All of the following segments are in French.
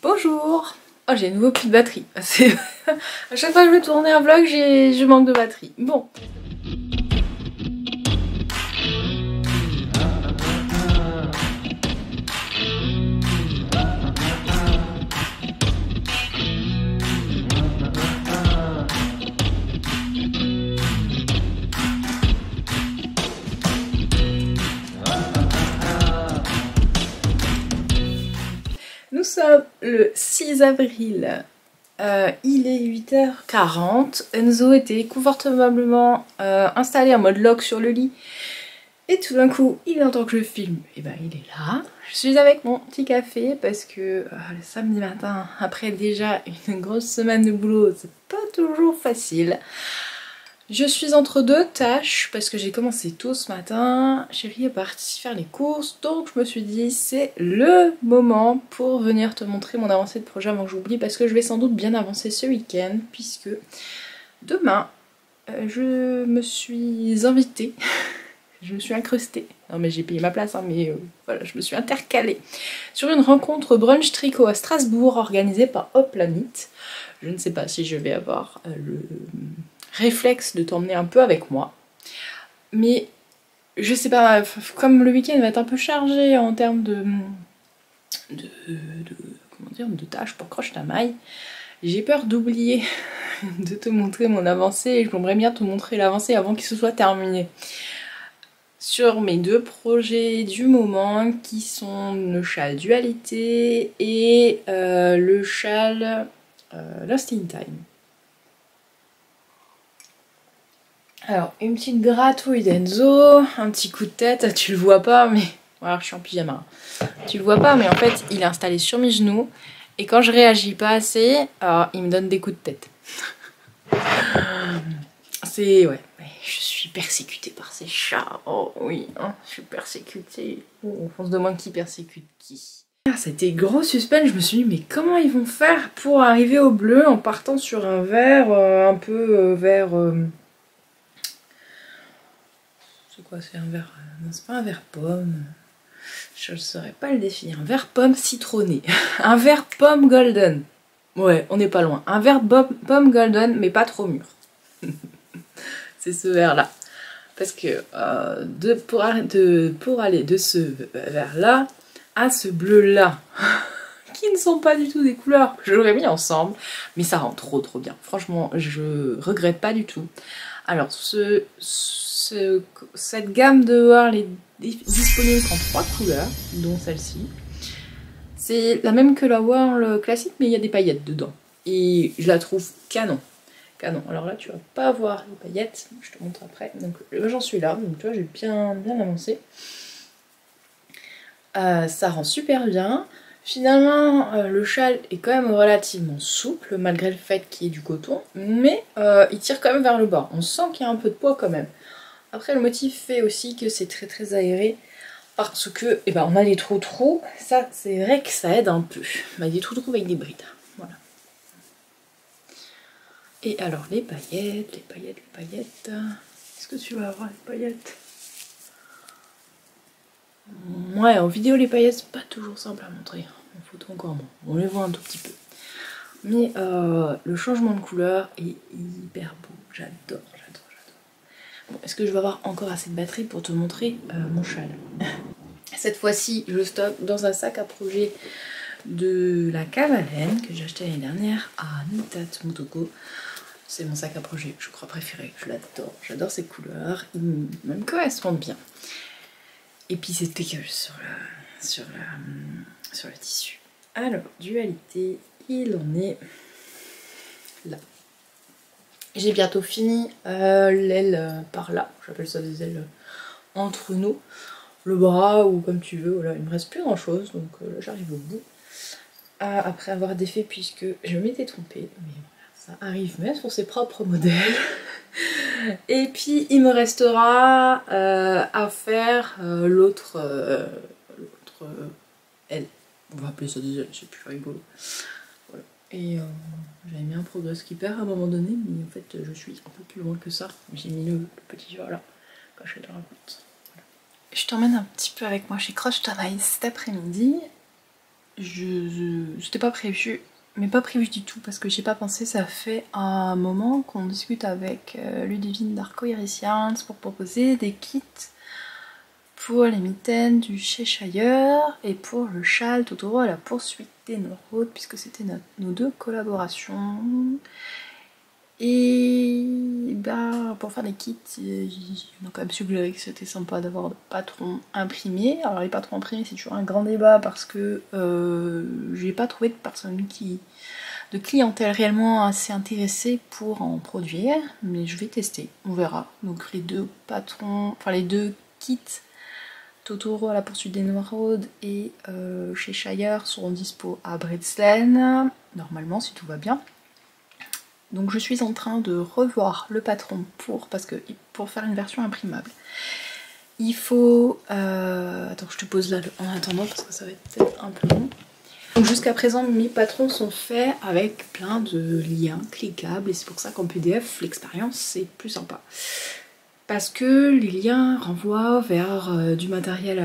Bonjour. Oh, j'ai à nouveau plus de batterie. À chaque fois que je vais tourner un vlog, je manque de batterie. Bon. Nous sommes le 6 avril. Il est 8h40. Enzo était confortablement installé en mode lock sur le lit. Et tout d'un coup, il entend que je filme. Et ben il est là. Je suis avec mon petit café parce que le samedi matin, après déjà une grosse semaine de boulot, c'est pas toujours facile. Je suis entre deux tâches parce que j'ai commencé tôt ce matin. Chérie est partie faire les courses, donc je me suis dit c'est le moment pour venir te montrer mon avancée de projet avant que j'oublie, parce que je vais sans doute bien avancer ce week-end puisque demain je me suis invitée, je me suis incrustée. Non mais j'ai payé ma place, hein, mais voilà, je me suis intercalée sur une rencontre brunch tricot à Strasbourg organisée par Hoplanit. Je ne sais pas si je vais avoir le réflexe de t'emmener un peu avec moi, mais je sais pas, comme le week-end va être un peu chargé en termes comment dire, de tâches pour croche ta maille, j'ai peur d'oublier de te montrer mon avancée et j'aimerais bien te montrer l'avancée avant qu'il se soit terminé sur mes deux projets du moment qui sont le châle Dualité et le châle Lost in Time. Alors, une petite gratouille d'Enzo, un petit coup de tête, tu le vois pas, mais... Alors, je suis en pyjama. Tu le vois pas, mais en fait, il est installé sur mes genoux, et quand je réagis pas assez, alors, il me donne des coups de tête. C'est... ouais, je suis persécutée par ces chats. Oh oui, hein, je suis persécutée. Oh, on se demande qui persécute qui. C'était gros suspense, je me suis dit, mais comment ils vont faire pour arriver au bleu en partant sur un vert un peu vert... C'est quoi, c'est un verre... Non, c'est pas un verre pomme. Je ne saurais pas le définir. Un verre pomme citronné. Un verre pomme golden. Ouais, on n'est pas loin. Un verre pomme golden, mais pas trop mûr. C'est ce verre-là. Parce que pour aller de ce verre-là à ce bleu-là, qui ne sont pas du tout des couleurs que j'aurais mis ensemble, mais ça rend trop bien. Franchement, je regrette pas du tout. Alors, cette gamme de Whirl est disponible en 3 couleurs, dont celle-ci. C'est la même que la Whirl classique, mais il y a des paillettes dedans. Et je la trouve canon. Canon. Alors là, tu vas pas voir les paillettes, je te montre après. Donc j'en suis là, donc tu vois, j'ai bien avancé. Ça rend super bien. Finalement, le châle est quand même relativement souple, malgré le fait qu'il y ait du coton, mais il tire quand même vers le bas. On sent qu'il y a un peu de poids quand même. Après, le motif fait aussi que c'est très aéré, parce que, eh ben, on a des trous. Ça, c'est vrai que ça aide un peu. On a des trous avec des brides. Voilà. Et alors, les paillettes. Est-ce que tu vas avoir les paillettes? Ouais, en vidéo, les paillettes, c'est pas toujours simple à montrer. En photo, encore moins. On les voit un tout petit peu. Mais le changement de couleur est hyper beau. J'adore. Bon, est-ce que je vais avoir encore assez de batterie pour te montrer mon châle? Cette fois-ci, je le stocke dans un sac à projet de la Cavalène que j'ai acheté l'année dernière à Nitat Motoko. C'est mon sac à projet, je crois, préféré. Je l'adore. J'adore ces couleurs. Ils me correspondent bien. Et puis c'était que sur le tissu. Alors, Dualité, il en est là. J'ai bientôt fini l'aile par là, j'appelle ça des ailes entre nous, le bras ou comme tu veux, voilà, il me reste plus grand chose, donc là j'arrive au bout. Après avoir défait, puisque je m'étais trompée, mais voilà, ça arrive même sur ses propres modèles. Et puis il me restera à faire l'autre aile, on va appeler ça des ailes, c'est plus rigolo. Voilà. Et j'avais mis un progress keeper à un moment donné, mais en fait je suis un peu plus loin que ça. J'ai mis le petit genre là, caché dans la boîte. Voilà. Je t'emmène un petit peu avec moi chez Croche Travail cet après-midi. C'était pas prévu, mais pas prévu du tout parce que j'ai pas pensé. Ça fait un moment qu'on discute avec Ludivine d'Arco Irisians pour proposer des kits pour les mitaines du Cheshire et pour le châle Totoro à la poursuite des Norwood, puisque c'était nos 2 collaborations. Et bah, pour faire des kits, on a quand même suggéré que c'était sympa d'avoir des patrons imprimés. Alors les patrons imprimés, c'est toujours un grand débat parce que j'ai pas trouvé de clientèle réellement assez intéressée pour en produire, mais je vais tester, on verra. Donc les 2 patrons, enfin les 2 kits Totoro à la poursuite des Norwood et Cheshire seront dispo à Bridgestone, normalement si tout va bien. Donc je suis en train de revoir le patron parce que pour faire une version imprimable, il faut... Attends, je te pose là en attendant parce que ça va être peut-être un peu long. Donc jusqu'à présent, mes patrons sont faits avec plein de liens cliquables et c'est pour ça qu'en PDF, l'expérience c'est plus sympa. Parce que les liens renvoient vers du matériel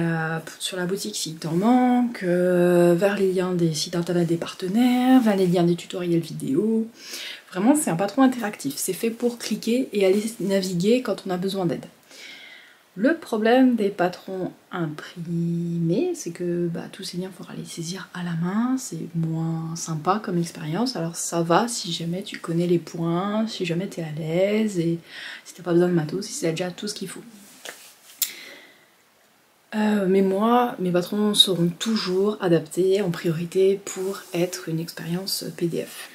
sur la boutique si t'en manque, vers les liens des sites internet des partenaires, vers les liens des tutoriels vidéo. Vraiment, c'est un patron interactif. C'est fait pour cliquer et aller naviguer quand on a besoin d'aide. Le problème des patrons imprimés, c'est que tous ces liens, il faudra les saisir à la main. C'est moins sympa comme expérience. Alors ça va si jamais tu connais les points, si jamais tu es à l'aise et si t'as pas besoin de matos, si c'est déjà tout ce qu'il faut. Mais moi, mes patrons seront toujours adaptés en priorité pour être une expérience PDF.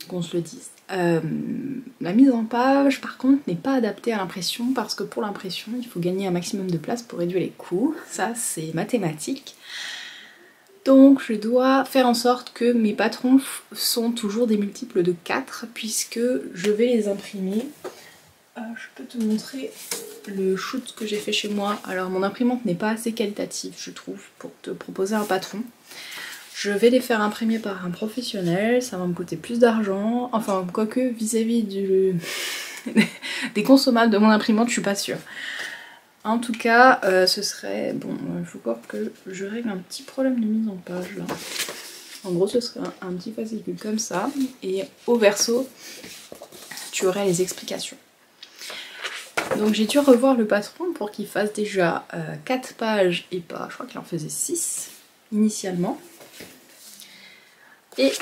Qu'on se le dise. La mise en page par contre n'est pas adaptée à l'impression parce que pour l'impression il faut gagner un maximum de place pour réduire les coûts, ça c'est mathématique. Donc je dois faire en sorte que mes patrons sont toujours des multiples de 4 puisque je vais les imprimer. Je peux te montrer le shoot que j'ai fait chez moi. Alors mon imprimante n'est pas assez qualitative je trouve pour te proposer un patron. Je vais les faire imprimer par un professionnel, ça va me coûter plus d'argent, enfin quoique vis-à-vis des consommables de mon imprimante, je suis pas sûre. En tout cas, ce serait... Bon, il faut encore que je règle un petit problème de mise en page là. En gros, ce serait un petit fascicule comme ça, et au verso, tu aurais les explications. Donc j'ai dû revoir le patron pour qu'il fasse déjà 4 pages et pas, je crois qu'il en faisait 6 initialement. Et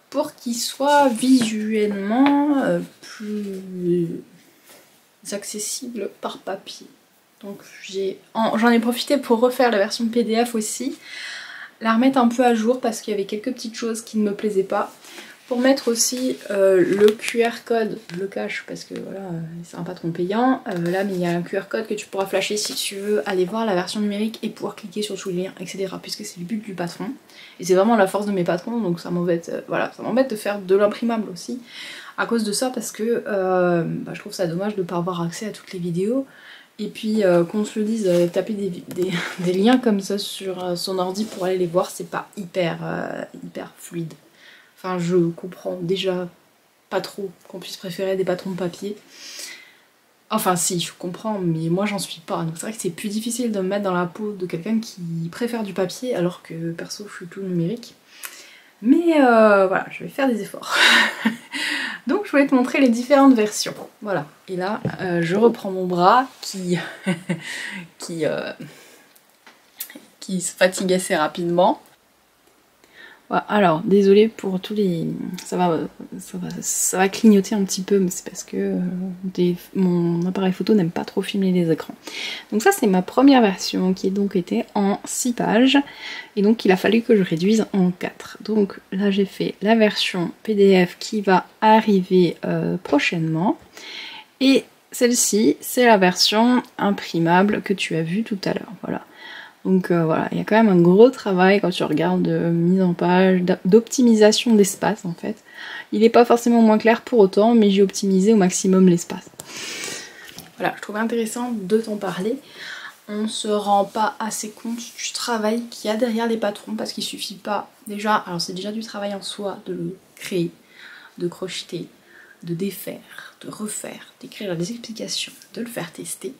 pour qu'il soit visuellement plus accessible par papier. Donc j'en ai profité pour refaire la version PDF aussi, la remettre un peu à jour parce qu'il y avait quelques petites choses qui ne me plaisaient pas. Pour mettre aussi le QR code, je le cache parce que voilà, c'est un patron payant. Là, mais il y a un QR code que tu pourras flasher si tu veux aller voir la version numérique et pouvoir cliquer sur tous les liens, etc. Puisque c'est le but du patron. Et c'est vraiment la force de mes patrons, donc ça m'embête voilà, ça m'embête de faire de l'imprimable aussi. À cause de ça, parce que je trouve ça dommage de ne pas avoir accès à toutes les vidéos. Et puis qu'on se le dise, taper des liens comme ça sur son ordi pour aller les voir, c'est pas hyper fluide. Enfin, je comprends déjà pas trop qu'on puisse préférer des patrons de papier. Enfin si, je comprends, mais moi j'en suis pas. Donc c'est vrai que c'est plus difficile de me mettre dans la peau de quelqu'un qui préfère du papier alors que perso je suis tout numérique. Mais voilà, je vais faire des efforts. Donc je voulais te montrer les différentes versions. Voilà, et là je reprends mon bras qui se fatigue assez rapidement. Alors, désolée pour tous les... Ça va clignoter un petit peu, mais c'est parce que mon appareil photo n'aime pas trop filmer les écrans. Donc ça, c'est ma première version, qui donc était en 6 pages, et donc il a fallu que je réduise en 4. Donc là, j'ai fait la version PDF qui va arriver prochainement, et celle-ci, c'est la version imprimable que tu as vue tout à l'heure, voilà. Donc voilà, il y a quand même un gros travail quand tu regardes de mise en page, d'optimisation d'espace en fait. Il n'est pas forcément moins clair pour autant, mais j'ai optimisé au maximum l'espace. Voilà, je trouvais intéressant de t'en parler. On se rend pas assez compte du travail qu'il y a derrière les patrons, parce qu'il suffit pas déjà, alors c'est déjà du travail en soi de le créer, de crocheter, de défaire, de refaire, d'écrire des explications, de le faire tester,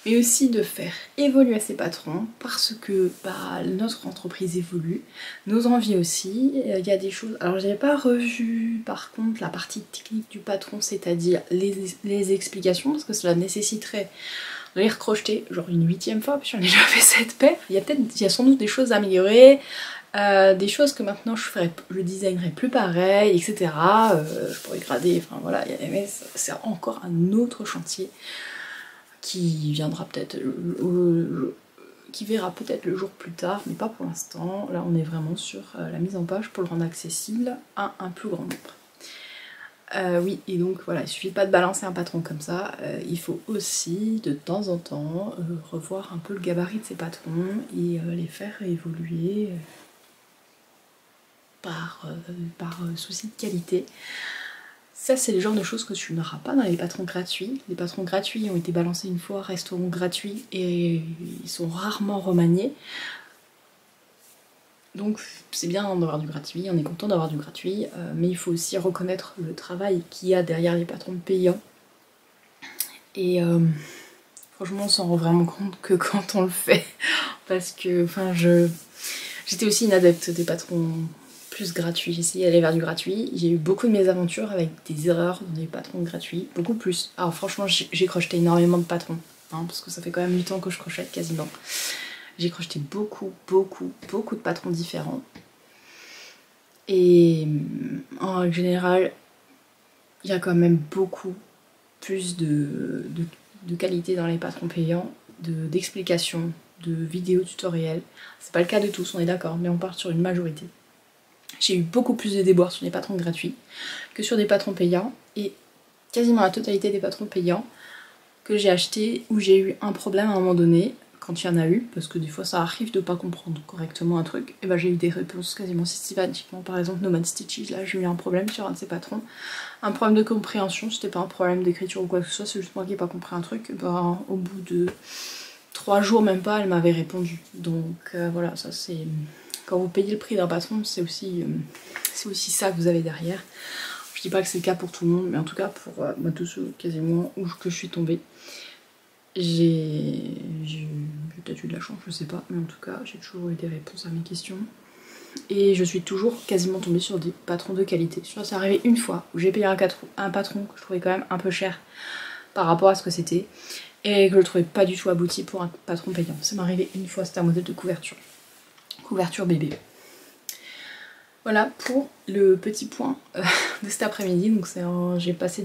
mais aussi de faire évoluer ses patrons parce que notre entreprise évolue, nos envies aussi. Il y a des choses. Alors, j'avais pas revu par contre la partie technique du patron, c'est-à-dire les explications, parce que cela nécessiterait de les recrocheter genre une 8e fois, parce que j'en ai déjà fait 7 paires. Il y a sans doute des choses à améliorer. Des choses que maintenant je designerai plus pareil, etc. Je pourrais grader, enfin voilà, mais c'est encore un autre chantier qui viendra peut-être, qui verra peut-être le jour plus tard, mais pas pour l'instant. Là on est vraiment sur la mise en page pour le rendre accessible à un plus grand nombre. Oui, et donc voilà, il suffit pas de balancer un patron comme ça, il faut aussi de temps en temps revoir un peu le gabarit de ces patrons et les faire évoluer par souci de qualité. Ça, c'est le genre de choses que tu n'auras pas dans les patrons gratuits. Les patrons gratuits ont été balancés une fois, resteront gratuits et ils sont rarement remaniés. Donc c'est bien d'avoir du gratuit, on est content d'avoir du gratuit, mais il faut aussi reconnaître le travail qu'il y a derrière les patrons payants. Et franchement, on s'en rend vraiment compte que quand on le fait. Parce que, enfin, j'étais aussi une adepte des patrons plus gratuit, j'ai essayé d'aller vers du gratuit, j'ai eu beaucoup de mésaventures avec des erreurs dans des patrons gratuits, beaucoup plus. Alors franchement j'ai crocheté énormément de patrons, hein, parce que ça fait quand même 8 ans que je crochette quasiment. J'ai crocheté beaucoup de patrons différents. Et en général, il y a quand même beaucoup plus de qualité dans les patrons payants, d'explications, de vidéos tutoriels. C'est pas le cas de tous, on est d'accord, mais on part sur une majorité. J'ai eu beaucoup plus de déboires sur les patrons gratuits que sur des patrons payants, et quasiment la totalité des patrons payants que j'ai achetés où j'ai eu un problème à un moment donné, quand il y en a eu, parce que des fois ça arrive de pas comprendre correctement un truc, et j'ai eu des réponses quasiment systématiquement. Par exemple Nomad Stitches, là j'ai eu un problème sur un de ces patrons, un problème de compréhension, c'était pas un problème d'écriture ou quoi que ce soit, c'est juste moi qui n'ai pas compris un truc. Au bout de 3 jours même pas, elle m'avait répondu. Donc voilà, ça c'est... Quand vous payez le prix d'un patron, c'est aussi ça que vous avez derrière. Je dis pas que c'est le cas pour tout le monde, mais en tout cas pour moi, tous ceux quasiment où que je suis tombée, j'ai peut-être eu de la chance, je sais pas, mais en tout cas j'ai toujours eu des réponses à mes questions. Et je suis toujours quasiment tombée sur des patrons de qualité. C'est arrivé une fois où j'ai payé un patron que je trouvais quand même un peu cher par rapport à ce que c'était, et que je le trouvais pas du tout abouti pour un patron payant. Ça m'est arrivé une fois, c'était un modèle de couverture bébé. Voilà pour le petit point de cet après-midi. Donc j'ai passé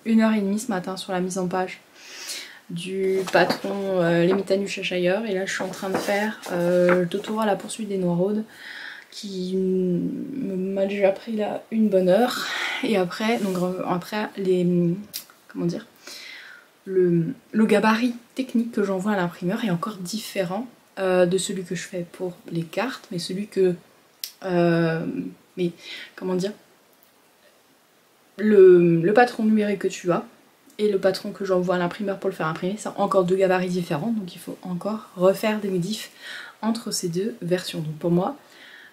1h30 ce matin sur la mise en page du patron Les Mitanues Cheshire, et là je suis en train de faire Totoro à la poursuite des Noiraudes, qui m'a déjà pris là une bonne heure. Et après le gabarit technique que j'envoie à l'imprimeur est encore différent de celui que je fais pour les cartes, mais celui que le patron numérique que tu as et le patron que j'envoie à l'imprimeur pour le faire imprimer, c'est encore 2 gabarits différents, donc il faut encore refaire des modifs entre ces 2 versions. Donc pour moi,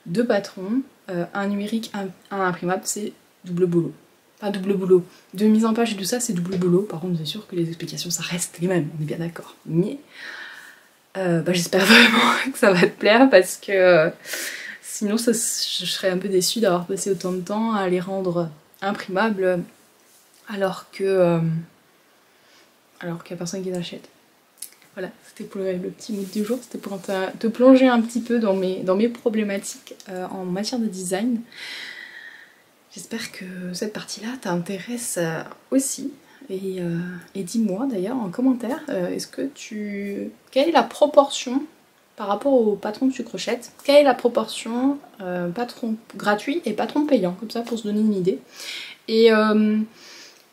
2 patrons, un numérique, un imprimable, c'est double boulot. Pas double boulot. De mise en page et tout ça, c'est double boulot. Par contre, c'est sûr que les explications, ça reste les mêmes, on est bien d'accord. Mais j'espère vraiment que ça va te plaire, parce que sinon je serais un peu déçue d'avoir passé autant de temps à les rendre imprimables alors qu'il y a personne qui l'achète. Voilà, c'était pour le petit mood du jour, c'était pour te plonger un petit peu dans mes problématiques en matière de design. J'espère que cette partie-là t'intéresse aussi. Et dis-moi d'ailleurs en commentaire, quelle est la proportion par rapport au patron que tu crochettes, quelle est la proportion patron gratuit et patron payant, comme ça pour se donner une idée. Et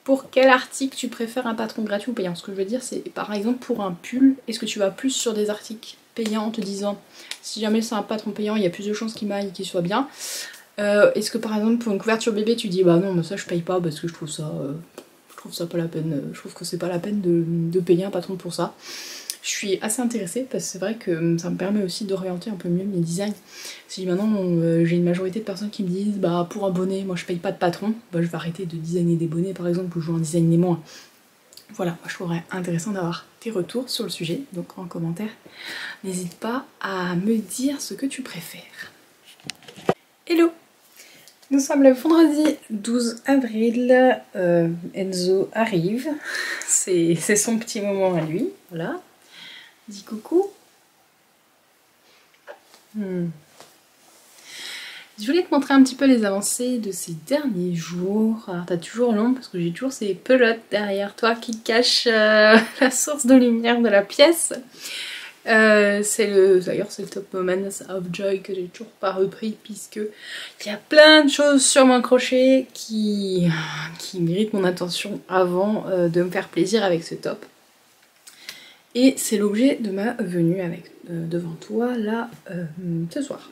pour quel article tu préfères un patron gratuit ou payant. Ce que je veux dire, c'est par exemple pour un pull, est-ce que tu vas plus sur des articles payants en te disant si jamais c'est un patron payant, il y a plus de chances qu'il m'aille et qu'il soit bien. Est-ce que par exemple pour une couverture bébé tu dis bah non mais ça je paye pas parce que je trouve ça pas la peine, je trouve que c'est pas la peine de payer un patron pour ça. je suis assez intéressée parce que c'est vrai que ça me permet aussi d'orienter un peu mieux mes designs. Si maintenant j'ai une majorité de personnes qui me disent bah pour un bonnet, moi je paye pas de patron, bah je vais arrêter de designer des bonnets par exemple ou je vais en designer moins. Voilà, moi je trouverais intéressant d'avoir tes retours sur le sujet, donc en commentaire, n'hésite pas à me dire ce que tu préfères. Hello! Nous sommes le vendredi 12 avril, Enzo arrive, c'est son petit moment à lui, voilà. Dis coucou. Je voulais te montrer un petit peu les avancées de ces derniers jours. Alors t'as toujours l'ombre parce que j'ai toujours ces pelotes derrière toi qui cachent la source de lumière de la pièce. D'ailleurs c'est le Top Moments of Joy que j'ai toujours pas repris puisque il y a plein de choses sur mon crochet qui méritent mon attention avant de me faire plaisir avec ce top. Et c'est l'objet de ma venue devant toi là ce soir.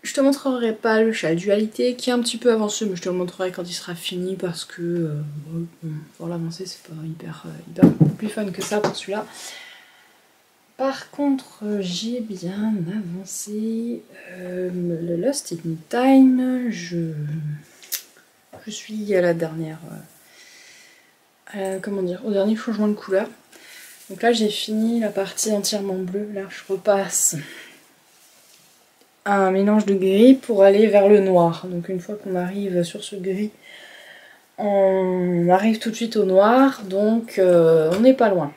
Je te montrerai pas le châle dualité qui est un petit peu avancé, mais je te le montrerai quand il sera fini parce que pour l'avancer c'est pas hyper plus fun que ça pour celui-là. Par contre j'ai bien avancé le Lost in Time. Je suis à la dernière comment dire, au dernier changement de couleur. Donc là j'ai fini la partie entièrement bleue, là je repasse un mélange de gris pour aller vers le noir. Donc une fois qu'on arrive sur ce gris, on arrive tout de suite au noir, donc on n'est pas loin.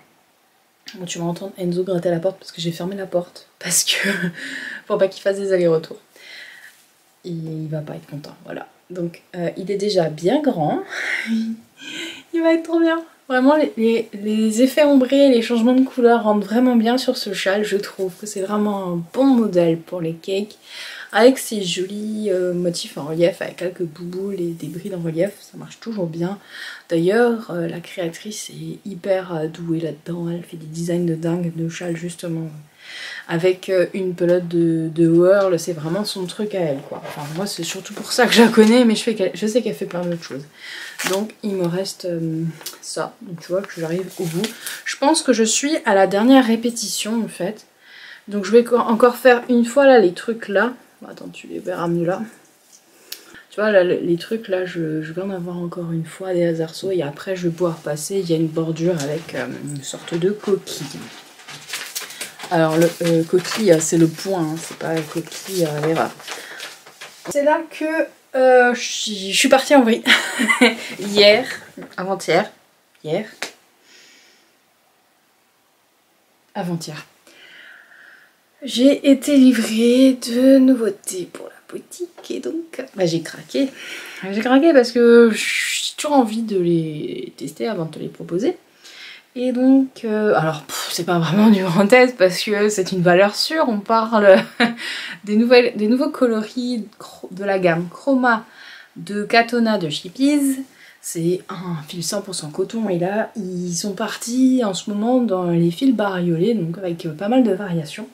Bon, tu vas entendre Enzo gratter la porte parce que j'ai fermé la porte, parce que pour pas qu'il fasse des allers-retours. Il va pas être content, voilà. Donc il est déjà bien grand, il va être trop bien. Vraiment les effets ombrés, les changements de couleur rendent vraiment bien sur ce châle. Je trouve que c'est vraiment un bon modèle pour les cakes. Avec ces jolis motifs en relief, avec quelques bouboules et des brides en relief, ça marche toujours bien. D'ailleurs, la créatrice est hyper douée là-dedans. Elle fait des designs de dingue de châles justement. Avec une pelote de Whirl, c'est vraiment son truc à elle, quoi. Enfin, moi c'est surtout pour ça que je la connais, mais je sais qu'elle fait plein d'autres choses. Donc il me reste ça, donc tu vois que j'arrive au bout. Je pense que je suis à la dernière répétition en fait. Donc je vais encore faire une fois là les trucs là. Attends, tu les verras mieux là. Tu vois là les trucs là, je vais en avoir encore une fois des hasarceaux et après je vais pouvoir passer. Il y a une bordure avec une sorte de coquille. Alors le coquille c'est le point, hein, c'est pas le coquille l'erreur. C'est là que je suis partie en vrille. Hier, avant-hier, avant-hier. J'ai été livrée de nouveautés pour la boutique et donc bah, j'ai craqué. J'ai craqué parce que j'ai toujours envie de les tester avant de te les proposer. Et donc, alors c'est pas vraiment du grand test parce que c'est une valeur sûre, on parle des nouveaux coloris de la gamme Chroma de Katona de Shippies. C'est un fil 100% coton et là ils sont partis en ce moment dans les fils bariolés, donc avec pas mal de variations.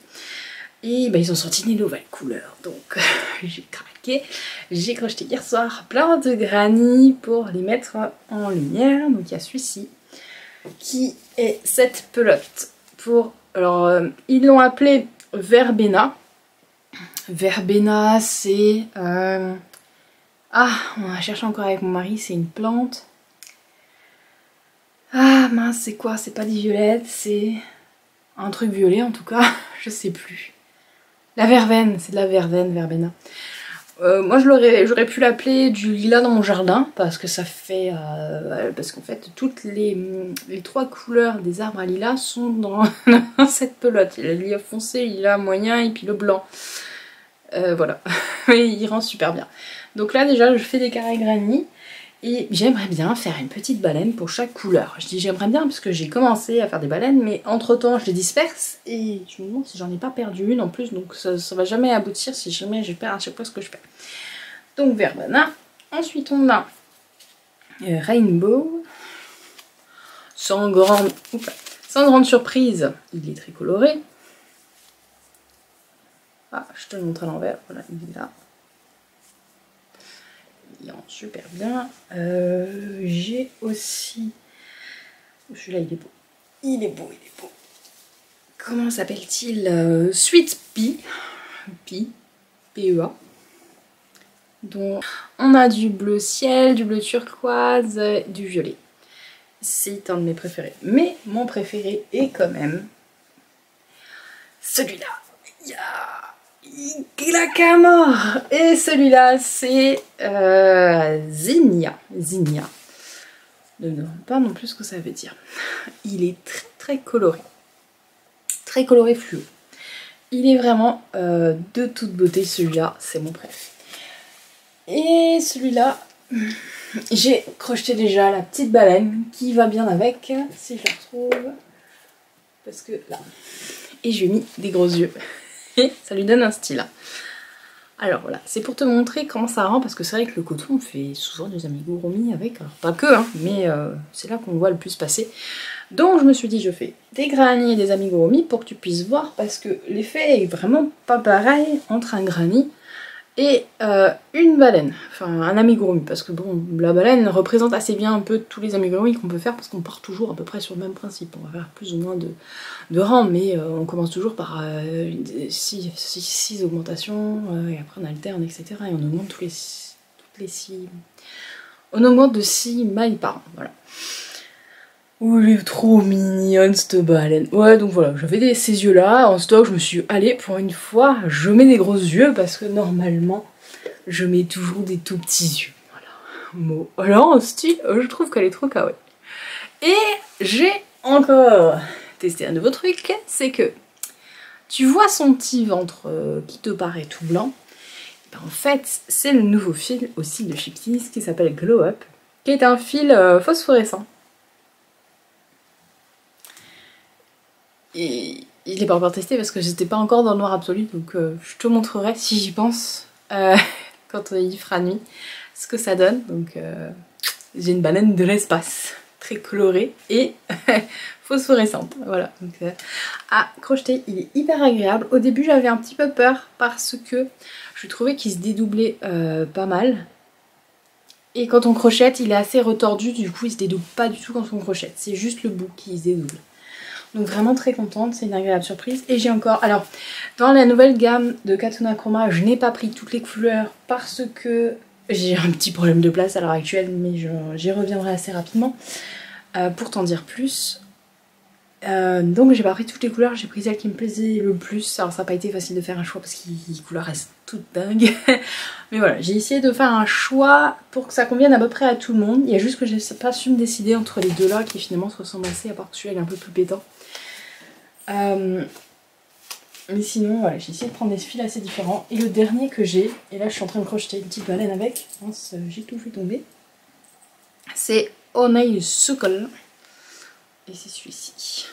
Et bah, ils ont sorti des nouvelles couleurs, donc j'ai craqué. J'ai crocheté hier soir plein de granny pour les mettre en lumière. Donc il y a celui-ci qui est cette pelote pour, alors ils l'ont appelé Verbena. Verbena c'est ah, on a cherché encore avec mon mari, c'est une plante. Ah mince, c'est quoi? C'est pas des violettes, c'est un truc violet en tout cas, je sais plus. La verveine, c'est de la verveine, Verbena. Moi j'aurais pu l'appeler du lilas dans mon jardin parce que ça fait parce qu'en fait toutes les trois couleurs des arbres à lilas sont dans cette pelote. Il y a le lilas foncé, le lilas moyen et puis le blanc. Voilà, mais il rend super bien. Donc là déjà je fais des carrés granny et j'aimerais bien faire une petite baleine pour chaque couleur. Je dis j'aimerais bien parce que j'ai commencé à faire des baleines mais entre temps je les disperse et je me demande si j'en ai pas perdu une en plus, donc ça va jamais aboutir si jamais je perds à chaque fois ce que je fais. Donc Verbena. Ensuite on a Rainbow. Sans grande surprise, il est très coloré. Ah, je te le montre à l'envers, voilà, il est là. Il rend super bien. J'ai aussi... Celui-là il est beau. Il est beau, il est beau. Comment s'appelle-t-il? Sweet Pea. P-E-A. Donc on a du bleu ciel, du bleu turquoise, du violet. C'est un de mes préférés. Mais mon préféré est quand même celui-là. Il a qu'à mort. Et celui-là c'est Zinnia. Zinnia. Je ne demande pas non plus ce que ça veut dire. Il est très très coloré. Très coloré fluo. Il est vraiment de toute beauté. Celui-là c'est mon préféré. Et celui-là, j'ai crocheté déjà la petite baleine qui va bien avec, si je la retrouve. Parce que là. Et je lui ai mis des gros yeux. Et ça lui donne un style. Alors voilà, c'est pour te montrer comment ça rend, parce que c'est vrai que le coton, on fait souvent des amigurumis avec. Alors pas que, hein, mais c'est là qu'on voit le plus passer. Donc je me suis dit, je fais des granny et des amigurumis pour que tu puisses voir, parce que l'effet est vraiment pas pareil entre un granny et une baleine, enfin un amigurumi, parce que bon, la baleine représente assez bien un peu tous les amigurumis qu'on peut faire, parce qu'on part toujours à peu près sur le même principe. On va faire plus ou moins de rangs, mais on commence toujours par 6 augmentations, et après on alterne, etc. Et on augmente toutes les 6... On augmente de 6 mailles par an, voilà. Oh, elle est trop mignonne cette baleine. Ouais, donc voilà, j'avais ces yeux-là en stock, je me suis dit, allez, pour une fois, je mets des gros yeux, parce que normalement, je mets toujours des tout petits yeux. Voilà. Alors, en style, je trouve qu'elle est trop kawaii. Et j'ai encore testé un nouveau truc, c'est que tu vois son petit ventre qui te paraît tout blanc. Ben, en fait, c'est le nouveau fil aussi de Shiptease qui s'appelle Glow Up, qui est un fil phosphorescent. Et il n'est pas encore testé parce que j'étais pas encore dans le noir absolu, donc je te montrerai si j'y pense quand il fera nuit ce que ça donne. Donc j'ai une baleine de l'espace, très colorée et phosphorescente. Voilà, donc à crocheter, il est hyper agréable. Au début j'avais un petit peu peur parce que je trouvais qu'il se dédoublait pas mal. Et quand on crochette, il est assez retordu, du coup il se dédouble pas du tout quand on crochette. C'est juste le bout qui se dédouble. Donc vraiment très contente, c'est une agréable surprise. Et j'ai encore... Alors, dans la nouvelle gamme de Katuna Chroma, je n'ai pas pris toutes les couleurs parce que j'ai un petit problème de place à l'heure actuelle, mais j'y reviendrai assez rapidement pour t'en dire plus. Donc j'ai pas pris toutes les couleurs, j'ai pris celle qui me plaisait le plus. Alors ça n'a pas été facile de faire un choix parce que les couleurs restent toutes dingues. Mais voilà, j'ai essayé de faire un choix pour que ça convienne à peu près à tout le monde. Il y a juste que j'ai pas su me décider entre les deux là qui finalement se ressemblent assez, à part que celui-là est un peu plus pétant. Mais sinon voilà, j'ai essayé de prendre des fils assez différents. Et le dernier que j'ai, et là je suis en train de crocheter une petite baleine avec, j'ai tout fait tomber, c'est Onei Sukol. Et c'est celui-ci.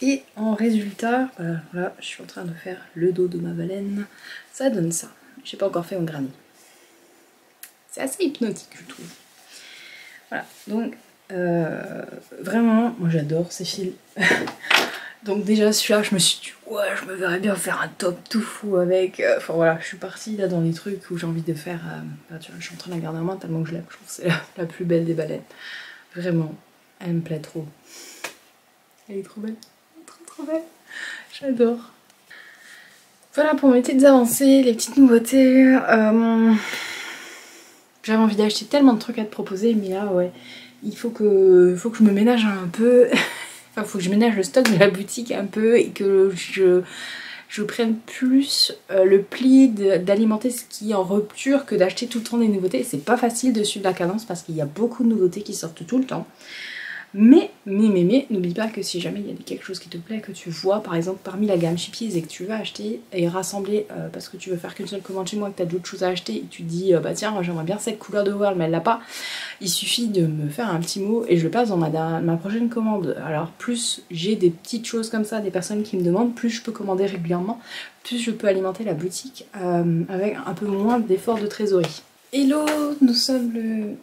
Et en résultat, voilà, je suis en train de faire le dos de ma baleine. Ça donne ça. J'ai pas encore fait en granny. C'est assez hypnotique, je trouve. Voilà, donc vraiment, moi j'adore ces fils. Donc déjà celui-là, je me suis dit, ouais, je me verrais bien faire un top tout fou avec. Enfin voilà, je suis partie là dans les trucs où j'ai envie de faire. Tu vois, je suis en train de la garder en main tellement que je l'aime. Je trouve que c'est la plus belle des baleines. Vraiment, elle me plaît trop. Elle est trop belle. Trop belle. J'adore. Voilà pour mes petites avancées, les petites nouveautés. J'avais envie d'acheter tellement de trucs à te proposer, mais là ouais, il faut que je me ménage un peu. Enfin, faut que je ménage le stock de la boutique un peu et que je prenne plus le pli d'alimenter ce qui est en rupture que d'acheter tout le temps des nouveautés. C'est pas facile de suivre la cadence parce qu'il y a beaucoup de nouveautés qui sortent tout le temps. Mais, n'oublie pas que si jamais il y a quelque chose qui te plaît, que tu vois par exemple parmi la gamme Shiptease et que tu vas acheter et rassembler parce que tu veux faire qu'une seule commande chez moi, que tu as d'autres choses à acheter et que tu te dis bah tiens j'aimerais bien cette couleur de World mais elle l'a pas, il suffit de me faire un petit mot et je le passe dans ma prochaine commande. Alors plus j'ai des petites choses comme ça, des personnes qui me demandent, plus je peux commander régulièrement, plus je peux alimenter la boutique avec un peu moins d'efforts de trésorerie. Hello, nous sommes le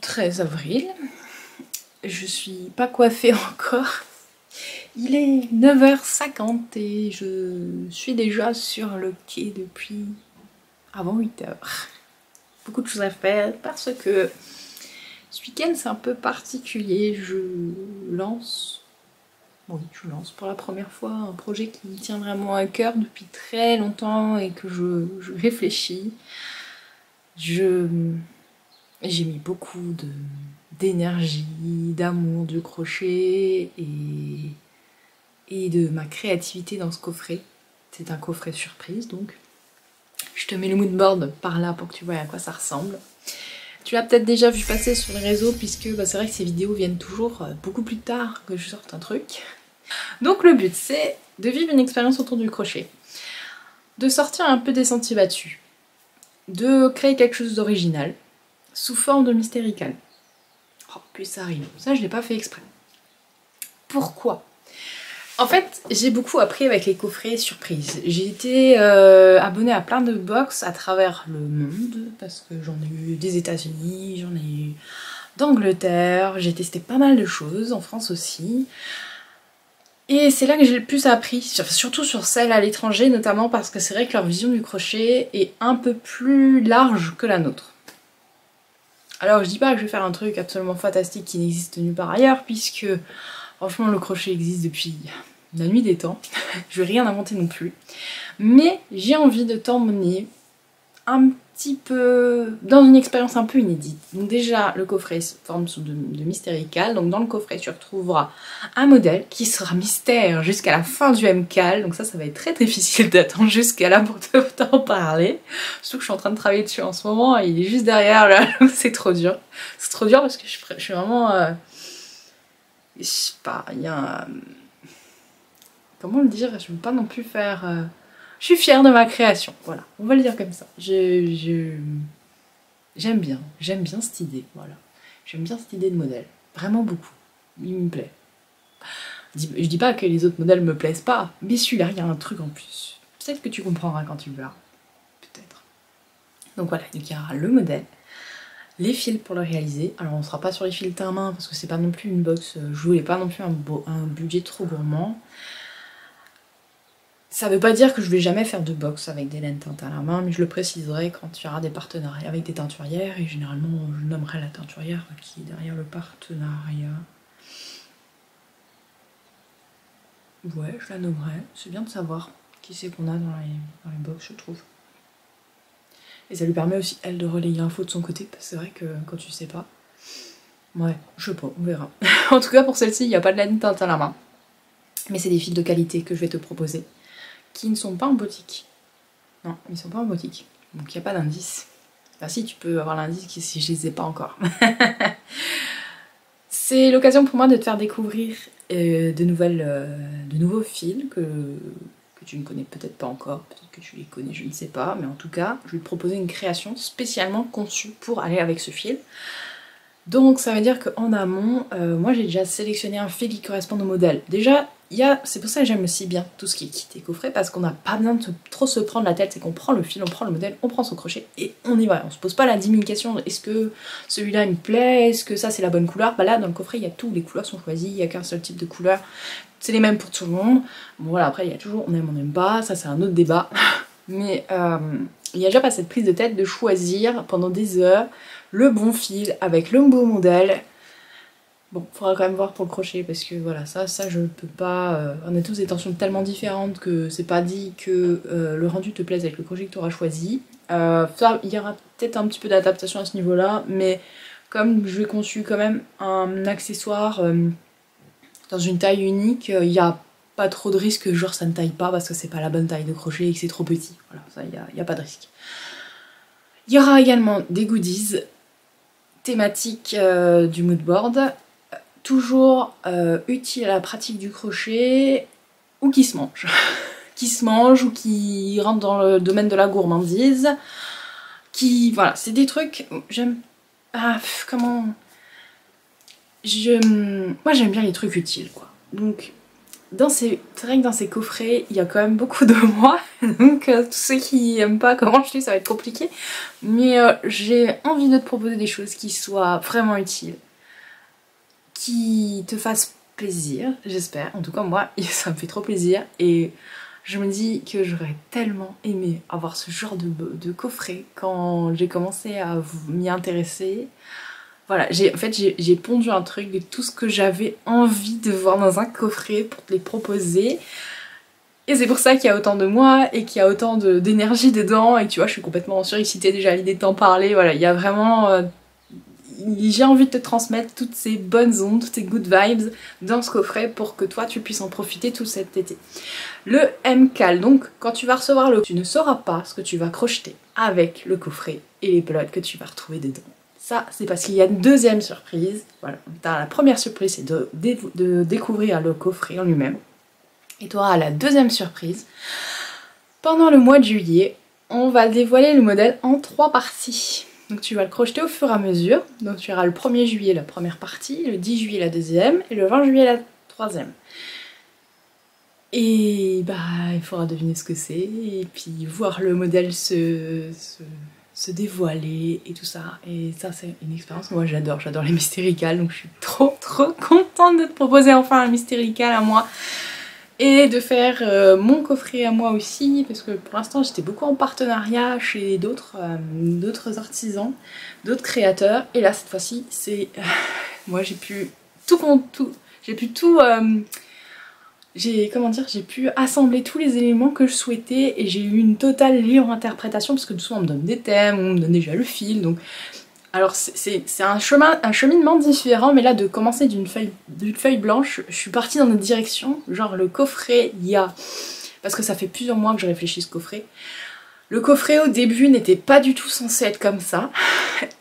13 avril. Je suis pas coiffée encore. Il est 9h50 et je suis déjà sur le quai depuis avant 8h. Beaucoup de choses à faire parce que Ce week-end c'est un peu particulier, je lance pour la première fois un projet qui me tient vraiment à cœur depuis très longtemps et que je réfléchis. J'ai mis beaucoup d'énergie, d'amour du crochet et de ma créativité dans ce coffret. C'est un coffret surprise donc. Je te mets le mood board par là pour que tu vois à quoi ça ressemble. Tu l'as peut-être déjà vu passer sur les réseaux puisque c'est vrai que ces vidéos viennent toujours beaucoup plus tard que je sorte un truc. Donc le but c'est de vivre une expérience autour du crochet, de sortir un peu des sentiers battus, de créer quelque chose d'original sous forme de mystérical. Oh puis ça arrive, ça je l'ai pas fait exprès. Pourquoi ? En fait, j'ai beaucoup appris avec les coffrets surprises. J'ai été abonnée à plein de box à travers le monde, parce que j'en ai eu des États-Unis, j'en ai eu d'Angleterre, j'ai testé pas mal de choses, en France aussi. Et c'est là que j'ai le plus appris, surtout sur celles à l'étranger, notamment parce que c'est vrai que leur vision du crochet est un peu plus large que la nôtre. Alors je dis pas que je vais faire un truc absolument fantastique qui n'existe nulle part ailleurs, puisque franchement le crochet existe depuis la nuit des temps, je vais rien inventer non plus, mais j'ai envie de t'emmener un petit peu dans une expérience un peu inédite. Donc déjà le coffret se forme sous de mystérical, donc dans le coffret tu retrouveras un modèle qui sera mystère jusqu'à la fin du MCAL, donc ça va être très difficile d'attendre jusqu'à là pour t'en parler, surtout que je suis en train de travailler dessus en ce moment et il est juste derrière là, c'est trop dur. C'est trop dur parce que je suis vraiment... je sais pas, il y a un... Comment le dire? Je veux pas non plus faire... Je suis fière de ma création, voilà, on va le dire comme ça. J'aime bien cette idée, voilà. J'aime bien cette idée de modèle, vraiment beaucoup. Il me plaît. Je dis pas que les autres modèles me plaisent pas, mais celui-là, il y a un truc en plus. Peut-être que tu comprendras quand tu le verras. Peut-être. Donc voilà, donc il y aura le modèle, les fils pour le réaliser. Alors on sera pas sur les fils teint main parce que c'est pas non plus une box, je voulais pas non plus un budget trop gourmand. Ça veut pas dire que je vais jamais faire de box avec des laines teintes à la main, mais je le préciserai quand il y aura des partenariats avec des teinturières, et généralement je nommerai la teinturière qui est derrière le partenariat. Ouais, je la nommerai, c'est bien de savoir qui c'est qu'on a dans les box, je trouve. Et ça lui permet aussi, elle, de relayer l'info de son côté, parce que c'est vrai que quand tu sais pas... Ouais, je sais pas, on verra. En tout cas, pour celle-ci, il n'y a pas de laine teinte à la main. Mais c'est des fils de qualité que je vais te proposer, qui ne sont pas en boutique. Non, ils sont pas en boutique. Donc il n'y a pas d'indice. Enfin si, tu peux avoir l'indice si je les ai pas encore. C'est l'occasion pour moi de te faire découvrir de nouveaux fils que tu ne connais peut-être pas encore, peut-être que tu les connais, je ne sais pas, mais en tout cas, je vais te proposer une création spécialement conçue pour aller avec ce fil. Donc ça veut dire qu'en amont, moi j'ai déjà sélectionné un fil qui correspond au modèle. Déjà, c'est pour ça que j'aime aussi bien tout ce qui est kit et coffret, parce qu'on n'a pas besoin de trop se prendre la tête, c'est qu'on prend le fil, on prend le modèle, on prend son crochet et on y va. On se pose pas la 10 000 questions, est-ce que celui-là il me plaît, est-ce que ça c'est la bonne couleur? Bah là dans le coffret il y a tout, les couleurs sont choisies, il n'y a qu'un seul type de couleur, c'est les mêmes pour tout le monde. Bon voilà, après il y a toujours on aime, on n'aime pas, ça c'est un autre débat, mais il n'y a déjà pas cette prise de tête de choisir pendant des heures le bon fil avec le beau modèle. Bon, faudra quand même voir pour le crochet parce que voilà, ça je peux pas... on a tous des tensions tellement différentes que c'est pas dit que le rendu te plaise avec le crochet que tu auras choisi. Il y aura peut-être un petit peu d'adaptation à ce niveau-là, mais comme je vais conçu quand même un accessoire dans une taille unique, il n'y a pas trop de risque que genre ça ne taille pas parce que c'est pas la bonne taille de crochet et que c'est trop petit. Voilà, ça il n'y a pas de risque. Il y aura également des goodies thématiques du mood board, toujours utile à la pratique du crochet ou qui se mange. Qui se mange ou qui rentre dans le domaine de la gourmandise. Voilà, c'est des trucs... J'aime... Ah, comment... Moi j'aime bien les trucs utiles, quoi. Donc, c'est vrai que dans ces coffrets, il y a quand même beaucoup de moi. Donc, tous ceux qui aiment pas comment je suis, ça va être compliqué. Mais j'ai envie de te proposer des choses qui soient vraiment utiles, qui te fassent plaisir, j'espère. En tout cas, moi, ça me fait trop plaisir. Et je me dis que j'aurais tellement aimé avoir ce genre de coffret quand j'ai commencé à m'y intéresser. Voilà, en fait j'ai pondu un truc de tout ce que j'avais envie de voir dans un coffret pour te les proposer. Et c'est pour ça qu'il y a autant de moi et qu'il y a autant d'énergie dedans et que tu vois je suis complètement surexcitée déjà à l'idée de t'en parler. Voilà, il y a vraiment... j'ai envie de te transmettre toutes ces bonnes ondes, toutes ces good vibes dans ce coffret pour que toi tu puisses en profiter tout cet été. Le MCAL, donc quand tu vas recevoir tu ne sauras pas ce que tu vas crocheter avec le coffret et les pelotes que tu vas retrouver dedans. Ça, c'est parce qu'il y a une deuxième surprise. Voilà, la première surprise, c'est de découvrir le coffret en lui-même. Et tu auras la deuxième surprise. Pendant le mois de juillet, on va dévoiler le modèle en 3 parties. Donc tu vas le crocheter au fur et à mesure. Donc tu auras le 1er juillet la première partie, le 10 juillet la deuxième et le 20 juillet la troisième. Et bah il faudra deviner ce que c'est et puis voir le modèle se dévoiler et tout ça. Et ça c'est une expérience que moi j'adore les mystéricales, donc je suis trop contente de te proposer enfin un mystérical à moi. Et de faire mon coffret à moi aussi, parce que pour l'instant j'étais beaucoup en partenariat chez d'autres artisans, d'autres créateurs. Et là cette fois-ci c'est... moi j'ai pu j'ai pu assembler tous les éléments que je souhaitais et j'ai eu une totale libre interprétation parce que souvent on me donne des thèmes, on me donne déjà le fil, donc... Alors c'est un cheminement différent, mais là de commencer d'une feuille blanche, je suis partie dans notre direction, genre le coffret, parce que ça fait plusieurs mois que je réfléchis ce coffret. Le coffret au début n'était pas du tout censé être comme ça,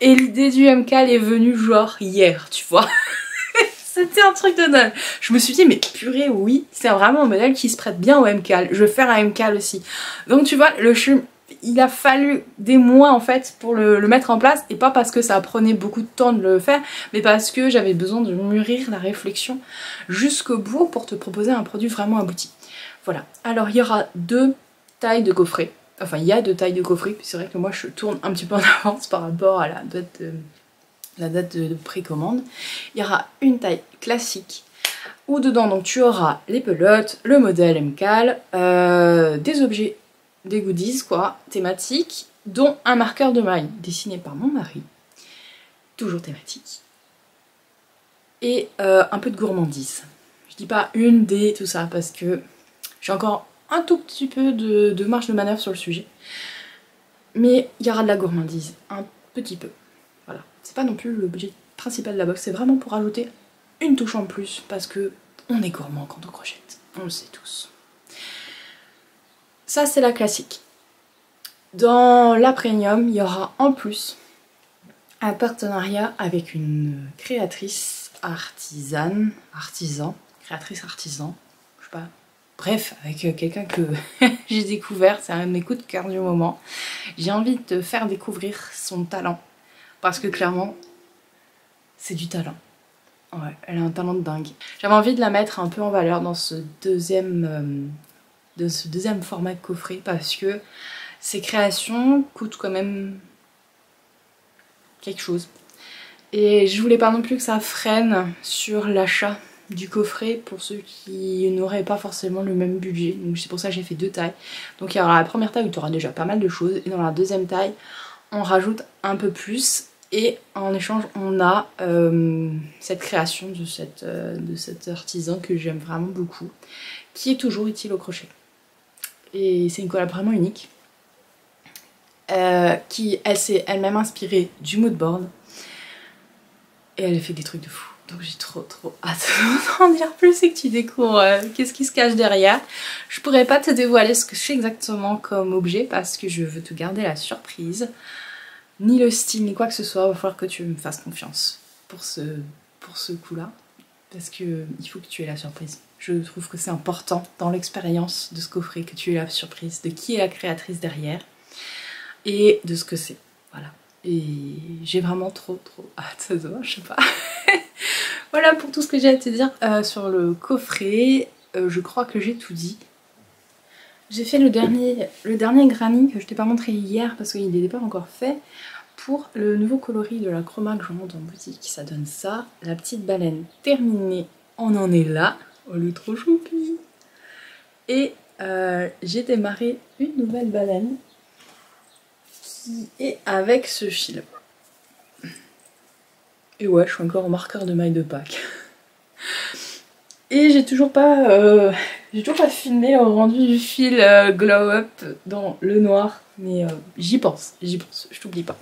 et l'idée du MCAL est venue genre hier, tu vois. C'était un truc de dingue. Je me suis dit mais purée oui, c'est vraiment un modèle qui se prête bien au MCAL, je vais faire un MCAL aussi. Donc tu vois, il a fallu des mois en fait pour le mettre en place, et pas parce que ça prenait beaucoup de temps de le faire, mais parce que j'avais besoin de mûrir la réflexion jusqu'au bout pour te proposer un produit vraiment abouti. Voilà, alors il y aura 2 tailles de coffret, enfin il y a 2 tailles de coffret, c'est vrai que moi je tourne un petit peu en avance par rapport à la date de précommande. Il y aura une taille classique où dedans donc tu auras les pelotes, le modèle MCAL, des objets, des goodies quoi, thématiques, dont un marqueur de maille dessiné par mon mari, toujours thématique, et un peu de gourmandise. Je dis pas une, des, tout ça, parce que j'ai encore un tout petit peu de marge de manœuvre sur le sujet, mais il y aura de la gourmandise, un petit peu, voilà. C'est pas non plus l'objet principal de la box, c'est vraiment pour ajouter une touche en plus, parce que on est gourmand quand on crochette, on le sait tous. Ça c'est la classique. Dans la premium, il y aura en plus un partenariat avec une créatrice artisan, je sais pas, bref, avec quelqu'un que j'ai découvert, c'est un de mes coups de cœur du moment. J'ai envie de te faire découvrir son talent, parce que clairement, c'est du talent. Ouais, elle a un talent de dingue. J'avais envie de la mettre un peu en valeur dans ce deuxième format de coffret, parce que ces créations coûtent quand même quelque chose. Et je voulais pas non plus que ça freine sur l'achat du coffret pour ceux qui n'auraient pas forcément le même budget. Donc c'est pour ça que j'ai fait 2 tailles. Donc il y aura la première taille où tu auras déjà pas mal de choses, et dans la deuxième taille on rajoute un peu plus, et en échange on a cette création de cet artisan que j'aime vraiment beaucoup, qui est toujours utile au crochet. Et c'est une collab vraiment unique. Elle s'est elle-même inspirée du mood board, et elle fait des trucs de fou. Donc j'ai trop hâte d'en dire plus et que tu découvres qu'est-ce qui se cache derrière. Je pourrais pas te dévoiler ce que je fais exactement comme objet parce que je veux te garder la surprise. Ni le style ni quoi que ce soit, il va falloir que tu me fasses confiance pour ce coup-là. Parce que il faut que tu aies la surprise. Je trouve que c'est important dans l'expérience de ce coffret que tu aies la surprise de qui est la créatrice derrière et de ce que c'est. Voilà. Et j'ai vraiment trop hâte, je sais pas. Voilà pour tout ce que j'ai à te dire sur le coffret. Je crois que j'ai tout dit. J'ai fait le dernier granny que je t'ai pas montré hier parce qu'il n'était pas encore fait, pour le nouveau coloris de la Chroma que je monte en boutique. Ça donne ça. La petite baleine terminée, on en est là. Oh, elle est trop choupi. Et j'ai démarré une nouvelle baleine qui est avec ce fil. Et ouais, je suis encore au marqueur de maille de Pâques. Et j'ai toujours pas filmé au rendu du fil Glow Up dans le noir. Mais j'y pense, je t'oublie pas.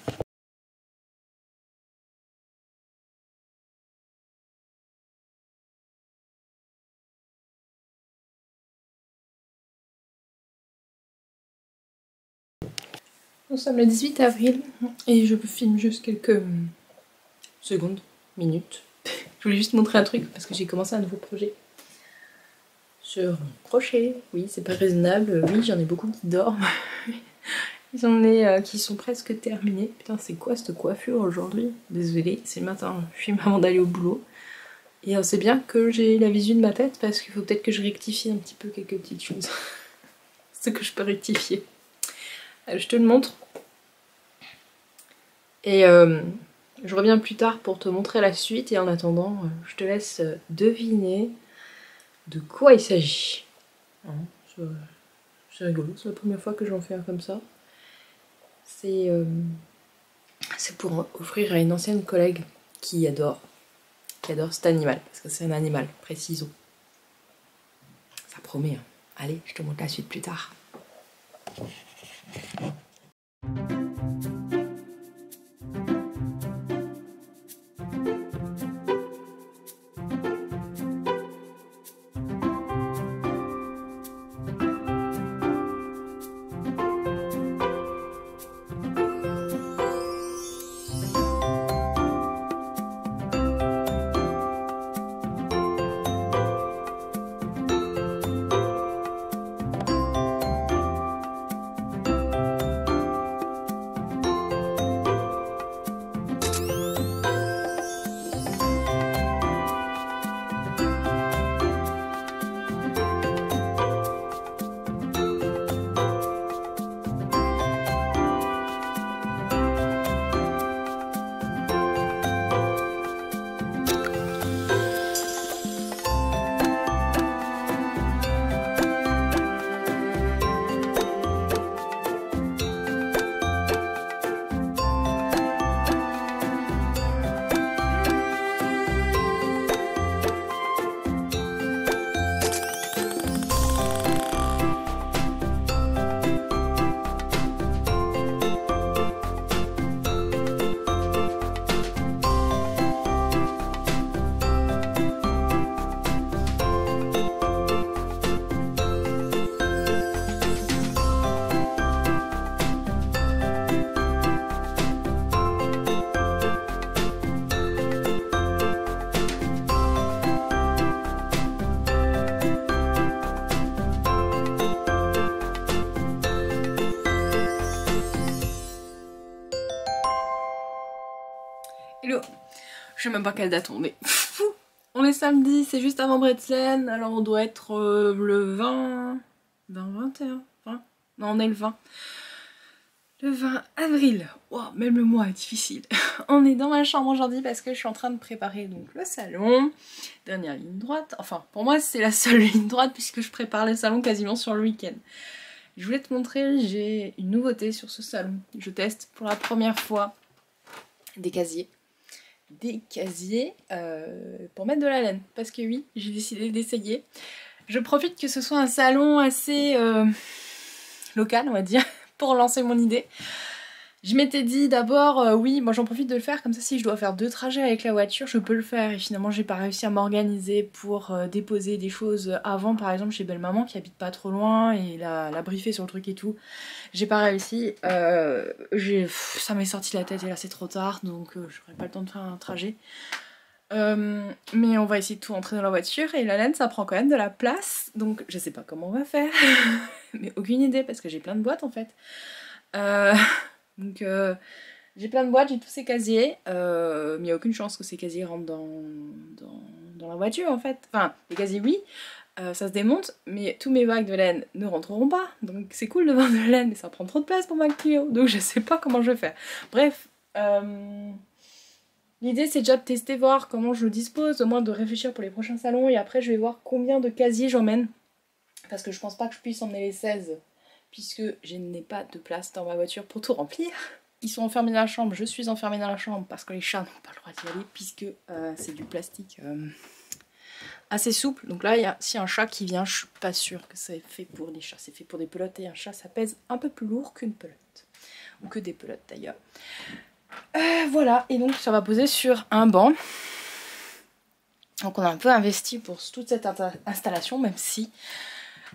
Nous sommes le 18 avril et je filme juste quelques secondes, minutes. Je voulais juste montrer un truc parce que j'ai commencé un nouveau projet sur mon crochet. Oui, c'est pas raisonnable. Oui, j'en ai beaucoup qui dorment. J'en ai qui sont presque terminés. Putain, c'est quoi cette coiffure aujourd'hui? Désolée, c'est le matin. Je suis maman d'aller au boulot. Et c'est bien que j'ai la visu de ma tête parce qu'il faut peut-être que je rectifie un petit peu quelques petites choses. Ce que je peux rectifier. Je te le montre. Et je reviens plus tard pour te montrer la suite. Et en attendant, je te laisse deviner de quoi il s'agit. C'est rigolo, c'est la première fois que j'en fais un comme ça. C'est pour offrir à une ancienne collègue qui adore cet animal, parce que c'est un animal, précisons. Ça promet, hein. Allez, je te montre la suite plus tard. Hello, je sais même pas quelle date on est. On est samedi, c'est juste avant Bretzel, alors on doit être le 20... 21 20 Non, on est le 20. Le 20 avril. Wow, même le mois est difficile. On est dans ma chambre aujourd'hui parce que je suis en train de préparer donc le salon. Dernière ligne droite. Enfin, pour moi, c'est la seule ligne droite puisque je prépare le salon quasiment sur le week-end. Je voulais te montrer, j'ai une nouveauté sur ce salon. Je teste pour la première fois des casiers. Pour mettre de la laine. Parce que oui, j'ai décidé d'essayer. Je profite que ce soit un salon assez local, on va dire, pour lancer mon idée. Je m'étais dit d'abord, oui, moi j'en profite de le faire, comme ça si je dois faire 2 trajets avec la voiture, je peux le faire. Et finalement j'ai pas réussi à m'organiser pour déposer des choses avant, par exemple chez belle-maman qui habite pas trop loin, et la briefer sur le truc et tout. J'ai pas réussi, ça m'est sorti la tête et là c'est trop tard, donc j'aurai pas le temps de faire un trajet. Mais on va essayer de tout rentrer dans la voiture, et la laine ça prend quand même de la place, donc je sais pas comment on va faire, mais aucune idée parce que j'ai plein de boîtes en fait. Donc j'ai plein de boîtes, j'ai tous ces casiers, mais il n'y a aucune chance que ces casiers rentrent dans la voiture en fait. Enfin, les casiers oui, ça se démonte, mais tous mes bacs de laine ne rentreront pas. Donc c'est cool de vendre de la laine, mais ça prend trop de place pour ma Clio, donc je sais pas comment je vais faire. Bref, l'idée c'est déjà de tester, voir comment je le dispose, au moins de réfléchir pour les prochains salons, et après je vais voir combien de casiers j'emmène. Parce que je pense pas que je puisse emmener les 16, puisque je n'ai pas de place dans ma voiture pour tout remplir. Ils sont enfermés dans la chambre, je suis enfermée dans la chambre parce que les chats n'ont pas le droit d'y aller puisque c'est du plastique assez souple. Donc là, si un chat qui vient, je suis pas sûre que c'est fait pour les chats. C'est fait pour des pelotes et un chat, ça pèse un peu plus lourd qu'une pelote. Ou que des pelotes d'ailleurs. Voilà, et donc ça va poser sur un banc. Donc on a un peu investi pour toute cette installation, même si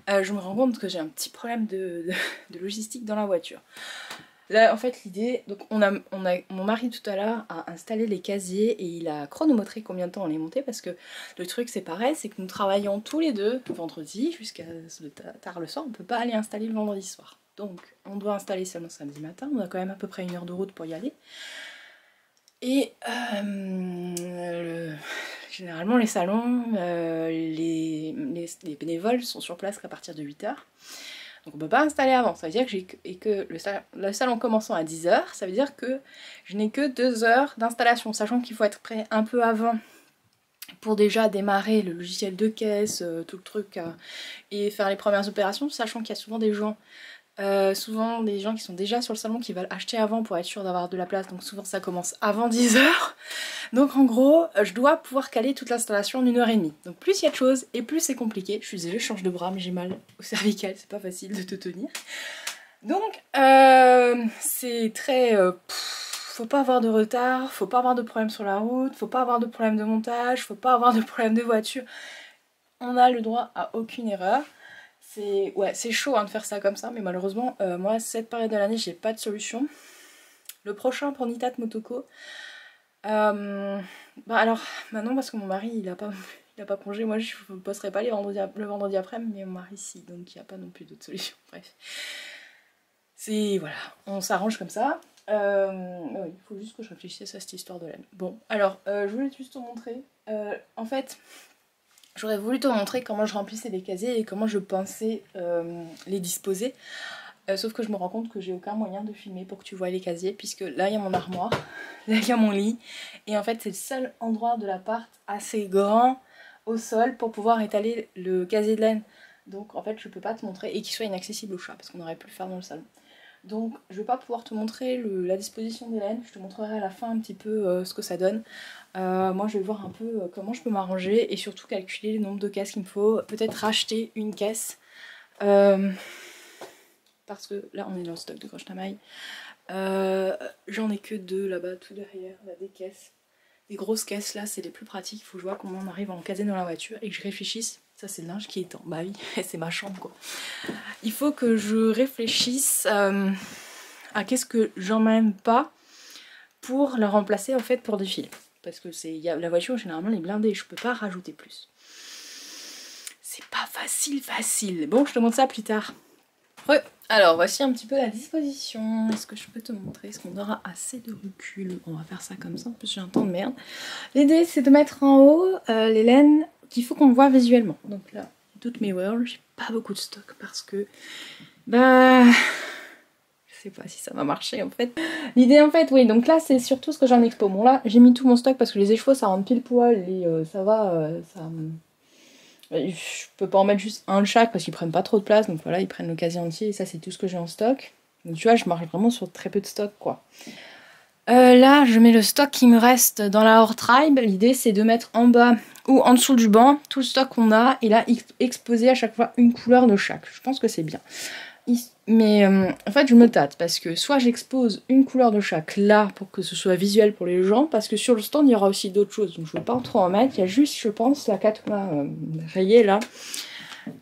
je me rends compte que j'ai un petit problème de logistique dans la voiture. Là, en fait, l'idée, donc mon mari tout à l'heure a installé les casiers et il a chronométré combien de temps on les montait parce que le truc c'est pareil, c'est que nous travaillons tous les deux vendredi jusqu'à tard le soir, on peut pas aller installer le vendredi soir. Donc on doit installer seulement samedi matin, on a quand même à peu près 1 heure de route pour y aller. Et généralement les salons, les bénévoles sont sur place qu'à partir de 8 h. Donc on peut pas installer avant, ça veut dire que le salon commençant à 10 h, ça veut dire que je n'ai que 2 heures d'installation, sachant qu'il faut être prêt un peu avant pour déjà démarrer le logiciel de caisse, tout le truc, et faire les premières opérations, sachant qu'il y a souvent des gens qui sont déjà sur le salon qui veulent acheter avant pour être sûr d'avoir de la place, donc souvent ça commence avant 10 h. Donc en gros, je dois pouvoir caler toute l'installation en 1 h 30. Donc plus il y a de choses et plus c'est compliqué. Je suis désolée, je change de bras mais j'ai mal au cervical, c'est pas facile de te tenir. Donc c'est très... faut pas avoir de retard, faut pas avoir de problème sur la route, faut pas avoir de problème de montage, faut pas avoir de problème de voiture. On a le droit à aucune erreur. C'est chaud hein, de faire ça comme ça, mais malheureusement, moi, cette période de l'année, j'ai pas de solution. Le prochain pour Nitat Motoko, alors, maintenant, parce que mon mari, il a pas congé, moi, je ne bosserai pas le vendredi après, mais mon mari, si, donc il n'y a pas non plus d'autre solution, bref. Voilà, on s'arrange comme ça. Il faut juste que je réfléchisse à cette histoire de laine. Bon, alors, je voulais juste te montrer, en fait... J'aurais voulu te montrer comment je remplissais les casiers et comment je pensais les disposer. Sauf que je me rends compte que j'ai aucun moyen de filmer pour que tu vois les casiers, puisque là il y a mon armoire, là il y a mon lit, et en fait c'est le seul endroit de l'appart assez grand au sol pour pouvoir étaler le casier de laine. Donc en fait je peux pas te montrer, et qu'il soit inaccessible au chat, parce qu'on aurait pu le faire dans le salon. Donc je vais pas pouvoir te montrer la disposition des laines, je te montrerai à la fin un petit peu ce que ça donne. Moi je vais voir un peu comment je peux m'arranger et surtout calculer le nombre de caisses qu'il me faut. Peut-être racheter une caisse. Parce que là on est dans le stock de Croche à maille. J'en ai que 2 là-bas tout derrière, là, des caisses. Les grosses caisses là c'est les plus pratiques, il faut que je vois comment on arrive à en caser dans la voiture et que je réfléchisse. Ça c'est le linge qui est en... Bah oui, c'est ma chambre quoi. Il faut que je réfléchisse à qu'est-ce que j'emmène pas pour la remplacer en fait pour des fils. Parce que la voiture généralement elle est blindée, je peux pas rajouter plus. C'est pas facile. Bon, je te montre ça plus tard. Alors voici un petit peu la disposition. Est-ce que je peux te montrer? Est-ce qu'on aura assez de recul? On va faire ça comme ça, en plus j'ai un temps de merde. L'idée c'est de mettre en haut les laines qu'il faut qu'on voit visuellement. Donc là, toutes mes whirls, j'ai pas beaucoup de stock parce que... Bah... Je sais pas si ça va marcher en fait. L'idée en fait, oui, donc là c'est surtout ce que j'ai en expo. Bon là, j'ai mis tout mon stock parce que les écheveaux ça rentre pile poil et ça va... Je peux pas en mettre juste un de chaque parce qu'ils prennent pas trop de place. Donc voilà, ils prennent le casier entier et ça c'est tout ce que j'ai en stock. Donc tu vois, je marche vraiment sur très peu de stock quoi. Là, je mets le stock qui me reste dans la hors tribe. L'idée c'est de mettre en bas ou en dessous du banc tout le stock qu'on a et là exposer à chaque fois une couleur de chaque. Je pense que c'est bien. Mais en fait je me tâte parce que soit j'expose une couleur de chaque là pour que ce soit visuel pour les gens, parce que sur le stand il y aura aussi d'autres choses donc je ne vais pas trop en mettre. Il y a juste je pense la Katuna rayée là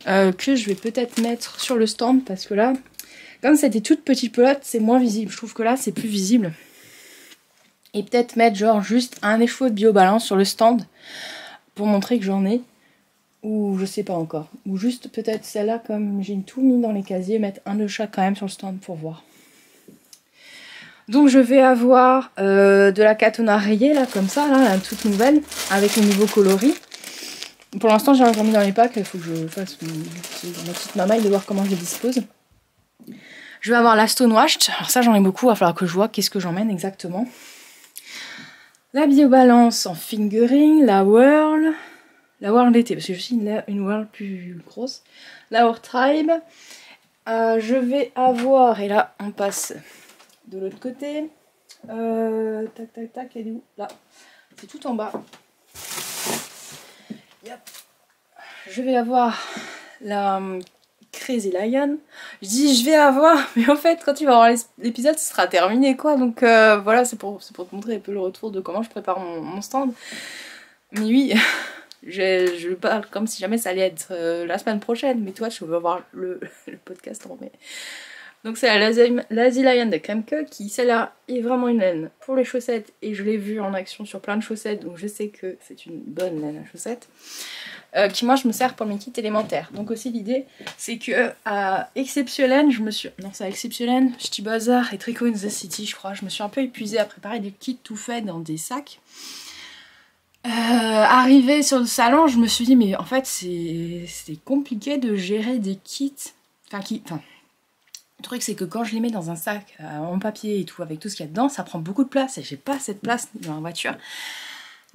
que je vais peut-être mettre sur le stand parce que là comme c'était toute petite pelote c'est moins visible. Je trouve que là c'est plus visible. Et peut-être mettre genre juste un écheveau de biobalance sur le stand pour montrer que j'en ai. Ou je sais pas encore. Ou juste peut-être celle-là, comme j'ai tout mis dans les casiers, mettre un de chaque quand même sur le stand pour voir. Donc je vais avoir de la Katuna rayée là, comme ça, là, toute nouvelle, avec les nouveaux coloris. Pour l'instant j'ai encore mis dans les packs, il faut que je fasse ma petite mamaille de voir comment je les dispose. Je vais avoir la Stonewashed, alors ça j'en ai beaucoup, il va falloir que je vois qu'est-ce que j'emmène exactement. La biobalance en fingering, la whirl... La whirl d'été, parce que je suis une whirl plus grosse. La hors tribe. Je vais avoir, et là on passe de l'autre côté. Tac tac tac, elle est où? Là, c'est tout en bas. Yep. Je vais avoir la Crazy Lion. Je dis je vais avoir, mais en fait quand tu vas voir l'épisode ce sera terminé quoi. Donc voilà, c'est pour te montrer un peu le retour de comment je prépare mon stand. Mais oui, je parle comme si jamais ça allait être la semaine prochaine, mais toi tu vas voir le podcast en mai. Donc c'est la Lazy Lion de Kremke qui celle-là est vraiment une laine pour les chaussettes et je l'ai vue en action sur plein de chaussettes donc je sais que c'est une bonne laine à chaussettes. Qui moi je me sers pour mes kits élémentaires. Donc aussi l'idée c'est que à Exceptiolaine je me suis... Non c'est à Exceptiolaine, Ch'ti Bazar et Tricot in the City je crois. Je me suis un peu épuisée à préparer des kits tout faits dans des sacs. Arrivée sur le salon je me suis dit mais en fait c'est compliqué de gérer des kits. Enfin le truc c'est que quand je les mets dans un sac en papier et tout avec tout ce qu'il y a dedans ça prend beaucoup de place et j'ai pas cette place dans la voiture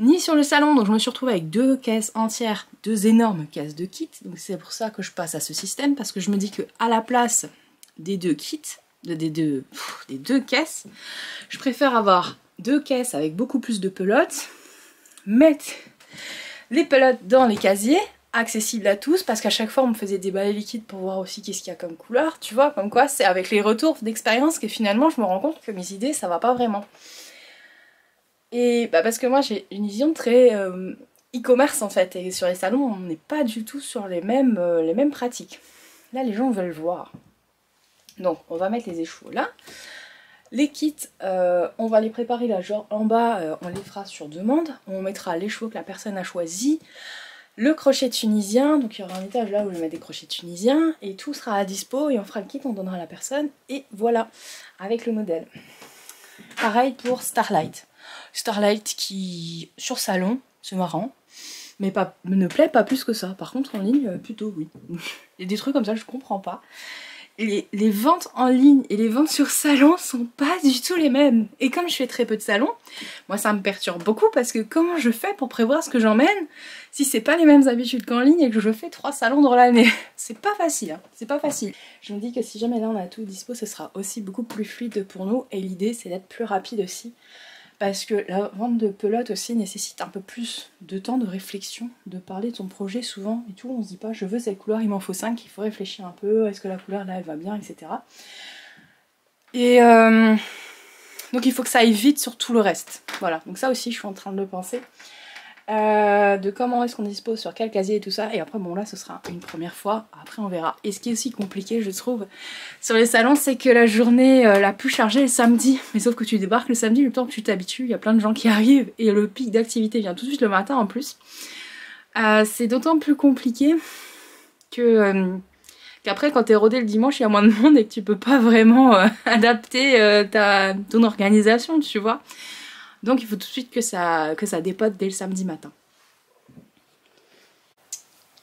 ni sur le salon, donc je me suis retrouvée avec 2 caisses entières, 2 énormes caisses de kits, donc c'est pour ça que je passe à ce système, parce que je me dis que à la place des 2 kits, des deux caisses, je préfère avoir 2 caisses avec beaucoup plus de pelotes, mettre les pelotes dans les casiers, accessibles à tous, parce qu'à chaque fois on me faisait déballer les kits pour voir aussi qu'est-ce qu'il y a comme couleur, tu vois, comme quoi c'est avec les retours d'expérience que finalement je me rends compte que mes idées ça va pas vraiment. Et bah parce que moi j'ai une vision très e-commerce en fait, et sur les salons on n'est pas du tout sur les mêmes pratiques. Là les gens veulent voir. Donc on va mettre les échoues là. Les kits, on va les préparer là, genre en bas on les fera sur demande. On mettra l'échoue que la personne a choisi. Le crochet tunisien, donc il y aura un étage là où je vais mettre des crochets tunisiens. Et tout sera à dispo et on fera le kit, on donnera à la personne. Et voilà, avec le modèle. Pareil pour Starlight. Starlight qui, sur salon, c'est marrant, mais ne plaît pas plus que ça. Par contre en ligne, plutôt oui. Il y a des trucs comme ça, je comprends pas. Et les ventes en ligne et les ventes sur salon sont pas du tout les mêmes. Et comme je fais très peu de salons, moi ça me perturbe beaucoup parce que comment je fais pour prévoir ce que j'emmène si c'est pas les mêmes habitudes qu'en ligne et que je fais 3 salons dans l'année. C'est pas facile, hein. C'est pas facile. Je me dis que si jamais là on a tout dispo, ce sera aussi beaucoup plus fluide pour nous et l'idée c'est d'être plus rapide aussi. Parce que la vente de pelote aussi nécessite un peu plus de temps de réflexion, de parler de son projet souvent et tout. On se dit pas je veux cette couleur, il m'en faut 5, il faut réfléchir un peu, est-ce que la couleur là elle va bien, etc. Et donc il faut que ça aille vite sur tout le reste. Voilà, donc ça aussi je suis en train de le penser. De comment est-ce qu'on dispose sur quel casier et tout ça, et après bon là ce sera une première fois, après on verra. Et ce qui est aussi compliqué je trouve sur les salons c'est que la journée la plus chargée est le samedi, mais sauf que tu débarques le samedi, le temps que tu t'habitues, il y a plein de gens qui arrivent et le pic d'activité vient tout de suite le matin en plus. C'est d'autant plus compliqué que qu'après quand t'es rodé le dimanche il y a moins de monde et que tu peux pas vraiment adapter ton organisation, tu vois. Donc il faut tout de suite que ça dépote dès le samedi matin.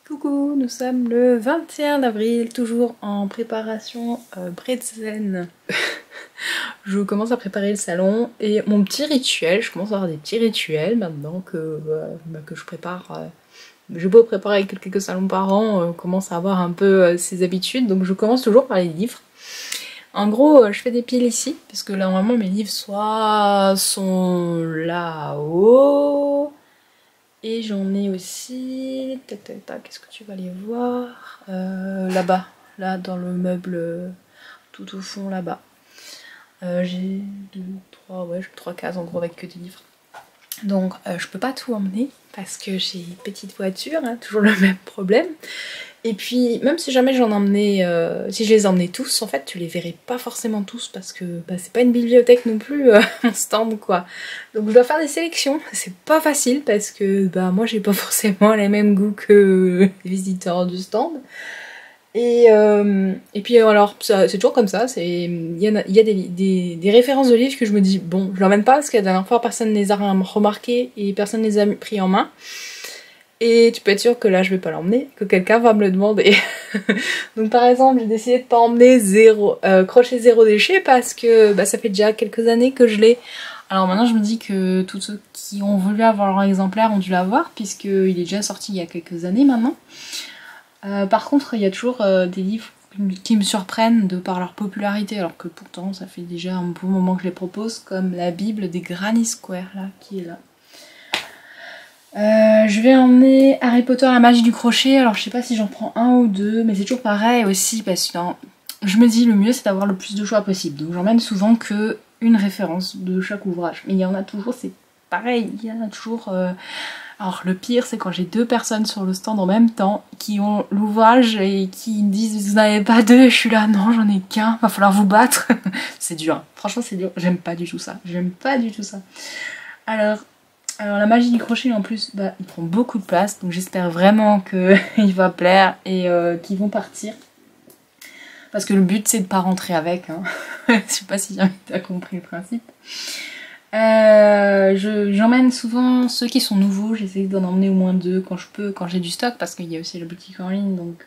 Coucou, nous sommes le 21 avril, toujours en préparation bretzel. Je commence à préparer le salon et mon petit rituel, je commence à avoir des petits rituels maintenant que je prépare. J'ai beau préparer quelques salons par an, on commence à avoir un peu ses habitudes, donc je commence toujours par les livres. En gros, je fais des piles ici, parce que là, normalement, mes livres sont là-haut. Et j'en ai aussi... Tac, tac, tac, est-ce que tu vas les voir là-bas, là, dans le meuble, tout au fond, là-bas. J'ai 3 cases, en gros, avec que des livres. Donc, je peux pas tout emmener, parce que j'ai une petite voiture, hein, toujours le même problème. Et puis, même si jamais j'en emmenais, si je les emmenais tous, en fait, tu les verrais pas forcément tous parce que c'est pas une bibliothèque non plus, mon stand, quoi. Donc je dois faire des sélections, c'est pas facile parce que moi j'ai pas forcément les mêmes goûts que les visiteurs du stand. Et puis alors, c'est toujours comme ça, il y a des références de livres que je me dis, bon, je l'emmène pas parce que la dernière fois personne ne les a remarqués et personne ne les a pris en main. Et tu peux être sûr que là je vais pas l'emmener, que quelqu'un va me le demander. Donc par exemple j'ai décidé de pas emmener crochet zéro déchet parce que ça fait déjà quelques années que je l'ai. Alors maintenant je me dis que tous ceux qui ont voulu avoir leur exemplaire ont dû l'avoir puisqu'il est déjà sorti il y a quelques années maintenant. Par contre il y a toujours des livres qui me surprennent de par leur popularité, alors que pourtant ça fait déjà un bon moment que je les propose, comme la Bible des Granny Square là, qui est là. Je vais emmener Harry Potter la magie du crochet, alors je sais pas si j'en prends un ou deux, mais c'est toujours pareil aussi parce que je me dis le mieux c'est d'avoir le plus de choix possible, donc j'emmène souvent que une référence de chaque ouvrage, mais il y en a toujours, c'est pareil, il y en a toujours... Alors le pire c'est quand j'ai deux personnes sur le stand en même temps qui ont l'ouvrage et qui me disent vous n'avez pas deux, je suis là non j'en ai qu'un, va falloir vous battre. C'est dur, hein. Franchement c'est dur, j'aime pas du tout ça, Alors la magie du crochet en plus il prend beaucoup de place, donc j'espère vraiment qu'il va plaire et qu'ils vont partir. Parce que le but c'est de pas rentrer avec, hein. Je sais pas si t'as compris le principe. J'emmène souvent ceux qui sont nouveaux, j'essaie d'en emmener au moins deux quand je peux, quand j'ai du stock, parce qu'il y a aussi la boutique en ligne, donc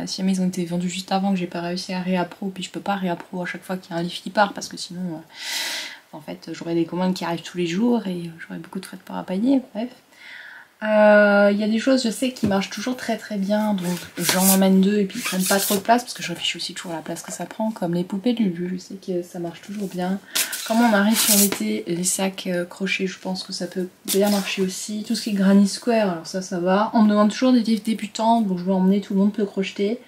si jamais ils ont été vendus juste avant que j'ai pas réussi à réappro, puis je peux pas réappro à chaque fois qu'il y a un livre qui part, parce que sinon en fait j'aurais des commandes qui arrivent tous les jours et j'aurais beaucoup de frais de port à payer, bref. Il y a des choses je sais qui marchent toujours très très bien, donc j'en emmène deux et puis ils prennent pas trop de place parce que je réfléchis aussi toujours à la place que ça prend, comme les poupées de Lulu, je sais que ça marche toujours bien. Comme on arrive sur l'été, les sacs crochets je pense que ça peut bien marcher aussi. Tout ce qui est Granny Square, alors ça va. On me demande toujours des livres débutants, donc je vais emmener, tout le monde peut crocheter.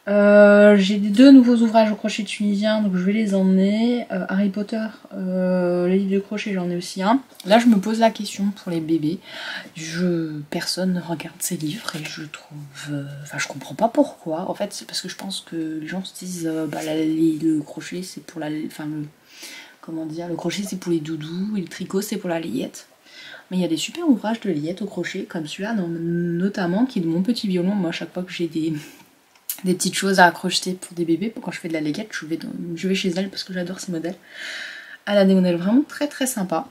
J'ai deux nouveaux ouvrages au crochet tunisien, donc je vais les emmener. Harry Potter, les livres de crochet, j'en ai aussi un. Là, je me pose la question pour les bébés. Personne ne regarde ces livres et je trouve... Enfin, je comprends pas pourquoi. En fait, c'est parce que je pense que les gens se disent le crochet, c'est pour la... Enfin, comment dire, le crochet, c'est pour les doudous et le tricot, c'est pour la layette. Mais il y a des super ouvrages de layette au crochet, comme celui-là, notamment, qui est de mon petit violon. Moi, à chaque fois que j'ai des petites choses à crocheter pour des bébés, quand je fais de la layette, je vais chez elle parce que j'adore ces modèles. Elle a des modèles vraiment très très sympas.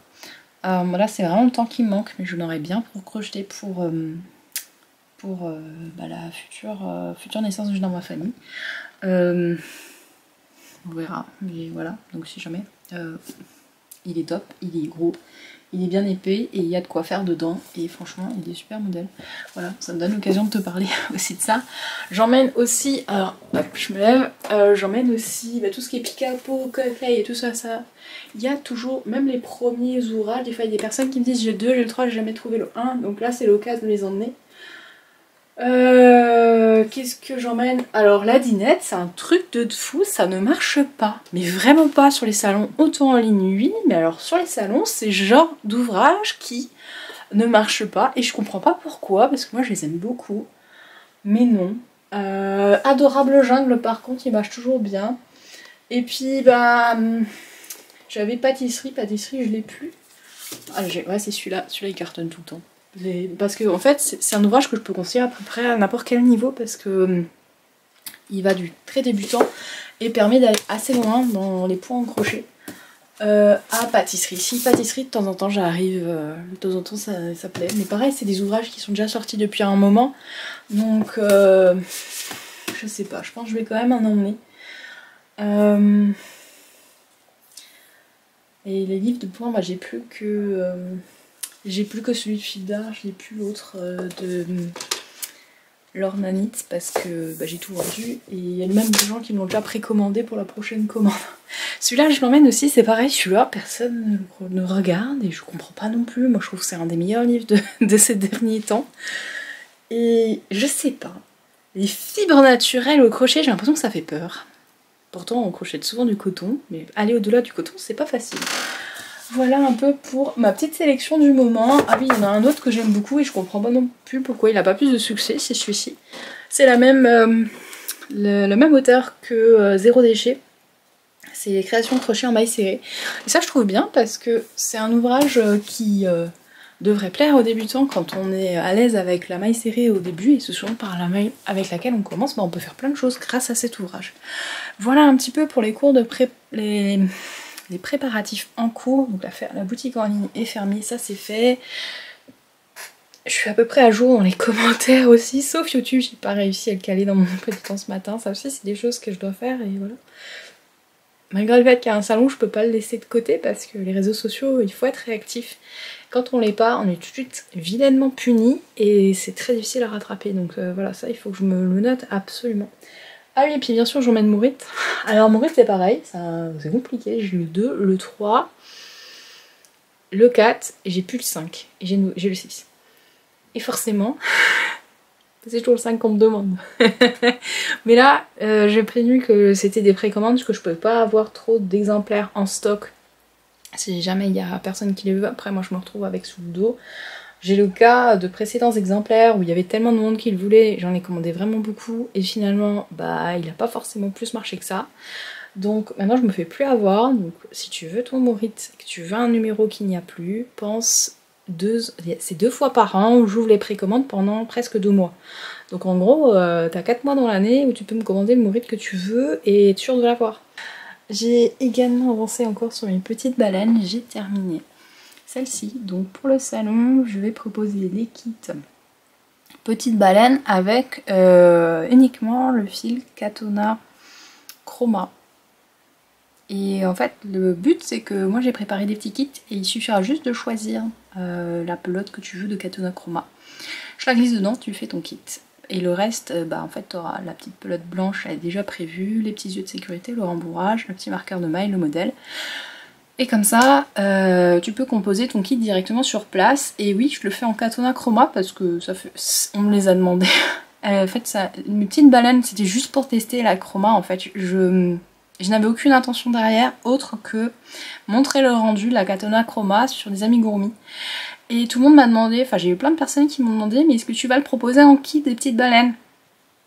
Là c'est vraiment le temps qui me manque, mais je l'aurais bien pour crocheter pour la future naissance dans ma famille. On verra, mais voilà, donc si jamais. Il est top, il est gros, il est bien épais et il y a de quoi faire dedans et franchement il est super modèle. Voilà, ça me donne l'occasion de te parler aussi de ça. J'emmène aussi, alors hop, je me lève, j'emmène aussi tout ce qui est pick-up, clay et tout ça, il y a toujours, même les premiers ouvrages, des fois il y a des personnes qui me disent j'ai le 2, j'ai le 3, j'ai jamais trouvé le 1, donc là c'est l'occasion de les emmener. Qu'est-ce que j'emmène? Alors la dinette, c'est un truc de fou, ça ne marche pas. Mais vraiment pas sur les salons, autant en ligne oui, mais alors sur les salons, c'est genre d'ouvrage qui ne marche pas. Et je comprends pas pourquoi, parce que moi je les aime beaucoup. Mais non. Adorable jungle par contre, il marche toujours bien. Et puis j'avais pâtisserie, je l'ai plus. Ouais c'est celui-là il cartonne tout le temps. Parce que en fait c'est un ouvrage que je peux conseiller à peu près à n'importe quel niveau parce que il va du très débutant et permet d'aller assez loin dans les points en crochet. À pâtisserie. Si pâtisserie de temps en temps j'arrive, de temps en temps ça plaît. Mais pareil c'est des ouvrages qui sont déjà sortis depuis un moment. Donc je sais pas, je pense que je vais quand même en emmener. Et les livres de points, j'ai plus que... J'ai plus que celui de Filda, j'ai plus l'autre de l'Ornanite parce que j'ai tout vendu et il y a même des gens qui m'ont déjà précommandé pour la prochaine commande. Celui-là je l'emmène aussi, c'est pareil, celui-là personne ne regarde et je comprends pas non plus. Moi je trouve que c'est un des meilleurs livres de ces derniers temps. Et je sais pas, les fibres naturelles au crochet j'ai l'impression que ça fait peur. Pourtant on crochette souvent du coton, mais aller au-delà du coton c'est pas facile. Voilà un peu pour ma petite sélection du moment. Ah oui, il y en a un autre que j'aime beaucoup et je comprends pas non plus pourquoi il n'a pas plus de succès, c'est celui-ci. C'est le même auteur que Zéro Déchet. C'est les créations crochet en maille serrée. Et ça je trouve bien parce que c'est un ouvrage qui devrait plaire aux débutants quand on est à l'aise avec la maille serrée au début et c'est souvent par la maille avec laquelle on commence, on peut faire plein de choses grâce à cet ouvrage. Voilà un petit peu pour les cours de les préparatifs en cours, donc la boutique en ligne est fermée, ça c'est fait. Je suis à peu près à jour dans les commentaires aussi, sauf YouTube, j'ai pas réussi à le caler dans mon emploi du temps ce matin, ça aussi c'est des choses que je dois faire et voilà. Malgré le fait qu'il y a un salon, je peux pas le laisser de côté parce que les réseaux sociaux, il faut être réactif. Quand on l'est pas, on est tout de suite vilainement puni et c'est très difficile à rattraper, donc voilà, ça il faut que je me le note absolument. Ah oui, et puis bien sûr j'emmène Mourit. Alors Mourit c'est pareil, c'est compliqué, j'ai le 2, le 3, le 4, et j'ai plus le 5, et j'ai le 6. Et forcément, c'est toujours le 5 qu'on me demande. Mais là, j'ai prévenu que c'était des précommandes, que je pouvais pas avoir trop d'exemplaires en stock. Si jamais il y a personne qui les veut, après moi je me retrouve avec sous le dos. J'ai le cas de précédents exemplaires où il y avait tellement de monde qui le voulait, j'en ai commandé vraiment beaucoup, et finalement, bah il a pas forcément plus marché que ça. Donc maintenant je me fais plus avoir, donc si tu veux ton Mourit, que tu veux un numéro qu'il n'y a plus, pense c'est 2 fois par an où j'ouvre les précommandes pendant presque 2 mois. Donc en gros, t'as 4 mois dans l'année où tu peux me commander le Mourit que tu veux et être sûr de l'avoir. J'ai également avancé encore sur mes petites baleines, j'ai terminé celle-ci. Donc pour le salon, je vais proposer les kits petites baleines avec uniquement le fil Katona Chroma. Et en fait, le but c'est que moi j'ai préparé des petits kits et il suffira juste de choisir la pelote que tu veux de Katona Chroma. Je la glisse dedans, tu fais ton kit. Et le reste, bah en fait t'auras la petite pelote blanche, elle est déjà prévue, les petits yeux de sécurité, le rembourrage, le petit marqueur de maille, le modèle. Et comme ça, tu peux composer ton kit directement sur place. Et oui, je le fais en Katona Chroma parce que ça fait... on me les a demandé. En fait, mes petites baleines, c'était juste pour tester la chroma en fait. Je n'avais aucune intention derrière autre que montrer le rendu de la Katona Chroma sur des amigurumis. Et tout le monde m'a demandé, enfin j'ai eu plein de personnes qui m'ont demandé, mais est-ce que tu vas le proposer en kit des petites baleines?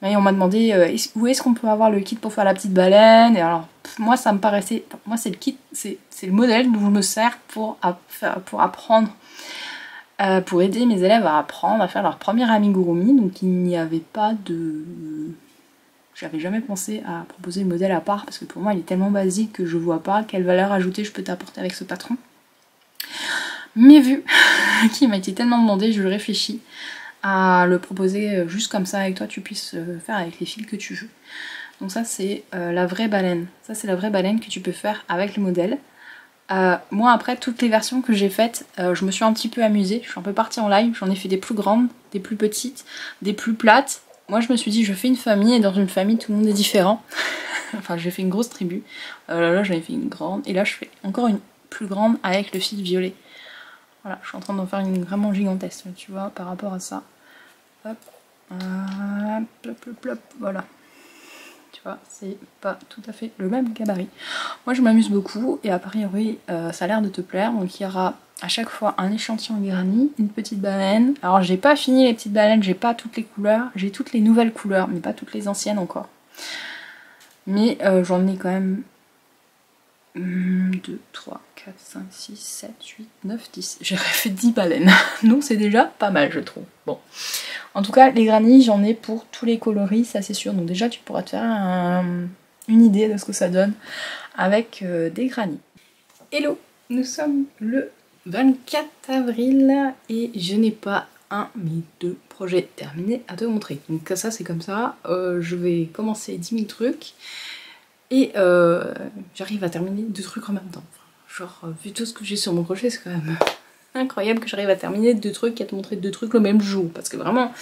Et on m'a demandé où est-ce qu'on peut avoir le kit pour faire la petite baleine. Et alors moi ça me paraissait, moi c'est le kit, c'est le modèle dont je me sers pour apprendre, pour aider mes élèves à apprendre à faire leur premier amigurumi. Donc il n'y avait pas de... J'avais jamais pensé à proposer le modèle à part parce que pour moi il est tellement basique que je vois pas quelle valeur ajoutée je peux t'apporter avec ce patron. Mais vu qu'il m'a été tellement demandé, je réfléchis à le proposer juste comme ça avec toi, tu puisses faire avec les fils que tu veux. Donc ça c'est la vraie baleine. Ça c'est la vraie baleine que tu peux faire avec le modèle. Moi après toutes les versions que j'ai faites, je me suis un petit peu amusée. Je suis un peu partie en live, j'en ai fait des plus grandes, des plus petites, des plus plates. Moi je me suis dit je fais une famille et dans une famille tout le monde est différent. Enfin j'ai fait une grosse tribu. Là j'en ai fait une grande et là je fais encore une plus grande avec le fil violet. Voilà, je suis en train d'en faire une vraiment gigantesque, tu vois, par rapport à ça. Hop, plop, plop, plop, voilà. Tu vois, c'est pas tout à fait le même gabarit. Moi, je m'amuse beaucoup et a priori, ça a l'air de te plaire. Donc, il y aura à chaque fois un échantillon granit, une petite baleine. Alors, j'ai pas fini les petites baleines, j'ai pas toutes les couleurs. J'ai toutes les nouvelles couleurs, mais pas toutes les anciennes encore. Mais j'en ai quand même 2, 3, 4, 5, 6, 7, 8, 9, 10. J'ai fait 10 baleines. Donc c'est déjà pas mal je trouve. Bon. En tout cas les granits j'en ai pour tous les coloris, ça c'est sûr. Donc déjà tu pourras te faire une idée de ce que ça donne avec des granits. Hello, nous sommes le 24 avril et je n'ai pas un mais 2 projets terminés à te montrer. Donc ça c'est comme ça. Je vais commencer 10 000 trucs. Et j'arrive à terminer 2 trucs en même temps. Genre, vu tout ce que j'ai sur mon crochet, c'est quand même incroyable que j'arrive à terminer 2 trucs et à te montrer 2 trucs le même jour. Parce que vraiment,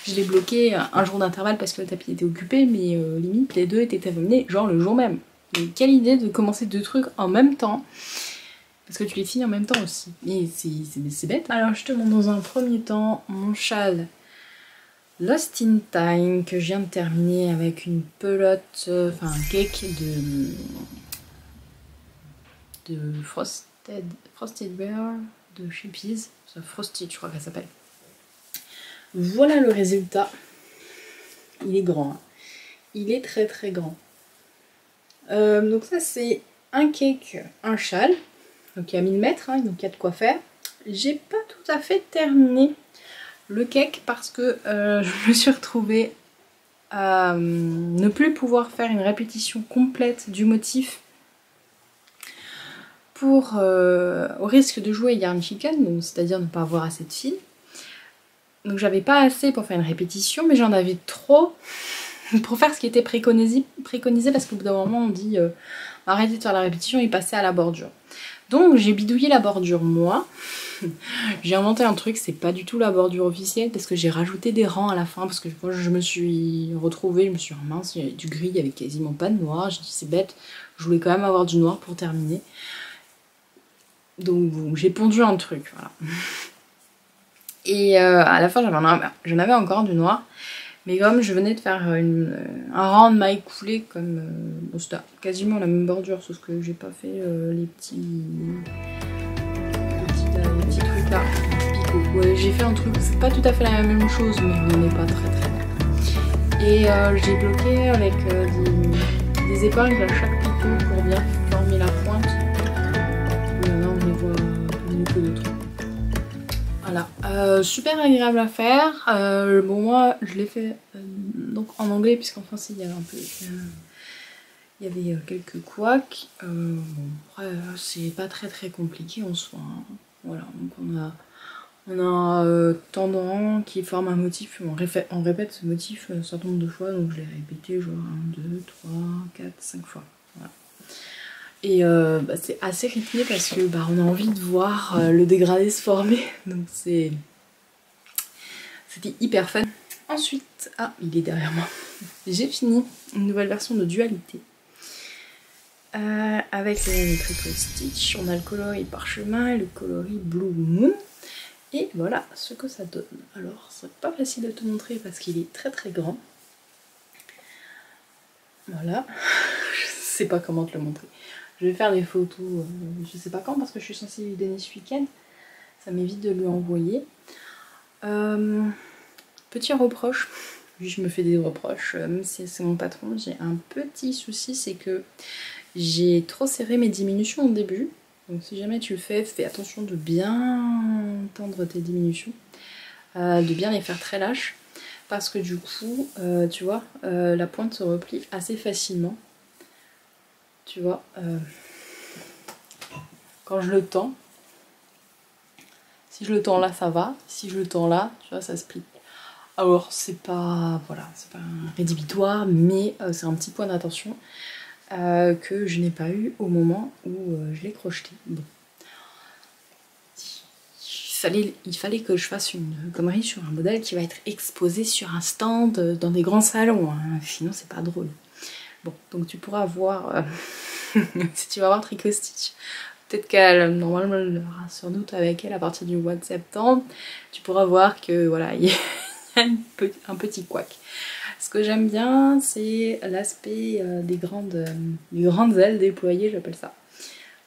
je l'ai bloqué un jour d'intervalle parce que le tapis était occupé, mais limite les 2 étaient terminés genre le jour même. Mais quelle idée de commencer 2 trucs en même temps. Parce que tu les finis en même temps aussi. Mais c'est bête. Alors je te montre dans un premier temps mon châle Lost in Time que je viens de terminer avec une pelote, enfin un cake de Frosted Bear de chez Pease, Frosted je crois qu'elle s'appelle. Voilà le résultat. Il est grand, hein. Il est très très grand. Donc ça c'est un cake, un châle, donc il y a 1000 mètres, hein, donc il y a de quoi faire. J'ai pas tout à fait terminé le cake parce que je me suis retrouvée à ne plus pouvoir faire une répétition complète du motif pour au risque de jouer yarn chicken, donc c'est-à-dire ne pas avoir assez de fil. Donc j'avais pas assez pour faire une répétition, mais j'en avais trop pour faire ce qui était préconisé parce qu'au bout d'un moment on dit arrêtez de faire la répétition et passez à la bordure. Donc j'ai bidouillé la bordure moi. J'ai inventé un truc, c'est pas du tout la bordure officielle parce que j'ai rajouté des rangs à la fin parce que moi je me suis retrouvée, je me suis dit oh mince, il y avait du gris, il y avait quasiment pas de noir. J'ai dit c'est bête, je voulais quand même avoir du noir pour terminer. Donc bon, j'ai pondu un truc, voilà. Et à la fin j'en avais encore du noir. Mais comme je venais de faire un rang de mailles coulées, comme bon, c'était quasiment la même bordure, sauf que j'ai pas fait les petits trucs là, picots. Ouais, j'ai fait un truc, c'est pas tout à fait la même chose, mais on n'est pas très loin. Et j'ai bloqué avec des épingles à chaque picot pour bien former la pointe. Là on les voit mieux que d'autres. Voilà, super agréable à faire. Bon moi je l'ai fait donc en anglais puisqu'en français il y avait un peu, il y avait quelques couacs. Bon après c'est pas très compliqué en soi. Hein. Voilà, donc on a tendant qui forme un motif. On répète ce motif un certain nombre de fois, donc je l'ai répété genre 1, 2, 3, 4, 5 fois. Voilà. Et c'est assez rythmé parce que on a envie de voir le dégradé se former, donc c'était hyper fun. Ensuite, il est derrière moi, j'ai fini une nouvelle version de Dualité avec les Tricot Stitch. On a le coloris Parchemin et le coloris Blue Moon, et voilà ce que ça donne. Alors c'est pas facile de te montrer parce qu'il est très grand, voilà. Je sais pas comment te le montrer. Je vais faire des photos, je sais pas quand, parce que je suis censée lui donner ce week-end. Ça m'évite de lui envoyer. Petit reproche, oui, je me fais des reproches, même si c'est mon patron. J'ai un petit souci, c'est que j'ai trop serré mes diminutions au début. Donc si jamais tu le fais, fais attention de bien tendre tes diminutions. De bien les faire très lâches. Parce que du coup, tu vois, la pointe se replie assez facilement. Tu vois, quand je le tends, si je le tends là ça va, si je le tends là, tu vois, ça se plie. Alors c'est pas, voilà, c'est pas rédhibitoire, mais c'est un petit point d'attention que je n'ai pas eu au moment où je l'ai crocheté. Bon. Il fallait que je fasse une connerie sur un modèle qui va être exposé sur un stand dans des grands salons, hein. Sinon c'est pas drôle. Bon, donc tu pourras voir, si tu vas voir Tricot Stitch, peut-être qu'elle, normalement, elle aura sans doute avec elle à partir du mois de septembre, tu pourras voir que voilà, il y a un petit couac. Ce que j'aime bien, c'est l'aspect des grandes ailes déployées, j'appelle ça.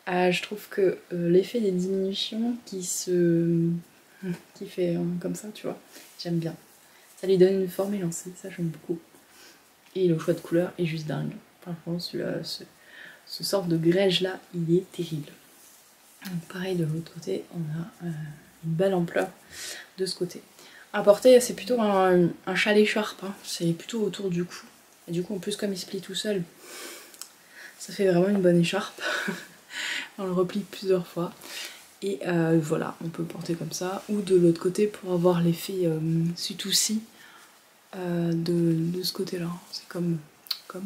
Je trouve que l'effet des diminutions qui fait comme ça, tu vois, j'aime bien. Ça lui donne une forme élancée, ça j'aime beaucoup. Et le choix de couleur est juste dingue. Franchement, ce sort de grège là, il est terrible. Donc, pareil de l'autre côté, on a une belle ampleur de ce côté. À porter, c'est plutôt un châle écharpe, hein. C'est plutôt autour du cou. Et du coup, en plus, comme il se plie tout seul, ça fait vraiment une bonne écharpe. On le replie plusieurs fois. Et voilà, on peut le porter comme ça. Ou de l'autre côté pour avoir l'effet suit-aussi. De ce côté là, c'est comme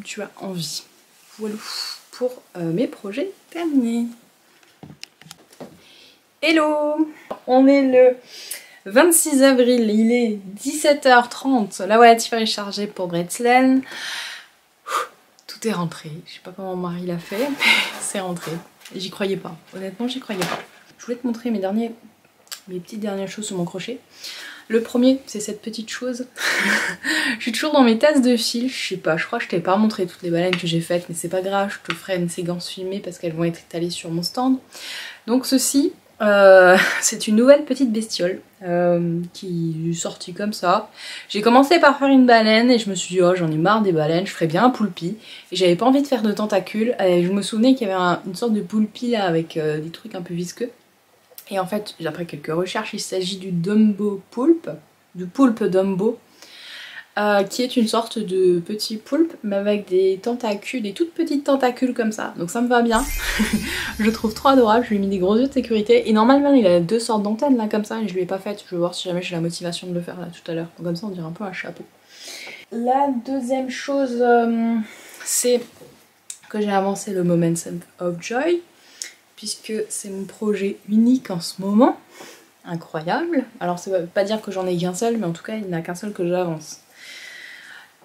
tu as envie. Voilà pour mes projets terminés. Hello, on est le 26 avril, il est 17h30, la voiture est chargée pour Bretzeln. Tout est rentré, je sais pas comment mon mari l'a fait, mais c'est rentré. J'y croyais pas, honnêtement j'y croyais pas. Je voulais te montrer mes petites dernières choses sur mon crochet. Le premier, c'est cette petite chose. Je suis toujours dans mes tasses de fil, je sais pas, je crois que je t'ai pas montré toutes les baleines que j'ai faites, mais c'est pas grave, je te ferai une séquence filmée parce qu'elles vont être étalées sur mon stand. Donc ceci, c'est une nouvelle petite bestiole qui est sortie comme ça. J'ai commencé par faire une baleine et je me suis dit oh j'en ai marre des baleines, je ferais bien un poulpi. Et j'avais pas envie de faire de tentacules, et je me souvenais qu'il y avait une sorte de poulpi là avec des trucs un peu visqueux. Et en fait, après quelques recherches, il s'agit du Dumbo Poulpe, du poulpe Dumbo, qui est une sorte de petit poulpe, mais avec des tentacules, des toutes petites tentacules comme ça. Donc ça me va bien. Je le trouve trop adorable, je lui ai mis des gros yeux de sécurité. Et normalement, il a deux sortes d'antennes là comme ça, et je lui ai pas fait. Je vais voir si jamais j'ai la motivation de le faire là tout à l'heure. Donc comme ça, on dirait un peu un chapeau. La deuxième chose, c'est que j'ai avancé le Moments of Joy, puisque c'est mon projet unique en ce moment. incroyable. Alors ça veut pas dire que j'en ai qu'un seul, mais en tout cas il n'y en a qu'un seul que j'avance.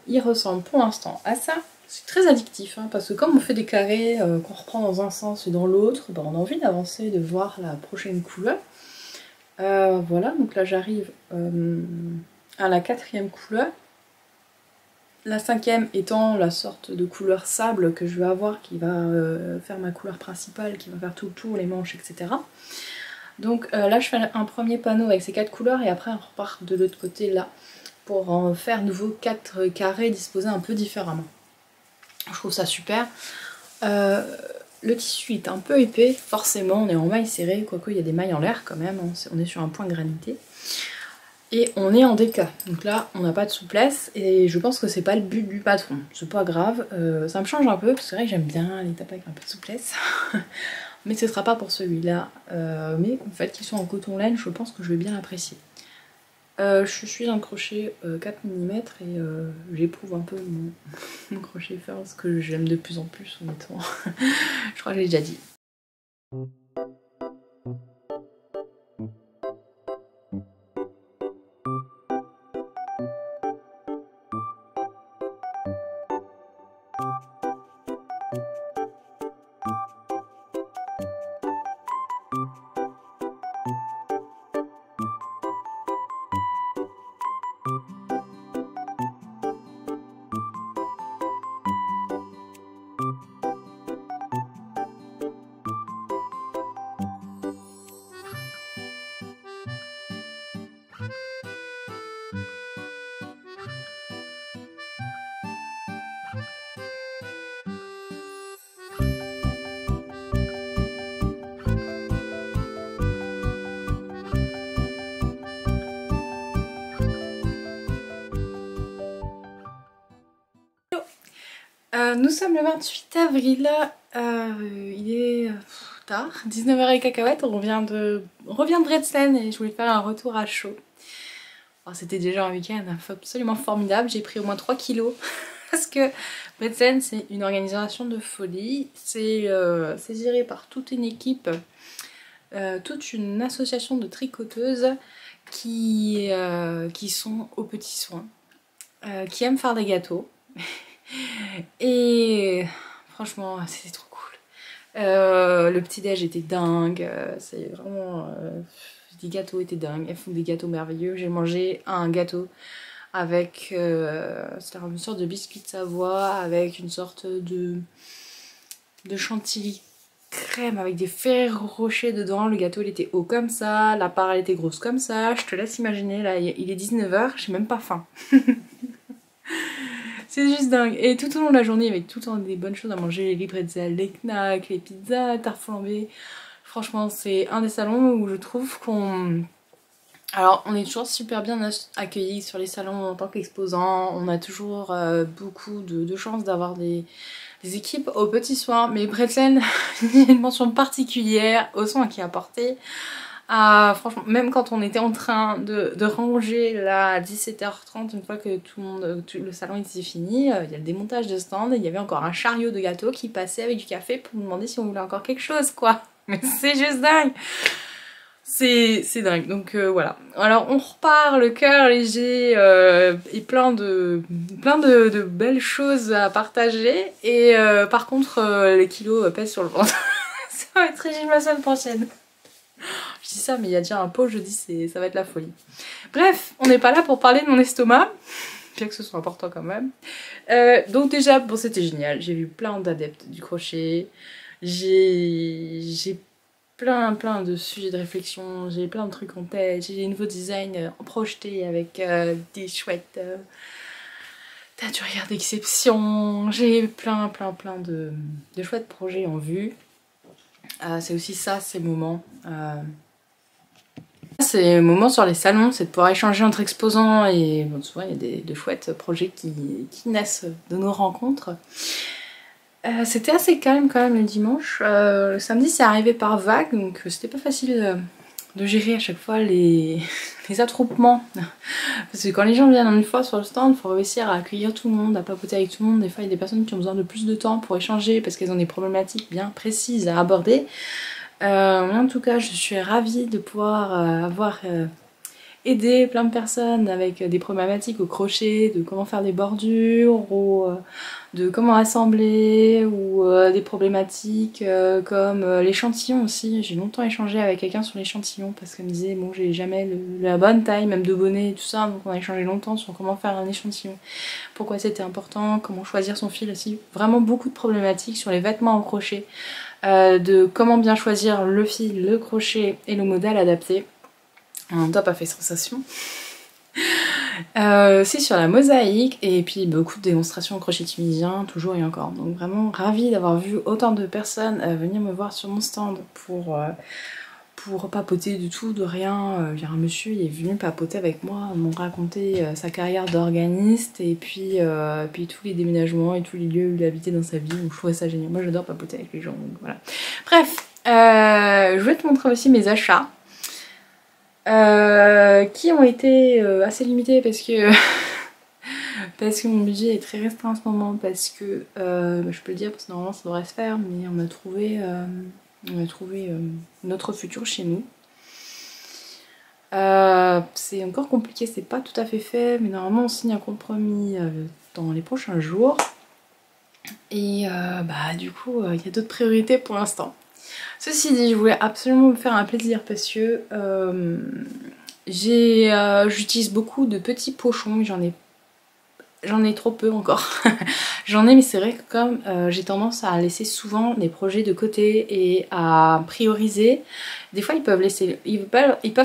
Il ressemble pour l'instant à ça. C'est très addictif, hein, parce que comme on fait des carrés, qu'on reprend dans un sens et dans l'autre, bah, on a envie d'avancer, de voir la prochaine couleur. Voilà, donc là j'arrive à la 4e couleur. La 5e étant la sorte de couleur sable que je vais avoir, qui va faire ma couleur principale, qui va faire tout le tour, les manches, etc. Donc là je fais un premier panneau avec ces 4 couleurs et après on repart de l'autre côté là pour en faire nouveau 4 carrés disposés un peu différemment. Je trouve ça super. Le tissu est un peu épais, forcément on est en maille serrée, quoique il y a des mailles en l'air quand même, on est sur un point granité. Et on est en déca, donc là on n'a pas de souplesse et je pense que c'est pas le but du patron, c'est pas grave, ça me change un peu parce que c'est vrai que j'aime bien les tapes avec un peu de souplesse, mais ce sera pas pour celui-là, mais en fait qu'ils sont en coton laine, je pense que je vais bien l'apprécier. Je suis un crochet 4 mm et j'éprouve un peu mon crochet faire ce que j'aime de plus en plus honnêtement, je crois que je l'ai déjà dit. Nous sommes le 28 avril, il est tard, 19h et cacahuètes, on revient de Bretzeln et je voulais faire un retour à chaud. C'était déjà un week-end absolument formidable, j'ai pris au moins 3 kilos parce que Bretzeln c'est une organisation de folie, c'est géré par toute une équipe, toute une association de tricoteuses qui sont aux petits soins, qui aiment faire des gâteaux. Et franchement c'était trop cool. Le petit déj était dingue, c'est vraiment les gâteaux étaient dingues, elles font des gâteaux merveilleux. J'ai mangé un gâteau avec c'était une sorte de biscuit de Savoie avec une sorte de chantilly crème avec des Ferrero Rocher dedans. Le gâteau il était haut comme ça, la part elle était grosse comme ça, je te laisse imaginer. Là il est 19h, j'ai même pas faim. C'est juste dingue. Et tout au long de la journée, avec tout le temps des bonnes choses à manger, les bretzels, les knacks, les pizzas, tarte flambée. Franchement, c'est un des salons où je trouve qu'on... Alors, on est toujours super bien accueillis sur les salons en tant qu'exposants. On a toujours beaucoup de chance d'avoir des équipes aux petits soins. Mais Bretzeln, il y a une mention particulière aux soins qui a apporté. Franchement, même quand on était en train de ranger là à 17h30, une fois que le salon était fini, il y a le démontage de stand et il y avait encore un chariot de gâteaux qui passait avec du café pour nous demander si on voulait encore quelque chose, quoi. Mais c'est juste dingue. C'est dingue, donc voilà. Alors on repart le cœur léger et plein de belles choses à partager. Et par contre les kilos pèsent sur le ventre. Ça va être régime la semaine prochaine. Je dis ça mais il y a déjà un pot, je dis ça va être la folie. Bref, on n'est pas là pour parler de mon estomac, bien que ce soit important quand même. Donc déjà, bon c'était génial, j'ai vu plein d'adeptes du crochet, j'ai plein de sujets de réflexion, j'ai plein de trucs en tête, j'ai des nouveaux designs projetés avec des chouettes teinturières d'exception, j'ai plein de chouettes projets en vue. C'est aussi ça, ces moments. Ces moments sur les salons, c'est de pouvoir échanger entre exposants et bon, souvent il y a de chouettes projets qui naissent de nos rencontres. C'était assez calme quand même le dimanche. Le samedi c'est arrivé par vague, donc c'était pas facile de gérer à chaque fois les attroupements. Parce que quand les gens viennent une fois sur le stand, il faut réussir à accueillir tout le monde, à papoter avec tout le monde. Des fois il y a des personnes qui ont besoin de plus de temps pour échanger parce qu'elles ont des problématiques bien précises à aborder. En tout cas, je suis ravie de pouvoir avoir aidé plein de personnes avec des problématiques au crochet, de comment faire des bordures, ou de comment assembler, ou des problématiques comme l'échantillon aussi. J'ai longtemps échangé avec quelqu'un sur l'échantillon parce qu'elle me disait bon, j'ai jamais la bonne taille, même de bonnet et tout ça, donc on a échangé longtemps sur comment faire un échantillon, pourquoi c'était important, comment choisir son fil aussi. Vraiment beaucoup de problématiques sur les vêtements en crochet. De comment bien choisir le fil, le crochet et le modèle adapté. Un top a fait sensation. Aussi sur la mosaïque et puis beaucoup de démonstrations au crochet tunisien, toujours et encore. Donc vraiment ravie d'avoir vu autant de personnes venir me voir sur mon stand pour papoter de tout, de rien. Il y a un monsieur, il est venu papoter avec moi, m'ont raconté sa carrière d'organiste et puis tous les déménagements et tous les lieux où il a habité dans sa vie. Donc je trouvais ça génial. Moi j'adore papoter avec les gens, donc voilà. Bref, je vais te montrer aussi mes achats qui ont été assez limités parce que parce que mon budget est très restreint en ce moment, parce que je peux le dire parce que normalement ça devrait se faire, mais on a trouvé notre futur chez nous. C'est encore compliqué, c'est pas tout à fait fait, mais normalement on signe un compromis dans les prochains jours. Et du coup, il y a d'autres priorités pour l'instant. Ceci dit, je voulais absolument me faire un plaisir parce que j'utilise beaucoup de petits pochons, j'en ai trop peu encore. J'en ai, mais c'est vrai que comme j'ai tendance à laisser souvent des projets de côté et à prioriser, des fois ils peuvent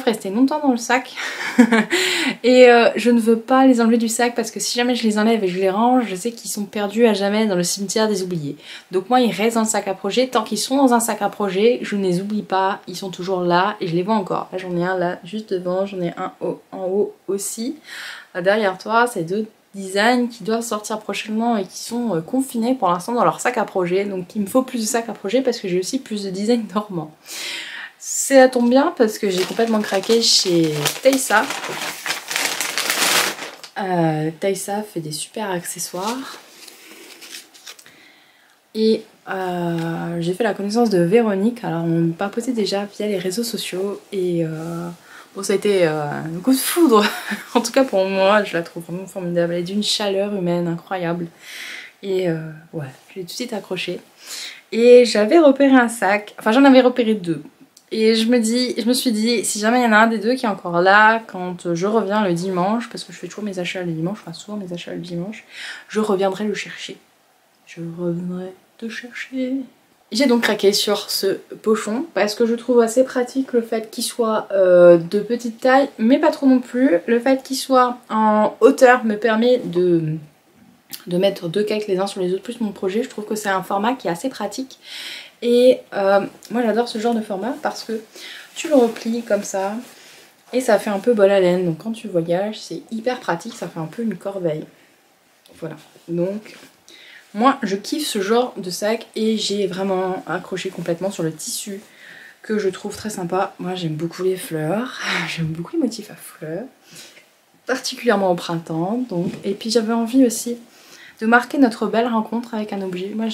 rester longtemps dans le sac. Et je ne veux pas les enlever du sac parce que si jamais je les enlève et je les range, je sais qu'ils sont perdus à jamais dans le cimetière des oubliés. Donc moi ils restent dans le sac à projet. Tant qu'ils sont dans un sac à projet, je ne les oublie pas, ils sont toujours là et je les vois encore. Là j'en ai un là juste devant, j'en ai un en haut aussi. Derrière toi, c'est deux designs qui doivent sortir prochainement et qui sont confinés pour l'instant dans leur sac à projet. Donc il me faut plus de sac à projet parce que j'ai aussi plus de designs dormants. Ça tombe bien parce que j'ai complètement craqué chez Taysa. Taysa fait des super accessoires. Et j'ai fait la connaissance de Véronique. Alors on papotait déjà via les réseaux sociaux et bon, ça a été un coup de foudre. En tout cas pour moi, je la trouve vraiment formidable. Elle est d'une chaleur humaine incroyable. Et ouais, j'ai tout de suite accroché. Et j'avais repéré un sac, enfin j'en avais repéré deux. Et je me suis dit, si jamais il y en a un des deux qui est encore là, quand je reviens le dimanche, parce que je fais toujours mes achats le dimanche, enfin souvent mes achats le dimanche, je reviendrai le chercher. Je reviendrai te chercher. J'ai donc craqué sur ce pochon parce que je trouve assez pratique le fait qu'il soit de petite taille, mais pas trop non plus. Le fait qu'il soit en hauteur me permet de mettre deux cakes les uns sur les autres plus mon projet. Je trouve que c'est un format qui est assez pratique. Et moi j'adore ce genre de format parce que tu le replies comme ça et ça fait un peu bol à laine. Donc quand tu voyages c'est hyper pratique, ça fait un peu une corbeille. Voilà, donc moi je kiffe ce genre de sac et j'ai vraiment accroché complètement sur le tissu que je trouve très sympa. Moi j'aime beaucoup les fleurs, j'aime beaucoup les motifs à fleurs, particulièrement au printemps. Donc. Et puis j'avais envie aussi de marquer notre belle rencontre avec un objet. Moi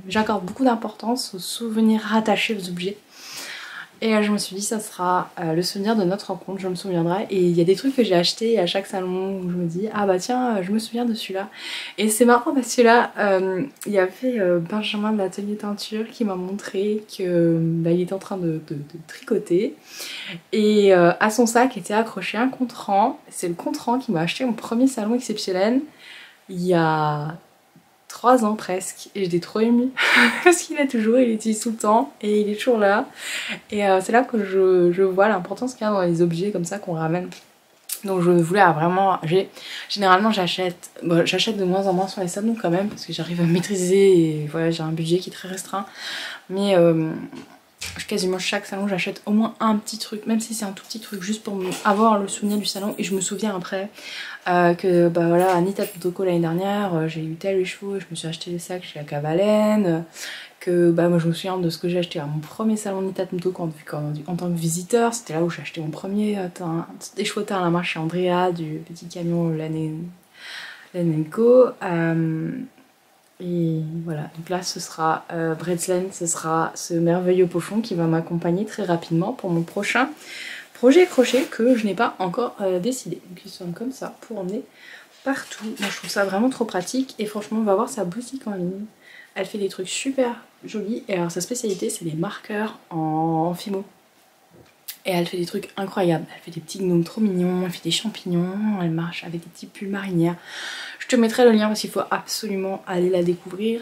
j'accorde beaucoup d'importance aux souvenirs rattachés aux objets. Et je me suis dit ça sera le souvenir de notre rencontre, je me souviendrai. Et il y a des trucs que j'ai achetés à chaque salon où je me dis ah bah tiens je me souviens de celui-là. Et c'est marrant parce que là il y avait Benjamin de l'atelier teinture qui m'a montré que il était en train de tricoter. Et à son sac était accroché un compte-rang. C'est le compte-rang qui m'a acheté mon premier salon exceptionnel il y a 3 ans presque, et j'étais trop émue parce qu'il est toujours, il l'utilise tout le temps et il est toujours là. Et c'est là que je vois l'importance qu'il y a dans les objets comme ça qu'on ramène. Donc je voulais vraiment, généralement j'achète de moins en moins sur les salons quand même parce que j'arrive à me maîtriser et voilà, j'ai un budget qui est très restreint. Mais quasiment chaque salon j'achète au moins un petit truc, même si c'est un tout petit truc, juste pour avoir le souvenir du salon. Et je me souviens après que bah voilà, à Nita Toko l'année dernière j'ai eu tel chevaux et je me suis acheté des sacs chez la Cavalène. Que bah moi je me souviens de ce que j'ai acheté à mon premier salon Nita Toko en tant que visiteur. C'était là où j'ai acheté mon premier des chevaux à la marche chez Andrea du petit camion Lanenco. Et voilà, donc là ce sera Bretzlen, ce sera ce merveilleux pochon qui va m'accompagner très rapidement pour mon prochain projet crochet que je n'ai pas encore décidé. Donc ils sont comme ça pour emmener partout. Moi je trouve ça vraiment trop pratique et franchement on va voir sa boutique en ligne. Elle fait des trucs super jolis et alors sa spécialité c'est les marqueurs en Fimo. Et elle fait des trucs incroyables. Elle fait des petits gnomes trop mignons, elle fait des champignons, elle marche avec des petits pulls marinières. Je te mettrai le lien parce qu'il faut absolument aller la découvrir.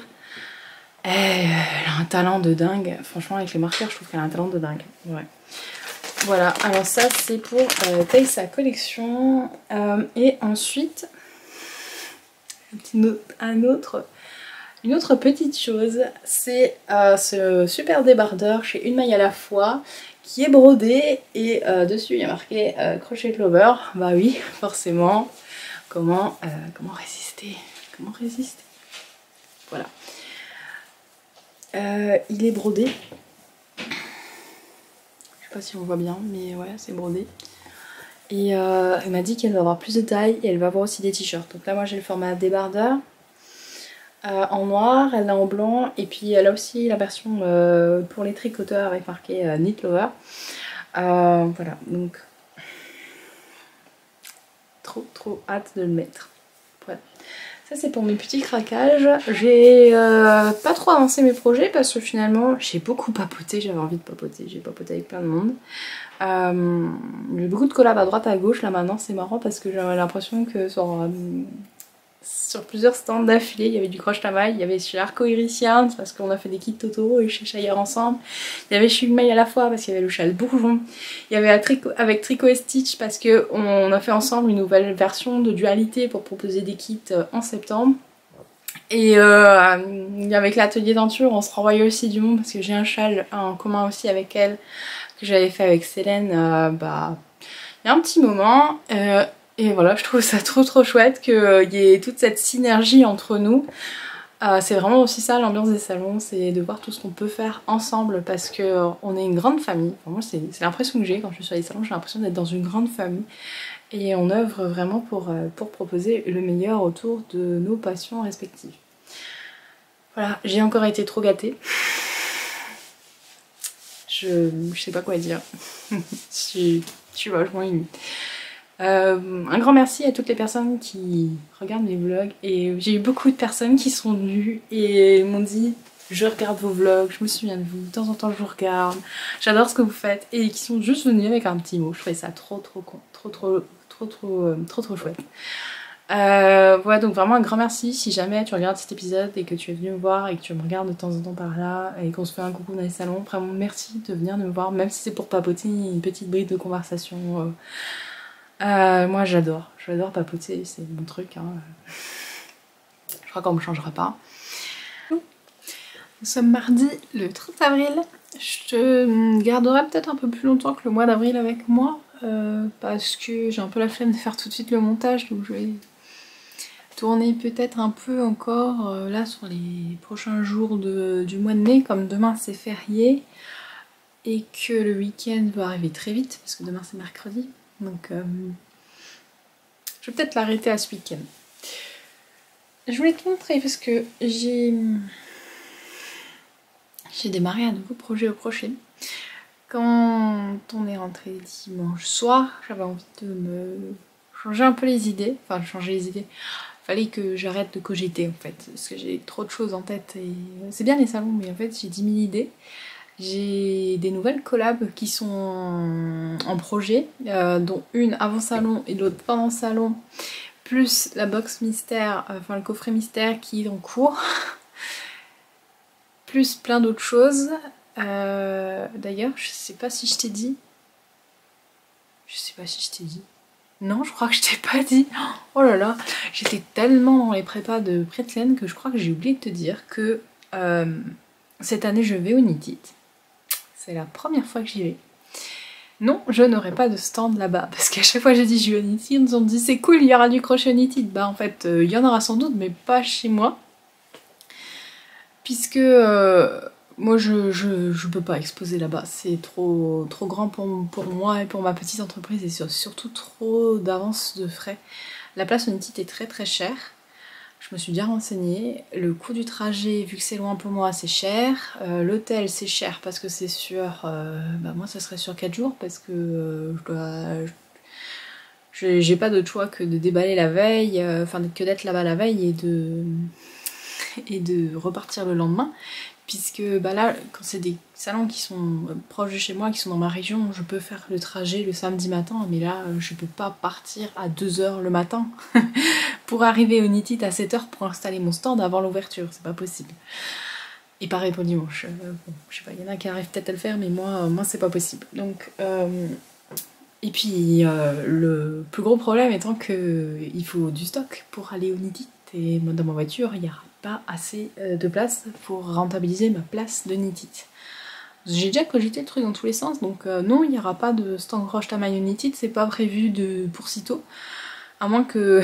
Elle a un talent de dingue. Franchement avec les marqueurs je trouve qu'elle a un talent de dingue. Ouais. Voilà, alors ça c'est pour sa collection. Et ensuite, une autre petite chose, c'est ce super débardeur chez Une Maille à la fois qui est brodé et dessus il y a marqué Crochet Lover. Bah oui, forcément. Comment résister? Comment résister? Voilà. Il est brodé. Je sais pas si on voit bien, mais ouais, c'est brodé. Et elle m'a dit qu'elle va avoir plus de taille et elle va avoir aussi des t-shirts. Donc là, moi j'ai le format débardeur en noir, elle l'a en blanc. Et puis elle a aussi la version pour les tricoteurs avec marqué Knit Lover. Voilà, donc trop hâte de le mettre. Voilà. Ça c'est pour mes petits craquages. J'ai pas trop avancé mes projets parce que finalement j'ai beaucoup papoté, j'avais envie de papoter, j'ai papoté avec plein de monde. J'ai beaucoup de collabs à droite à gauche là maintenant, c'est marrant parce que j'avais l'impression que sur plusieurs stands d'affilée il y avait du croche à maille, il y avait chez Arco Irician parce qu'on a fait des kits Totoro et chez Chaillère ensemble, il y avait chez Une Maille à la fois parce qu'il y avait le châle bourgeon, il y avait avec Tricot et Stitch parce qu'on a fait ensemble une nouvelle version de dualité pour proposer des kits en septembre. Et avec l'atelier denture on se renvoyait aussi du monde parce que j'ai un châle en commun aussi avec elle que j'avais fait avec Célène il y a un petit moment. Et voilà, je trouve ça trop chouette qu'il y ait toute cette synergie entre nous. C'est vraiment aussi ça l'ambiance des salons, c'est de voir tout ce qu'on peut faire ensemble parce que on est une grande famille. Enfin, moi c'est l'impression que j'ai quand je suis sur les salons, j'ai l'impression d'être dans une grande famille. Et on œuvre vraiment pour proposer le meilleur autour de nos passions respectives. Voilà, j'ai encore été trop gâtée. Je sais pas quoi dire. je suis vachement émue. Un grand merci à toutes les personnes qui regardent mes vlogs et j'ai eu beaucoup de personnes qui sont venues et m'ont dit je regarde vos vlogs, je me souviens de vous, de temps en temps je vous regarde, j'adore ce que vous faites et qui sont juste venus avec un petit mot. Je trouvais ça trop chouette. Voilà, donc vraiment un grand merci si jamais tu regardes cet épisode et que tu es venu me voir et que tu me regardes de temps en temps par là et qu'on se fait un coucou dans les salons, vraiment merci de venir me voir même si c'est pour papoter une petite brique de conversation. Moi j'adore papoter, c'est mon truc hein. Je crois qu'on me changera pas. Nous sommes mardi le 30 avril. Je te garderai peut-être un peu plus longtemps que le mois d'avril avec moi parce que j'ai un peu la flemme de faire tout de suite le montage, donc je vais tourner peut-être un peu encore là sur les prochains jours du mois de mai, comme demain c'est férié et que le week-end va arriver très vite parce que demain c'est mercredi, donc je vais peut-être l'arrêter à ce week-end. Je voulais te montrer parce que j'ai démarré un nouveau projet au crochet. Quand on est rentré dimanche soir, j'avais envie de me changer un peu les idées, enfin changer les idées. Fallait que j'arrête de cogiter en fait, parce que j'ai trop de choses en tête et c'est bien les salons, mais en fait j'ai 10 000 idées. J'ai des nouvelles collabs qui sont en projet, dont une avant salon et l'autre pendant salon, plus la box mystère, enfin le coffret mystère qui est en cours, plus plein d'autres choses. D'ailleurs, je sais pas si je t'ai dit. Non, je crois que je t'ai pas dit. Oh là là, j'étais tellement dans les prépas de Bretzlen que je crois que j'ai oublié de te dire que cette année je vais au Knit It. C'est la première fois que j'y vais. Non, je n'aurai pas de stand là-bas parce qu'à chaque fois que j'ai dit je vais au Knit It, ils nous ont dit c'est cool, il y aura du crochet au Knit It. Bah en fait, il y en aura sans doute, mais pas chez moi. Puisque moi je peux pas exposer là-bas, c'est trop grand pour moi et pour ma petite entreprise et surtout trop d'avance de frais. La place au Knit It est très chère. Je me suis bien renseignée. Le coût du trajet, vu que c'est loin pour moi, c'est cher. L'hôtel, c'est cher parce que c'est sur... moi, ça serait sur 4 jours parce que j'ai pas d'autre choix que de déballer la veille, que d'être là-bas la veille et de repartir le lendemain. Puisque là, quand c'est des salons qui sont proches de chez moi, qui sont dans ma région, je peux faire le trajet le samedi matin, mais là, je peux pas partir à 2 h le matin pour arriver au Knit It à 7 h pour installer mon stand avant l'ouverture, c'est pas possible. Et pareil pour dimanche. Bon, je sais pas, il y en a qui arrivent peut-être à le faire, mais moi c'est pas possible. Donc, et puis, le plus gros problème étant qu'il faut du stock pour aller au Knit It, et dans ma voiture, il y a pas assez de place pour rentabiliser ma place de Knit It. J'ai déjà cogité le truc dans tous les sens, donc non, il n'y aura pas de stand Roche Tamaille au Knit It, c'est pas prévu pour sitôt, à moins que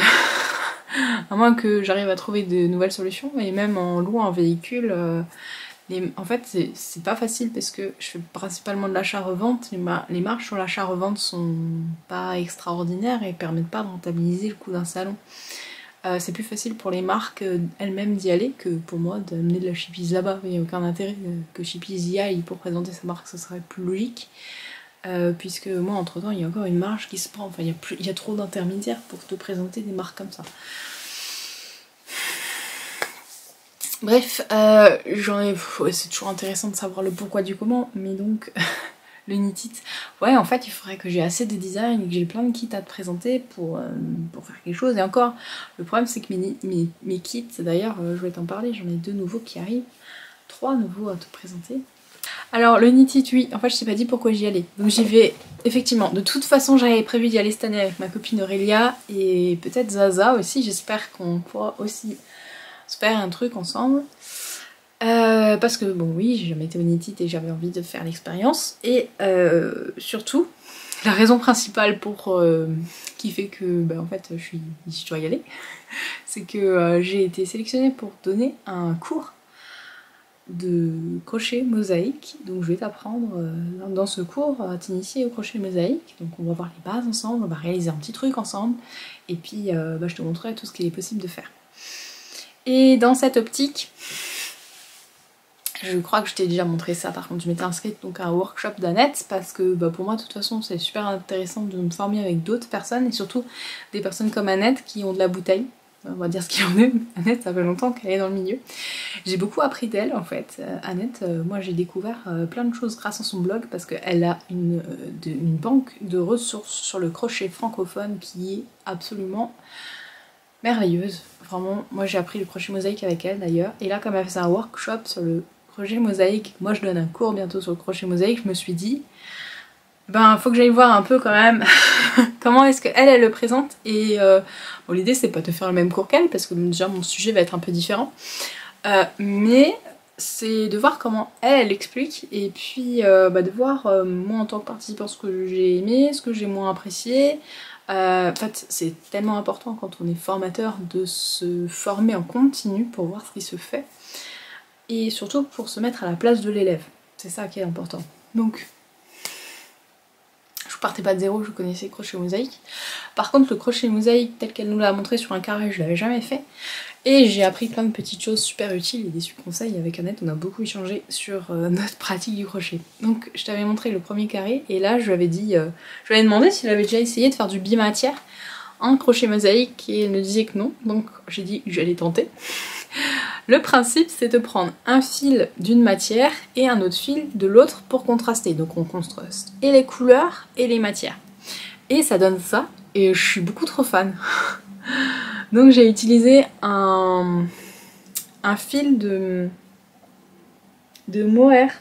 j'arrive à trouver de nouvelles solutions, et même en louant un véhicule, en fait c'est pas facile parce que je fais principalement de l'achat-revente, les marges sur l'achat-revente sont pas extraordinaires et permettent pas de rentabiliser le coût d'un salon. C'est plus facile pour les marques elles-mêmes d'y aller que pour moi d'amener de la Shippies là-bas. Il n'y a aucun intérêt que Shippies y aille pour présenter sa marque, ce serait plus logique. Puisque moi, entre temps, il y a encore une marge qui se prend. Enfin, il y a trop d'intermédiaires pour te présenter des marques comme ça. Bref, c'est toujours intéressant de savoir le pourquoi du comment, mais donc... Le Knit It. Ouais, en fait, il faudrait que j'ai assez de design et que j'ai plein de kits à te présenter pour faire quelque chose. Et encore, le problème, c'est que mes kits, d'ailleurs, je vais t'en parler, j'en ai 2 nouveaux qui arrivent. 3 nouveaux à te présenter. Alors, le Knit It, oui, en fait, je t'ai pas dit pourquoi j'y allais. Donc, j'y vais, effectivement. De toute façon, j'avais prévu d'y aller cette année avec ma copine Aurélia et peut-être Zaza aussi. J'espère qu'on pourra aussi se faire un truc ensemble. Parce que bon oui, j'ai jamais été au Knit It et j'avais envie de faire l'expérience, et surtout la raison principale qui fait que en fait je dois y aller, c'est que j'ai été sélectionnée pour donner un cours de crochet mosaïque. Donc je vais t'apprendre dans ce cours à t'initier au crochet mosaïque. Donc on va voir les bases ensemble, on va réaliser un petit truc ensemble, et puis je te montrerai tout ce qu'il est possible de faire. Et dans cette optique, je crois que je t'ai déjà montré ça, par contre je m'étais inscrite donc à un workshop d'Annette parce que pour moi de toute façon c'est super intéressant de me former avec d'autres personnes, et surtout des personnes comme Annette qui ont de la bouteille. On va dire ce qu'il y en est. Annette, ça fait longtemps qu'elle est dans le milieu. J'ai beaucoup appris d'elle en fait. Annette, moi j'ai découvert plein de choses grâce à son blog parce qu'elle a une banque de ressources sur le crochet francophone qui est absolument merveilleuse. Vraiment, moi j'ai appris le crochet mosaïque avec elle d'ailleurs, et là comme elle faisait un workshop sur le crochet mosaïque, moi je donne un cours bientôt sur le crochet mosaïque, je me suis dit faut que j'aille voir un peu quand même comment est-ce qu'elle le présente, et bon, l'idée c'est pas de faire le même cours qu'elle parce que déjà mon sujet va être un peu différent, mais c'est de voir comment elle explique, et puis de voir moi en tant que participant ce que j'ai aimé, ce que j'ai moins apprécié. En fait c'est tellement important quand on est formateur de se former en continu pour voir ce qui se fait, et surtout pour se mettre à la place de l'élève, c'est ça qui est important. Donc je partais pas de zéro, je connaissais le crochet mosaïque. Par contre le crochet mosaïque tel qu'elle nous l'a montré sur un carré, je l'avais jamais fait, et j'ai appris plein de petites choses super utiles et des conseils avec Annette. On a beaucoup échangé sur notre pratique du crochet. Donc je t'avais montré le premier carré, et là je lui avais dit, je lui avais demandé s'il avait déjà essayé de faire du bimatière en crochet mosaïque, et elle me disait que non, donc j'ai dit que j'allais tenter. Le principe c'est de prendre un fil d'une matière et un autre fil de l'autre pour contraster. Donc on contraste et les couleurs et les matières. Et ça donne ça, et je suis beaucoup trop fan. Donc j'ai utilisé un fil de mohair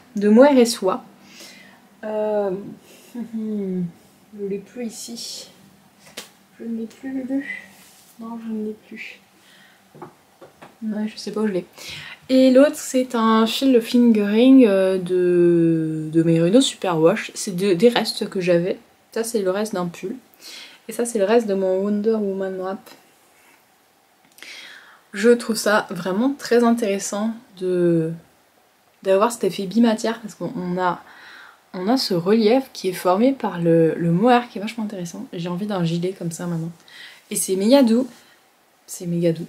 et soie. Je ne l'ai plus ici. Je ne l'ai plus, Lulu. Non, je ne l'ai plus. Ouais, je sais pas où je l'ai. Et l'autre c'est un fil de fingering de Merino Superwash. C'est des restes que j'avais. Ça c'est le reste d'un pull. Et ça c'est le reste de mon Wonder Woman wrap. Je trouve ça vraiment très intéressant d'avoir cet effet bimatière, parce qu'on a ce relief qui est formé par le mohair qui est vachement intéressant. J'ai envie d'un gilet comme ça maintenant. Et c'est méga doux. C'est méga doux.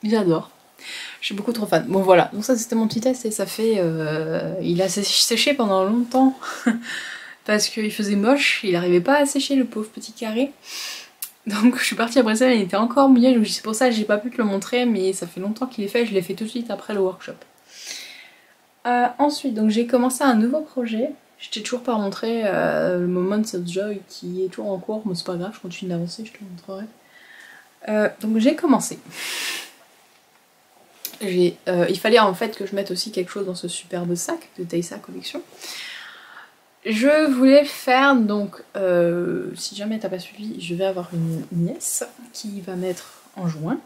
J'adore. Je suis beaucoup trop fan. Bon voilà, donc ça c'était mon petit test et ça fait... il a séché pendant longtemps parce qu'il faisait moche, il n'arrivait pas à sécher le pauvre petit carré. Donc je suis partie à Bruxelles, il était encore mouillé, donc c'est pour ça que j'ai pas pu te le montrer, mais ça fait longtemps qu'il est fait, je l'ai fait tout de suite après le workshop. Ensuite, donc j'ai commencé un nouveau projet. Je t'ai toujours pas montré le Moments of Joy qui est toujours en cours, mais c'est pas grave, je continue d'avancer, je te montrerai. Donc j'ai commencé. Il fallait en fait que je mette aussi quelque chose dans ce superbe sac de Taysa Collection. Je voulais faire donc, si jamais t'as pas suivi, je vais avoir une nièce qui va naître en juin.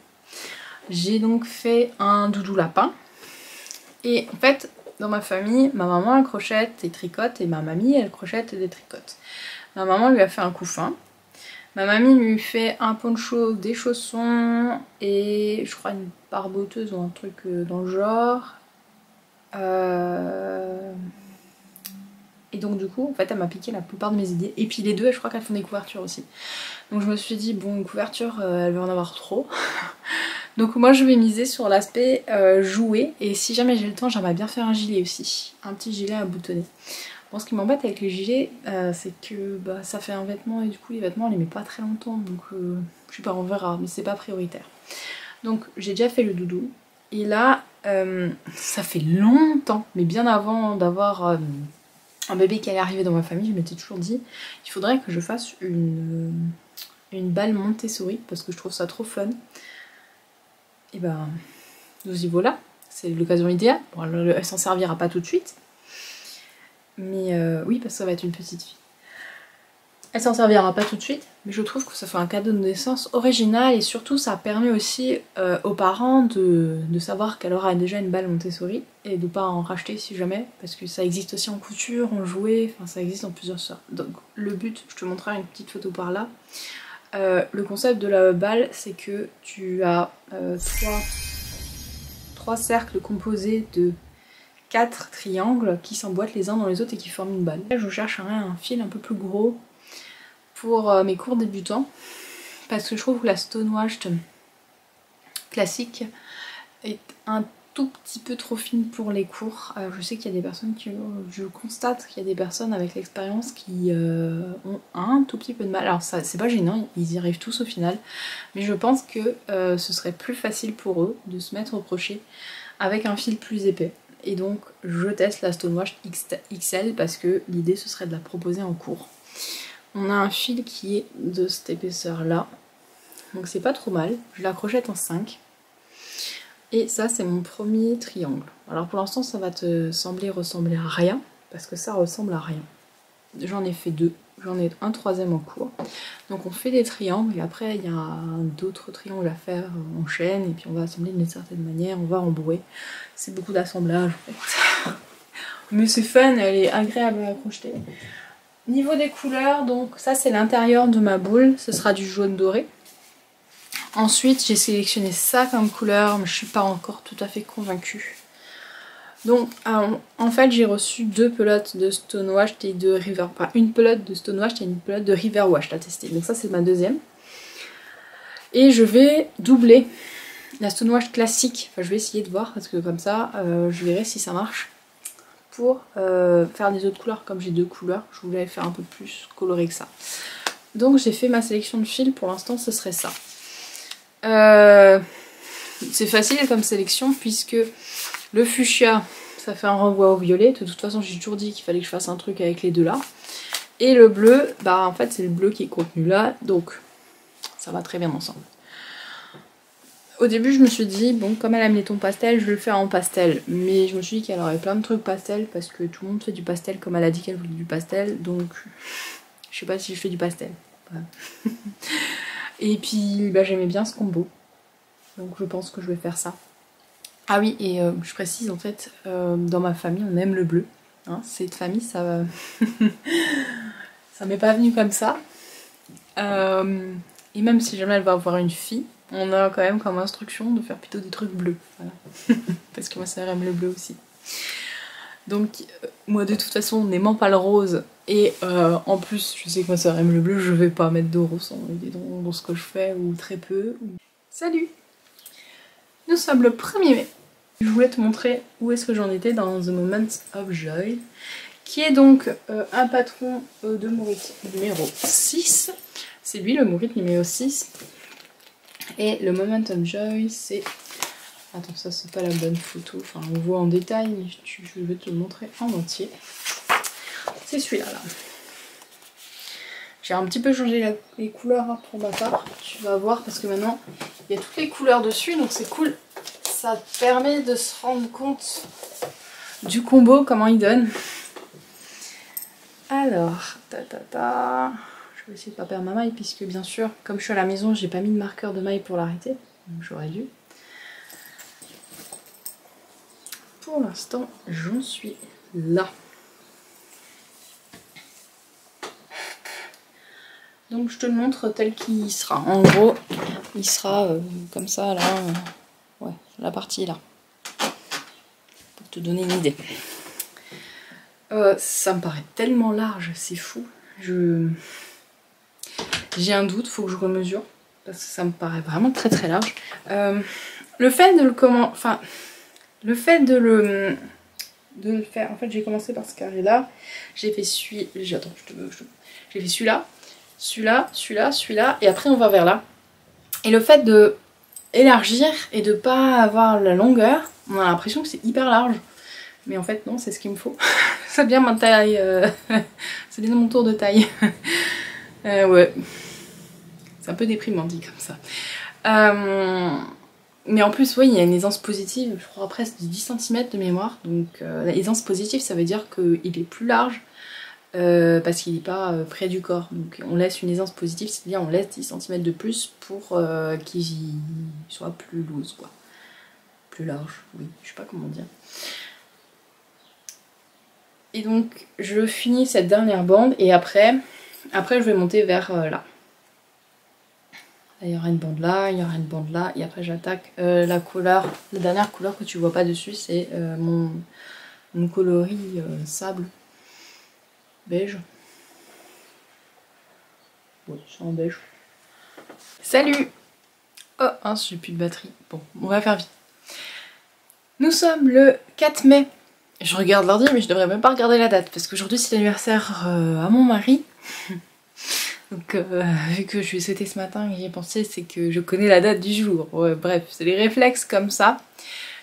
J'ai donc fait un doudou lapin. Et en fait, dans ma famille, ma maman elle crochette et tricote et ma mamie elle crochette et tricote. Ma maman lui a fait un couffin. Ma mamie lui fait un poncho, des chaussons et je crois une barboteuse ou un truc dans le genre. Et donc du coup, en fait, elle m'a piqué la plupart de mes idées. Et puis les deux, je crois qu'elles font des couvertures aussi. Donc je me suis dit, bon, une couverture, elle va en avoir trop. Donc moi, je vais miser sur l'aspect jouet. Et si jamais j'ai le temps, j'aimerais bien faire un gilet aussi. Un petit gilet à boutonner. Bon, ce qui m'embête avec les gilets, c'est que bah, ça fait un vêtement et du coup, les vêtements, on les met pas très longtemps. Donc je sais pas, on verra, mais c'est pas prioritaire. Donc j'ai déjà fait le doudou. Et là, ça fait longtemps, mais bien avant d'avoir... un bébé qui allait arriver dans ma famille, je m'étais toujours dit il faudrait que je fasse une balle Montessori parce que je trouve ça trop fun. Et ben, nous y voilà, c'est l'occasion idéale. Bon, elle s'en servira pas tout de suite, mais oui, parce que ça va être une petite fille. Elle s'en servira pas tout de suite, mais je trouve que ça fait un cadeau de naissance original et surtout ça permet aussi aux parents de savoir qu'elle aura déjà une balle Montessori et de pas en racheter si jamais, parce que ça existe aussi en couture, en jouet, enfin ça existe en plusieurs sortes. Donc le but, je te montrerai une petite photo par là. Le concept de la balle, c'est que tu as trois cercles composés de 4 triangles qui s'emboîtent les uns dans les autres et qui forment une balle. Je cherche un fil un peu plus gros pour mes cours débutants parce que je trouve que la stonewashed classique est un tout petit peu trop fine pour les cours. Je sais qu'il y a des personnes je constate qu'il y a des personnes avec l'expérience qui ont un tout petit peu de mal. Alors ça c'est pas gênant, ils y arrivent tous au final, mais je pense que ce serait plus facile pour eux de se mettre au crochet avec un fil plus épais. Et donc je teste la stonewashed XL parce que l'idée ce serait de la proposer en cours. On a un fil qui est de cette épaisseur là, donc c'est pas trop mal. Je la crochette en 5. Et ça c'est mon premier triangle. Alors pour l'instant ça va te ressembler à rien, parce que ça ressemble à rien. J'en ai fait 2, j'en ai un troisième en cours. Donc on fait des triangles et après il y a d'autres triangles à faire en chaîne et puis on va assembler d'une certaine manière, on va embrouer. C'est beaucoup d'assemblage en fait. Mais c'est fun, elle est agréable à crocheter. Niveau des couleurs, donc ça c'est l'intérieur de ma boule, ce sera du jaune doré. Ensuite j'ai sélectionné ça comme couleur, mais je suis pas encore tout à fait convaincue. Donc en fait j'ai reçu 2 pelotes de stonewashed et de river, enfin une pelote de stonewashed et une pelote de river wash à tester. Donc ça c'est ma deuxième. Et je vais doubler la stonewashed classique, enfin je vais essayer de voir parce que comme ça je verrai si ça marche. Pour faire des autres couleurs, comme j'ai 2 couleurs, je voulais faire un peu plus coloré que ça. Donc j'ai fait ma sélection de fils, pour l'instant ce serait ça. C'est facile comme sélection puisque le fuchsia ça fait un renvoi au violet, de toute façon j'ai toujours dit qu'il fallait que je fasse un truc avec les deux là. Et le bleu, bah en fait c'est le bleu qui est contenu là, donc ça va très bien ensemble. Au début je me suis dit, bon comme elle aime les tons pastel, je vais le faire en pastel. Mais je me suis dit qu'elle aurait plein de trucs pastel parce que tout le monde fait du pastel comme elle a dit qu'elle voulait du pastel. Donc je sais pas si je fais du pastel. Voilà. Et puis bah, j'aimais bien ce combo. Donc je pense que je vais faire ça. Ah oui et je précise en fait, dans ma famille on aime le bleu. Hein, cette famille ça ça m'est pas venu comme ça. Et même si jamais elle va avoir une fille, on a quand même comme instruction de faire plutôt des trucs bleus. Voilà. Parce que ma soeur aime le bleu aussi. Donc moi de toute façon n'aimant pas le rose et en plus je sais que ma soeur aime le bleu, je vais pas mettre de rose dans ce que je fais ou très peu. Salut! Nous sommes le 1er mai. Je voulais te montrer où est-ce que j'en étais dans The Moment of Joy, qui est donc un patron de Mourite numéro 6. C'est lui le Mourite numéro 6. Et le Moment of Joy, c'est... Attends, ça c'est pas la bonne photo, enfin on voit en détail, mais je vais te le montrer en entier. C'est celui-là, là. J'ai un petit peu changé les couleurs pour ma part, tu vas voir, parce que maintenant il y a toutes les couleurs dessus, donc c'est cool. Ça permet de se rendre compte du combo, comment il donne. Alors, je vais essayer de pas perdre ma maille, puisque bien sûr, comme je suis à la maison, j'ai pas mis de marqueur de maille pour l'arrêter, donc j'aurais dû. Pour l'instant, j'en suis là. Donc je te le montre tel qu'il sera. En gros, il sera comme ça, là. Ouais, la partie là. Pour te donner une idée. Ça me paraît tellement large, c'est fou. J'ai un doute, faut que je remesure. Parce que ça me paraît vraiment très très large. Le fait de le le fait de le faire. En fait, j'ai commencé par ce carré là. J'ai fait celui-là. Attends, j'ai fait celui-là. Celui-là, et après on va vers là. Et le fait de élargir et de pas avoir la longueur, on a l'impression que c'est hyper large. Mais en fait non, c'est ce qu'il me faut. C'est bien ma taille, c'est bien mon tour de taille. Ouais. C'est un peu déprimant dit comme ça. Mais en plus, oui, il y a une aisance positive, je crois presque de 10 cm de mémoire. Donc la aisance positive, ça veut dire qu'il est plus large. Parce qu'il n'est pas près du corps, donc on laisse une aisance positive, c'est-à-dire on laisse 10 cm de plus pour qu'il soit plus loose, quoi. Plus large, oui, je sais pas comment dire. Et donc je finis cette dernière bande et après je vais monter vers là. Il y aura une bande là, il y aura une bande là, et après j'attaque la couleur, la dernière couleur que tu vois pas dessus, c'est mon coloris sable beige. Ouais, c'est en beige. Salut! Oh, hein, j'ai plus de batterie. Bon, on va faire vite. Nous sommes le 4 mai. Je regarde l'ordi, mais je devrais même pas regarder la date, parce qu'aujourd'hui c'est l'anniversaire à mon mari. Donc, vu que je lui ai souhaité ce matin et j'y ai pensé, c'est que je connais la date du jour. Ouais, bref, c'est les réflexes comme ça.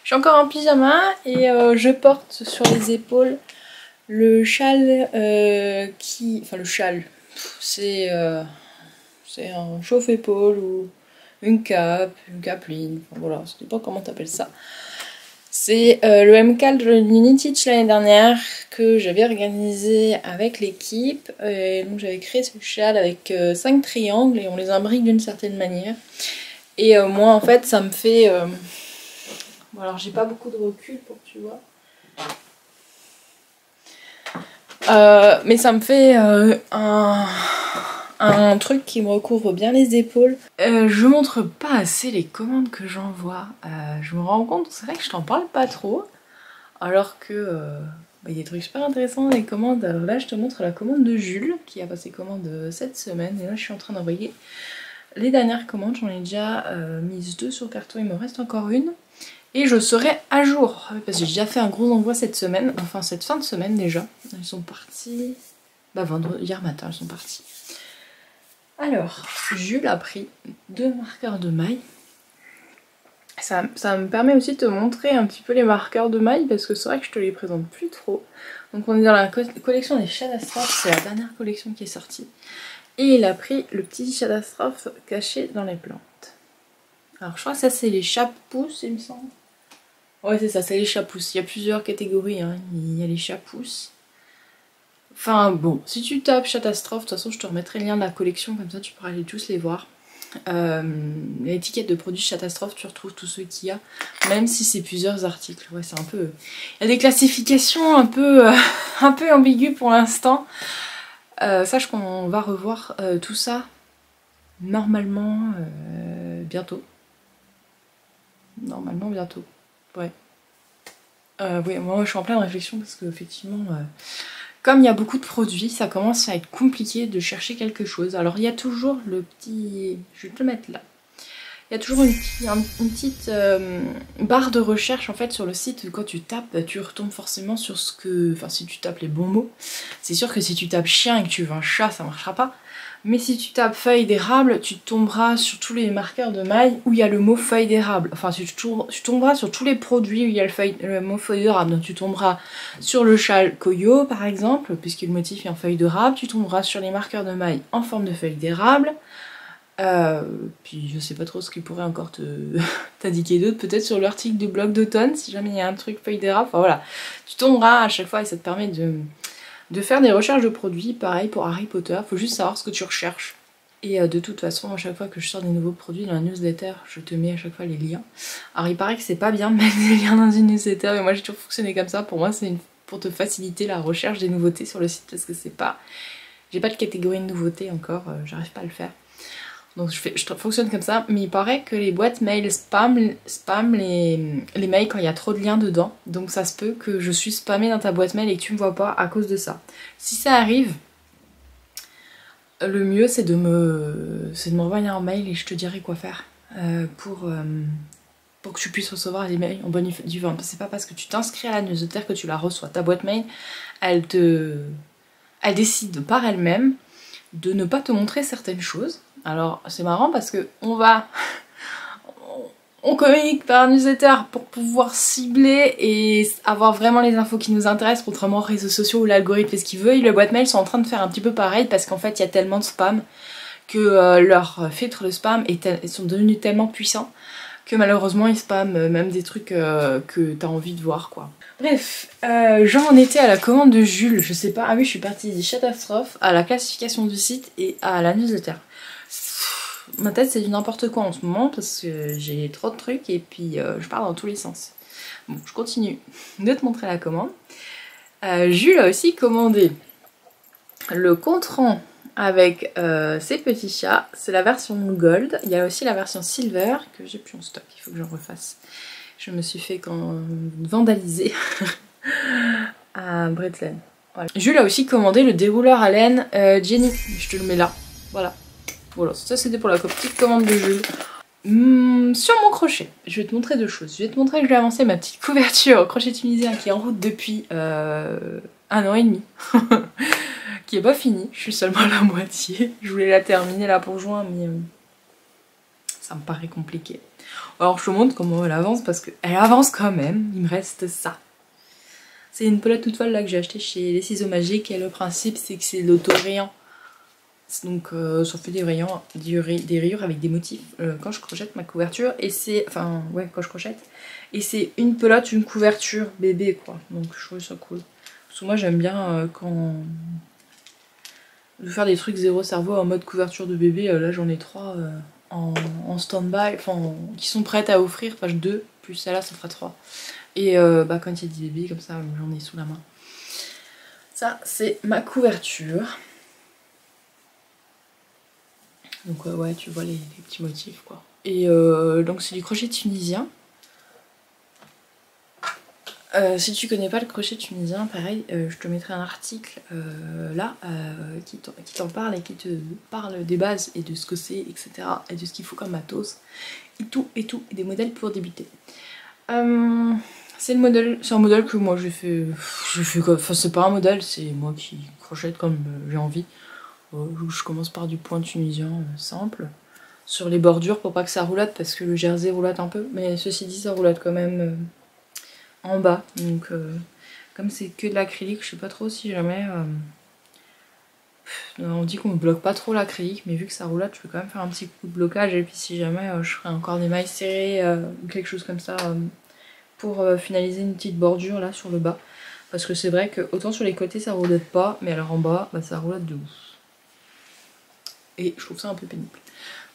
Je suis encore en pyjama et je porte sur les épaules le châle Enfin, le châle, c'est un chauffe-épaule ou une capeline, enfin voilà, je sais pas comment t'appelles ça. C'est le MCAL de l'Uniteach l'année dernière que j'avais organisé avec l'équipe. Donc j'avais créé ce châle avec 5 triangles et on les imbrique d'une certaine manière. Et moi en fait ça me fait... Bon alors j'ai pas beaucoup de recul pour que tu vois. Mais ça me fait un truc qui me recouvre bien les épaules. Je montre pas assez les commandes que j'envoie. Je me rends compte, c'est vrai que je t'en parle pas trop. Alors que il y a des trucs super intéressants dans les commandes. Alors là je te montre la commande de Jules qui a passé commande cette semaine. Et là je suis en train d'envoyer les dernières commandes. J'en ai déjà mis 2 sur carton, il me reste encore une. Et je serai à jour, parce que j'ai déjà fait un gros envoi cette semaine, enfin cette fin de semaine déjà. Ils sont partis, hier matin ils sont partis. Alors, Jules a pris 2 marqueurs de maille. Ça me permet aussi de te montrer un petit peu les marqueurs de maille, parce que c'est vrai que je te les présente plus trop. Donc on est dans la collection des Shadastrophes, c'est la dernière collection qui est sortie. Et il a pris le petit Shadastrophe caché dans les plantes. Alors je crois que ça c'est les chapepousses il me semble. Ouais c'est ça, c'est les chapepousses. Il y a plusieurs catégories, hein. Il y a les chapepousses. Enfin bon, si tu tapes Shadastrophe, de toute façon je te remettrai le lien de la collection, comme ça tu pourras aller tous les voir. L'étiquette de produits Shadastrophe, tu retrouves tous ceux qu'il y a, même si c'est plusieurs articles. Ouais c'est un peu... Il y a des classifications un peu ambiguës pour l'instant. Sache qu'on va revoir tout ça normalement bientôt. Normalement bientôt. Ouais. Oui, moi je suis en pleine réflexion parce que effectivement, comme il y a beaucoup de produits, ça commence à être compliqué de chercher quelque chose. Alors il y a toujours le petit... Je vais te le mettre là. Il y a toujours une petite barre de recherche en fait sur le site. Quand tu tapes, tu retombes forcément sur ce que... Enfin, si tu tapes les bons mots. C'est sûr que si tu tapes chien et que tu veux un chat, ça marchera pas. Mais si tu tapes feuille d'érable, tu tomberas sur tous les marqueurs de maille où il y a le mot feuille d'érable. Enfin, tu tomberas sur tous les produits où il y a le mot feuille d'érable. Donc tu tomberas sur le châle Koyo par exemple, puisque le motif est en feuille d'érable. Tu tomberas sur les marqueurs de maille en forme de feuille d'érable. Puis je sais pas trop ce qui pourrait encore t'indiquer d'autre, peut-être sur l'article du blog d'automne, si jamais il y a un truc feuille d'érable, enfin voilà. Tu tomberas à chaque fois et ça te permet de faire des recherches de produits, pareil pour Harry Potter, faut juste savoir ce que tu recherches. Et de toute façon, à chaque fois que je sors des nouveaux produits dans la newsletter, je te mets à chaque fois les liens. Alors il paraît que c'est pas bien de mettre des liens dans une newsletter, mais moi j'ai toujours fonctionné comme ça, pour moi c'est pour te faciliter la recherche des nouveautés sur le site, parce que c'est pas... J'ai pas de catégorie de nouveautés encore, j'arrive pas à le faire. Donc je fonctionne comme ça, mais il paraît que les boîtes mail spam les mails quand il y a trop de liens dedans. Donc ça se peut que je suis spammée dans ta boîte mail et que tu me vois pas à cause de ça. Si ça arrive, le mieux c'est de me renvoyer un mail et je te dirai quoi faire pour que tu puisses recevoir les mails en bonne et due forme. C'est pas parce que tu t'inscris à la newsletter que tu la reçois. Ta boîte mail, elle décide par elle-même de ne pas te montrer certaines choses. Alors c'est marrant parce que on communique par newsletter pour pouvoir cibler et avoir vraiment les infos qui nous intéressent, contrairement aux réseaux sociaux où l'algorithme fait ce qu'il veut. Et les boîtes mail sont en train de faire un petit peu pareil parce qu'en fait il y a tellement de spam que leurs filtres de spam sont devenus tellement puissants que malheureusement ils spamment même des trucs que t'as envie de voir quoi. Bref, j'en étais à la commande de Jules, je sais pas, ah oui je suis partie des catastrophes à la classification du site et à la newsletter. Ma tête c'est du n'importe quoi en ce moment parce que j'ai trop de trucs et puis je pars dans tous les sens. Bon, je continue de te montrer la commande. Jules a aussi commandé le compte-rang avec ses petits chats, c'est la version gold. Il y a aussi la version silver que j'ai plus en stock, il faut que j'en refasse. Je me suis fait vandaliser à Bretland. Voilà. Jules a aussi commandé le dérouleur à laine Jenny, je te le mets là, voilà. Voilà, ça c'était pour la petite commande de Jules. Sur mon crochet, je vais te montrer deux choses. Je vais te montrer que je vais avancer ma petite couverture au crochet tunisien qui est en route depuis 1 an et demi. Qui est pas finie, je suis seulement à la moitié. Je voulais la terminer là pour juin, mais ça me paraît compliqué. Alors je te montre comment elle avance parce qu'elle avance quand même, il me reste ça. C'est une pelote toute folle là que j'ai acheté chez les ciseaux magiques et le principe c'est que c'est l'auto-rayant. Donc ça fait des rayures avec des motifs quand je crochette ma couverture et c'est... Enfin ouais quand je crochette. Et c'est une pelote, une couverture bébé quoi. Donc je trouve ça cool. Parce que moi j'aime bien quand... de faire des trucs zéro cerveau en mode couverture de bébé. Là j'en ai 3 en stand-by, enfin qui sont prêtes à offrir. Enfin 2 plus celle-là ça fera 3. Et quand il y a des bébés comme ça j'en ai sous la main. Ça c'est ma couverture. Donc ouais, tu vois les petits motifs quoi. Et donc c'est du crochet tunisien. Si tu connais pas le crochet tunisien, pareil, je te mettrai un article là qui t'en parle et qui te parle des bases et de ce que c'est, etc. Et de ce qu'il faut comme matos. Et tout, et des modèles pour débuter. C'est un modèle que moi j'ai fait quoi. Enfin c'est pas un modèle, c'est moi qui crochette comme j'ai envie. Je commence par du point tunisien simple sur les bordures pour pas que ça roulade parce que le jersey roulade un peu, mais ceci dit ça roulade quand même en bas, donc comme c'est que de l'acrylique, je sais pas trop si jamais on dit qu'on bloque pas trop l'acrylique, mais vu que ça roulade je vais quand même faire un petit coup de blocage et puis si jamais je ferai encore des mailles serrées ou quelque chose comme ça pour finaliser une petite bordure là sur le bas, parce que c'est vrai que autant sur les côtés ça roulade pas, mais alors en bas ça roulade de ouf. Et je trouve ça un peu pénible.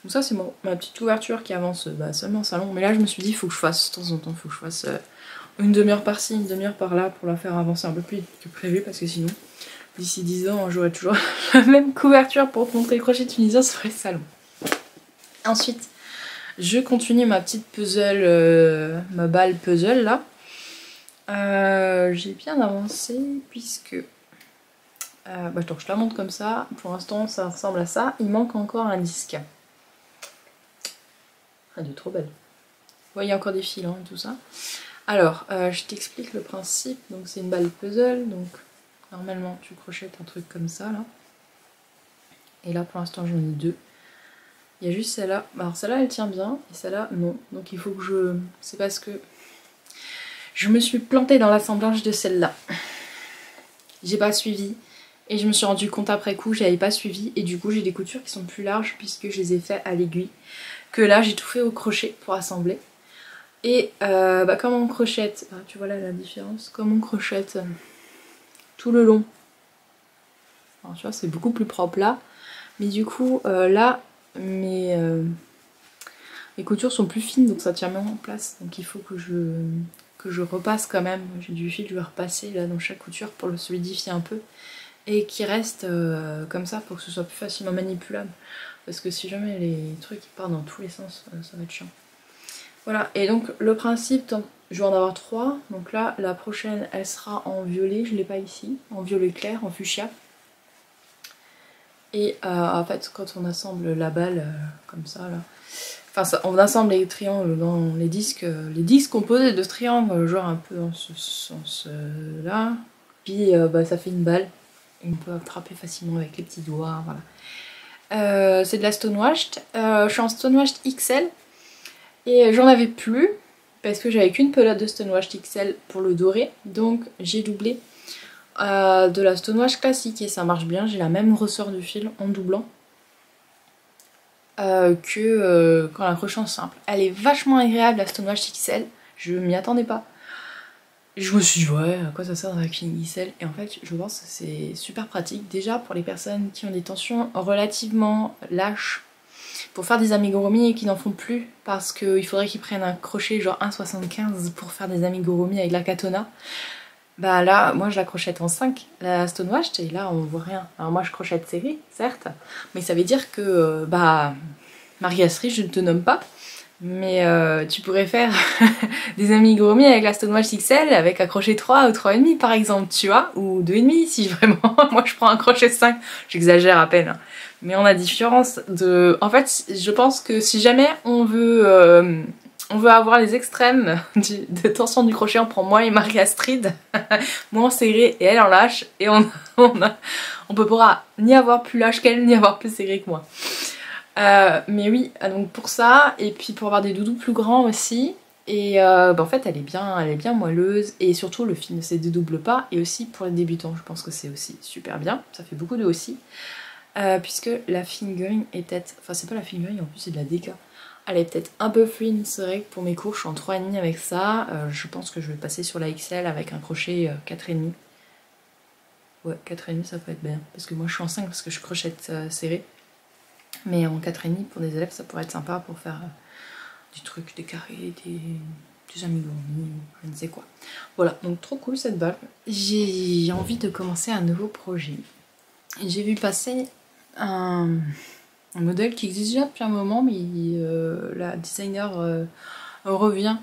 Donc ça c'est ma petite couverture qui avance seulement en salon. Mais là je me suis dit il faut que je fasse de temps en temps, il faut que je fasse une demi-heure par-ci, une demi-heure par-là pour la faire avancer un peu plus vite que prévu. Parce que sinon d'ici 10 ans j'aurai toujours la même couverture pour te montrer le crochet tunisien sur les salons. Ensuite je continue ma petite puzzle, ma balle puzzle là. J'ai bien avancé puisque... donc je la montre comme ça, pour l'instant ça ressemble à ça, il manque encore un disque. Elle est trop belle. Ouais, il y a encore des fils hein, et tout ça. Alors, je t'explique le principe. Donc c'est une balle puzzle. Donc normalement tu crochettes un truc comme ça là. Et là pour l'instant j'en ai deux. Il y a juste celle-là. Alors celle-là elle tient bien et celle-là non. Donc il faut que je... C'est parce que je me suis plantée dans l'assemblage de celle-là. J'ai pas suivi. Et je me suis rendu compte après coup, j'avais pas suivi. Et du coup j'ai des coutures qui sont plus larges puisque je les ai fait à l'aiguille. Que là j'ai tout fait au crochet pour assembler. Et comme on crochette, tu vois là la différence, comme on crochette tout le long. Alors tu vois c'est beaucoup plus propre là. Mais du coup là mes coutures sont plus fines donc ça tient même en place. Donc il faut que je repasse quand même. J'ai du fil, je vais repasser là dans chaque couture pour le solidifier un peu. Et qui reste comme ça pour que ce soit plus facilement manipulable. Parce que si jamais les trucs partent dans tous les sens, ça va être chiant. Voilà, et donc le principe, je vais en avoir 3. Donc là, la prochaine, elle sera en violet, je ne l'ai pas ici, en violet clair, en fuchsia. Et en fait, quand on assemble la balle comme ça, là, enfin, on assemble les triangles dans les disques composés de triangles, genre un peu dans ce sens-là. Puis ça fait une balle, et on peut attraper facilement avec les petits doigts, voilà. C'est de la Stonewashed, je suis en Stonewashed XL. Et j'en avais plus parce que j'avais qu'une pelote de Stonewashed XL pour le doré. Donc j'ai doublé de la Stonewashed classique et ça marche bien. J'ai la même ressort du fil en doublant que quand la crochet en simple. Elle est vachement agréable la Stonewashed XL. Je m'y attendais pas. Je me suis dit ouais à quoi ça sert avec une XL. Et en fait je pense que c'est super pratique. Déjà pour les personnes qui ont des tensions relativement lâches. Pour faire des amigurumi et qui n'en font plus parce qu'il faudrait qu'ils prennent un crochet genre 1,75 pour faire des amigurumi avec la katana. Bah là, moi je la crochette en 5, la Stonewashed, et là on voit rien. Alors moi je crochette serré, certes, mais ça veut dire que, Marie-Astrid, je ne te nomme pas, mais tu pourrais faire des amigurumi avec la Stonewashed XL avec un crochet 3 ou 3,5 par exemple, tu vois, ou 2,5 si vraiment, moi je prends un crochet 5, j'exagère à peine. Mais on a différence de... En fait, je pense que si jamais on veut avoir les extrêmes de tension du crochet, on prend moi et Marie-Astrid, moi en serré et elle en lâche, et on peut pas ni avoir plus lâche qu'elle, ni avoir plus serré que moi. Mais oui, donc pour ça, et puis pour avoir des doudous plus grands aussi, et en fait elle est bien moelleuse, et surtout le fil ne se dédouble pas, et aussi pour les débutants, je pense que c'est aussi super bien, ça fait beaucoup de aussi. Puisque la fingering est peut-être... Enfin c'est pas la fingering, en plus c'est de la déca. Elle est peut-être un peu fine, c'est vrai que pour mes cours je suis en 3,5 avec ça. Je pense que je vais passer sur la XL avec un crochet 4,5. Ouais 4,5 ça peut être bien. Parce que moi je suis en 5 parce que je crochette serré. Mais en 4,5 pour des élèves ça pourrait être sympa pour faire du truc, des carrés, des amigurumi, je ne sais quoi. Voilà, donc trop cool cette balle. J'ai envie de commencer un nouveau projet. J'ai vu passer un modèle qui existe déjà depuis un moment, mais la designer revient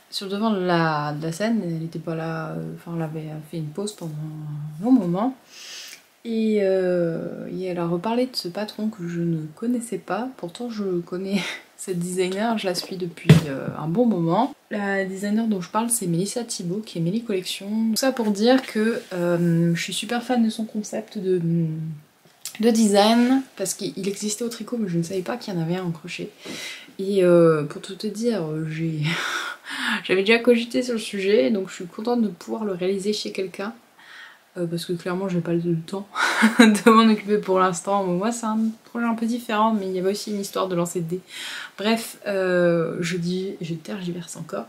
sur le devant de la scène. Elle n'était pas là, enfin elle avait fait une pause pendant un long moment. Et elle a reparlé de ce patron que je ne connaissais pas. Pourtant je connais cette designer, je la suis depuis un bon moment. La designer dont je parle c'est Melissa Thibault qui est Melly Collection. Tout ça pour dire que je suis super fan de son concept de design parce qu'il existait au tricot mais je ne savais pas qu'il y en avait un en crochet. Et pour tout te dire, j'avais déjà cogité sur le sujet donc je suis contente de pouvoir le réaliser chez quelqu'un. Parce que clairement j'ai pas le temps de m'en occuper pour l'instant. Moi c'est un projet un peu différent mais il y avait aussi une histoire de lancer de dés. Bref, je tergiverse encore.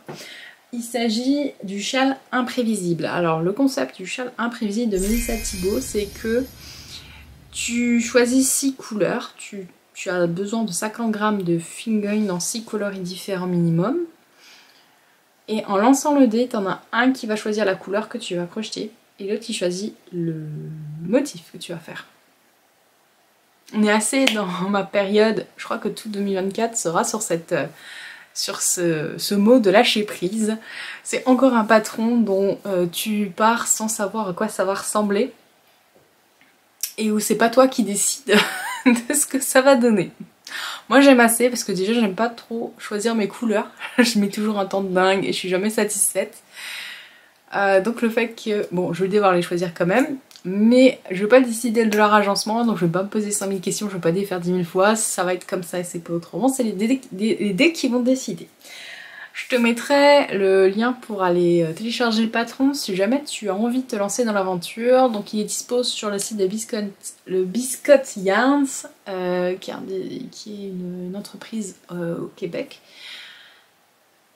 Il s'agit du châle imprévisible. Alors le concept du châle imprévisible de Melissa Thibault c'est que tu choisis 6 couleurs, tu as besoin de 50 grammes de fingering dans 6 coloris différents minimum. Et en lançant le dé, t'en as un qui va choisir la couleur que tu vas crocheter. Et l'autre qui choisit le motif que tu vas faire. On est assez dans ma période, je crois que tout 2024 sera sur ce mot de lâcher prise. C'est encore un patron dont tu pars sans savoir à quoi ça va ressembler. Et où c'est pas toi qui décides de ce que ça va donner. Moi j'aime assez parce que déjà j'aime pas trop choisir mes couleurs. Je mets toujours un temps de dingue et je suis jamais satisfaite. Donc le fait que... Bon, je vais devoir les choisir quand même. Mais je vais pas décider de leur agencement, donc je vais pas me poser 5000 questions, je vais pas les faire 10 000 fois. Ça va être comme ça et c'est pas autrement. C'est les dés qui vont décider. Je te mettrai le lien pour aller télécharger le patron si jamais tu as envie de te lancer dans l'aventure. Donc il est dispo sur le site de Biscotte Yarns, qui est une entreprise au Québec.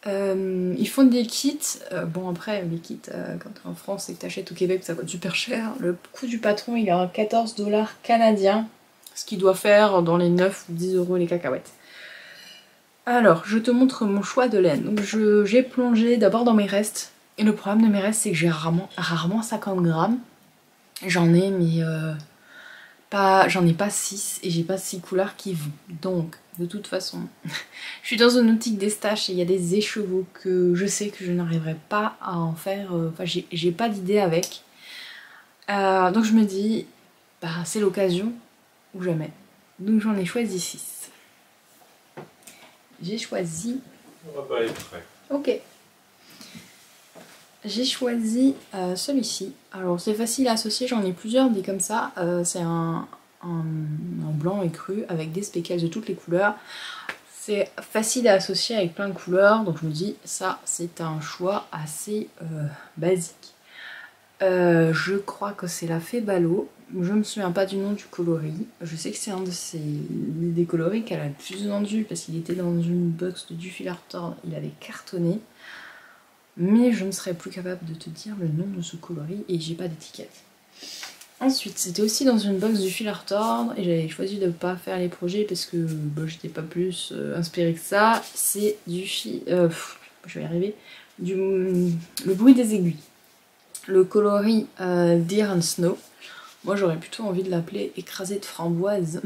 Ils font des kits, bon après les kits quand t'es en France et que t'achètes au Québec ça coûte super cher. Le coût du patron il est à 14 $ canadiens, ce qui doit faire dans les 9 ou 10 € les cacahuètes. Alors, je te montre mon choix de laine. Donc j'ai plongé d'abord dans mes restes. Et le problème de mes restes, c'est que j'ai rarement 50 grammes. J'en ai, mais j'en ai pas 6 et j'ai pas 6 couleurs qui vont. Donc, de toute façon, je suis dans une boutique d'Estache et il y a des écheveaux que je sais que je n'arriverai pas à en faire. Enfin, j'ai pas d'idée avec. Donc je me dis, bah c'est l'occasion ou jamais. Donc j'en ai choisi 6. J'ai choisi... On va pas être prêt. Ok. J'ai choisi celui-ci. Alors c'est facile à associer, j'en ai plusieurs des comme ça. C'est un blanc écru avec des speckles de toutes les couleurs. C'est facile à associer avec plein de couleurs, donc je me dis ça c'est un choix assez basique. Je crois que c'est la Fée Ballot. Je me souviens pas du nom du coloris. Je sais que c'est un des coloris qu'elle a le plus vendu parce qu'il était dans une box de du fil à retordre. Il avait cartonné. Mais je ne serais plus capable de te dire le nom de ce coloris et j'ai pas d'étiquette. Ensuite, c'était aussi dans une box du fil à retordre et j'avais choisi de ne pas faire les projets parce que bah, j'étais pas plus inspirée que ça. C'est du fil... je vais y arriver. Le bruit des aiguilles. Le coloris Deer and Snow. Moi j'aurais plutôt envie de l'appeler écrasé de framboise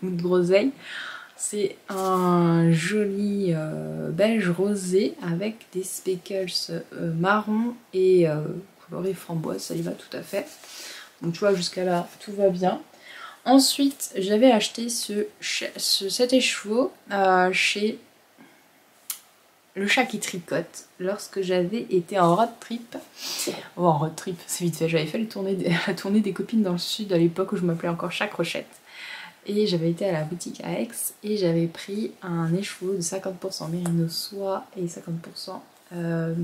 ou de groseille. C'est un joli beige rosé avec des speckles marron et coloris framboise, ça y va tout à fait. Donc tu vois jusqu'à là tout va bien. Ensuite j'avais acheté cet écheveau chez Le Chat qui Tricote lorsque j'avais été en road trip. Oh, en road trip, c'est vite fait. J'avais fait la tournée des copines dans le sud à l'époque où je m'appelais encore Chat Crochette. Et j'avais été à la boutique à Aix et j'avais pris un écheveau de 50% mérino soie et 50% non,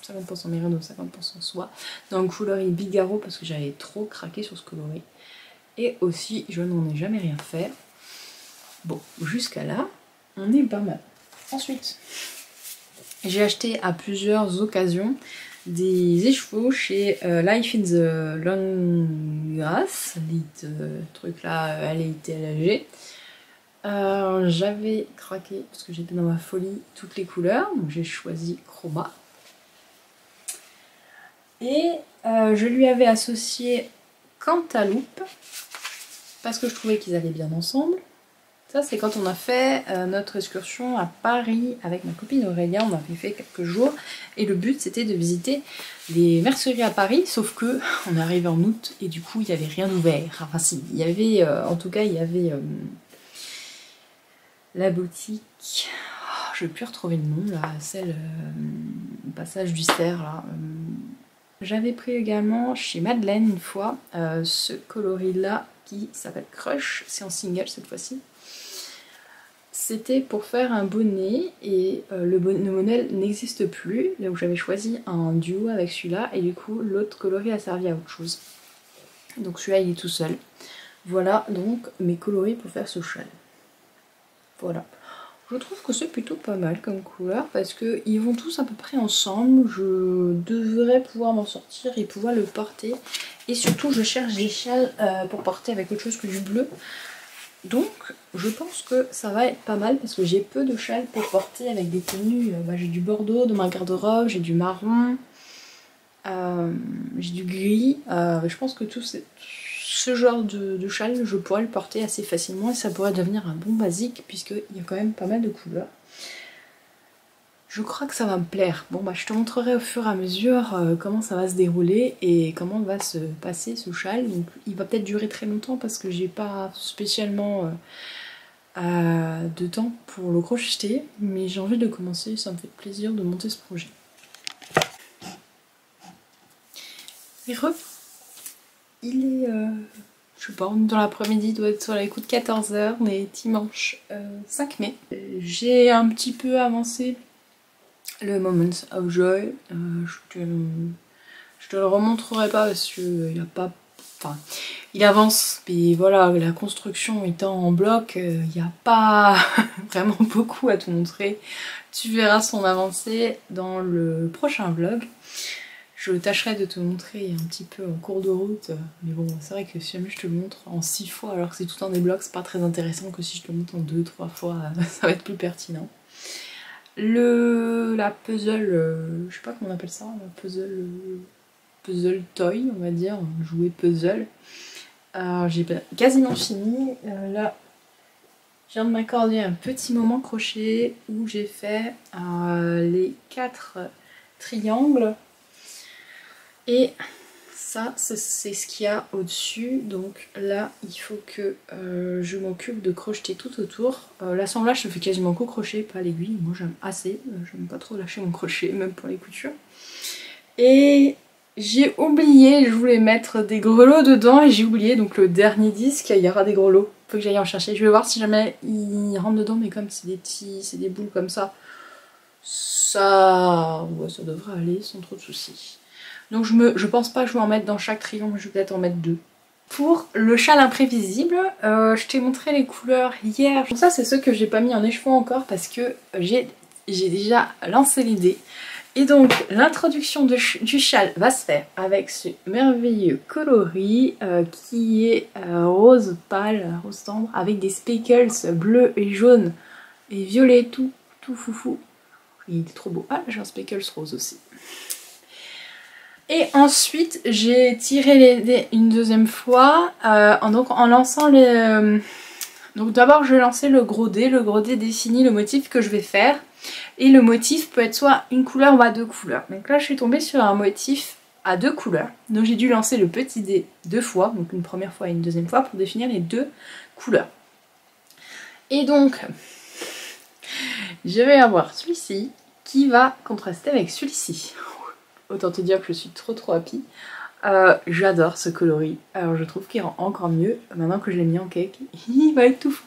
50% mérino, 50% soie dans le coloris Bigaro parce que j'avais trop craqué sur ce coloris. Et aussi, je n'en ai jamais rien fait. Bon, jusqu'à là, on est pas mal. Ensuite, j'ai acheté à plusieurs occasions des écheveaux chez Life in the Long Grass, truc là, LITLG. J'avais craqué parce que j'étais dans ma folie toutes les couleurs, donc j'ai choisi Chroma. Et je lui avais associé Cantaloupe parce que je trouvais qu'ils allaient bien ensemble. Ça c'est quand on a fait notre excursion à Paris avec ma copine Aurélia, on avait fait quelques jours et le but c'était de visiter les merceries à Paris, sauf que on est arrivé en août et du coup il n'y avait rien ouvert. Enfin si, il y avait en tout cas il y avait la boutique, oh, je ne vais plus retrouver le nom là, celle passage du Cerf là. J'avais pris également chez Madeleine une fois ce coloris là qui s'appelle Crush, c'est en single cette fois-ci. C'était pour faire un bonnet et le modèle n'existe plus, donc j'avais choisi un duo avec celui-là et du coup l'autre coloris a servi à autre chose. Donc celui-là il est tout seul. Voilà donc mes coloris pour faire ce châle. Voilà. Je trouve que c'est plutôt pas mal comme couleur parce qu'ils vont tous à peu près ensemble. Je devrais pouvoir m'en sortir et pouvoir le porter. Et surtout je cherche des châles pour porter avec autre chose que du bleu. Donc je pense que ça va être pas mal parce que j'ai peu de châles pour porter avec des tenues. J'ai du bordeaux de ma garde-robe, j'ai du marron, j'ai du gris. Je pense que tout ce genre de châle je pourrais le porter assez facilement et ça pourrait devenir un bon basique puisqu'il y a quand même pas mal de couleurs. Je crois que ça va me plaire. Bon bah je te montrerai au fur et à mesure comment ça va se dérouler et comment va se passer ce châle. Donc il va peut-être durer très longtemps parce que j'ai pas spécialement de temps pour le crocheter, mais j'ai envie de commencer, ça me fait plaisir de monter ce projet. Et il est, je sais pas, on est dans l'après-midi, il doit être sur les coups de 14 h, on est dimanche 5 mai. J'ai un petit peu avancé le Moments of Joy, je te le remontrerai pas parce qu'il n'y a pas... Enfin, il avance, mais voilà, la construction étant en bloc, il n'y a pas vraiment beaucoup à te montrer. Tu verras son avancée dans le prochain vlog. Je tâcherai de te montrer un petit peu en cours de route, mais bon, c'est vrai que si jamais je te le montre en 6 fois alors que c'est tout un des blocs, c'est pas très intéressant que si je te le montre en 2-3 fois, ça va être plus pertinent. La puzzle, je sais pas comment on appelle ça, la puzzle toy, on va dire, jouet puzzle. Alors j'ai quasiment fini. Là, je viens de m'accorder un petit moment crochet où j'ai fait les 4 triangles. Et ça, c'est ce qu'il y a au-dessus. Donc là, il faut que je m'occupe de crocheter tout autour. L'assemblage se fait quasiment qu'au crochet, pas à l'aiguille. Moi, j'aime assez. J'aime pas trop lâcher mon crochet, même pour les coutures. Et j'ai oublié, je voulais mettre des grelots dedans et j'ai oublié. Donc le dernier disque, il y aura des grelots. Faut que j'aille en chercher. Je vais voir si jamais ils rentrent dedans, mais comme c'est des boules comme ça, ouais, ça devrait aller sans trop de soucis. Donc je pense pas que je vais en mettre dans chaque triangle, je vais peut-être en mettre 2. Pour le châle imprévisible, je t'ai montré les couleurs hier. Ça c'est ceux que j'ai pas mis en écheveau encore parce que j'ai déjà lancé l'idée. Et donc l'introduction du châle va se faire avec ce merveilleux coloris qui est rose pâle, rose tendre, avec des speckles bleus et jaunes et violets, tout foufou. Il est trop beau. Ah, j'ai un speckles rose aussi. Et ensuite, j'ai tiré les dés une deuxième fois en lançant les... Donc d'abord, je vais lancer le gros dé. Le gros dé définit le motif que je vais faire. Et le motif peut être soit une couleur ou à 2 couleurs. Donc là, je suis tombée sur un motif à 2 couleurs. Donc j'ai dû lancer le petit dé 2 fois, donc une première fois et une deuxième fois, pour définir les 2 couleurs. Et donc, je vais avoir celui-ci qui va contraster avec celui-ci. Autant te dire que je suis trop happy. J'adore ce coloris. Alors je trouve qu'il rend encore mieux. Maintenant que je l'ai mis en cake, il va être tout fou.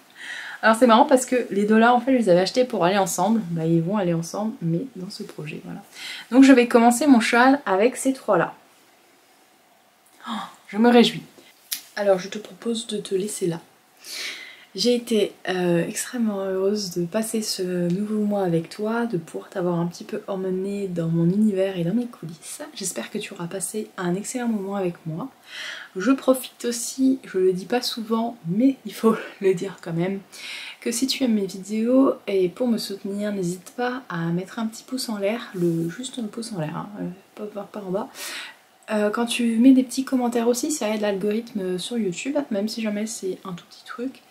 Alors c'est marrant parce que les 2 là, en fait, je les avais achetés pour aller ensemble. Bah, ils vont aller ensemble, mais dans ce projet, voilà. Donc je vais commencer mon châle avec ces 3 là. Oh, je me réjouis. Alors je te propose de te laisser là. J'ai été extrêmement heureuse de passer ce nouveau mois avec toi, de pouvoir t'avoir un petit peu emmenée dans mon univers et dans mes coulisses. J'espère que tu auras passé un excellent moment avec moi. Je profite aussi, je le dis pas souvent, mais il faut le dire quand même, que si tu aimes mes vidéos et pour me soutenir, n'hésite pas à mettre un petit pouce en l'air, juste un pouce en l'air, hein, pas en bas. Quand tu mets des petits commentaires aussi, ça aide l'algorithme sur YouTube, même si jamais c'est un tout petit truc.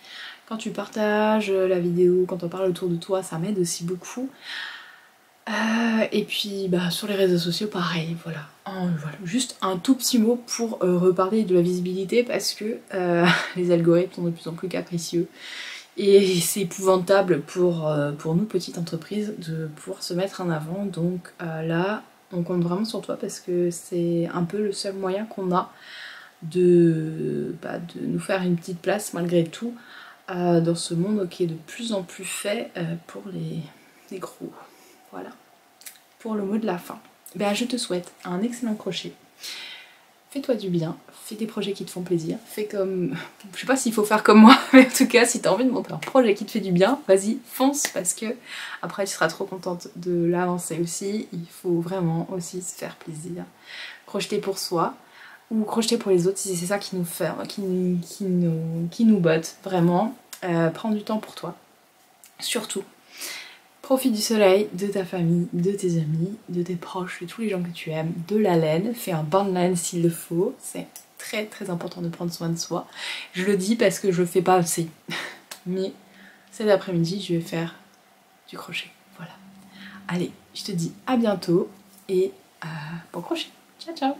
Quand tu partages la vidéo, quand on parle autour de toi, ça m'aide aussi beaucoup. Et puis bah, sur les réseaux sociaux, pareil, voilà. Voilà. Juste un tout petit mot pour reparler de la visibilité parce que les algorithmes sont de plus en plus capricieux. Et c'est épouvantable pour nous, petites entreprises, de pouvoir se mettre en avant. Donc là, on compte vraiment sur toi parce que c'est un peu le seul moyen qu'on a de nous faire une petite place malgré tout. Dans ce monde qui est de plus en plus fait pour les gros. Voilà. Pour le mot de la fin. Ben, je te souhaite un excellent crochet. Fais-toi du bien, fais des projets qui te font plaisir, fais comme... Je sais pas s'il faut faire comme moi, mais en tout cas, si t'as envie de monter un projet qui te fait du bien, vas-y, fonce, parce que après tu seras trop contente de l'avancer aussi. Il faut vraiment aussi se faire plaisir. Crocheter pour soi, ou crocheter pour les autres si c'est ça qui nous fait, qui nous botte vraiment. Prends du temps pour toi, surtout. Profite du soleil, de ta famille, de tes amis, de tes proches, de tous les gens que tu aimes, de la laine. Fais un bain de laine s'il le faut, c'est très important de prendre soin de soi. Je le dis parce que je le fais pas assez, mais cet après-midi je vais faire du crochet, voilà. Allez, je te dis à bientôt et bon crochet, ciao ciao.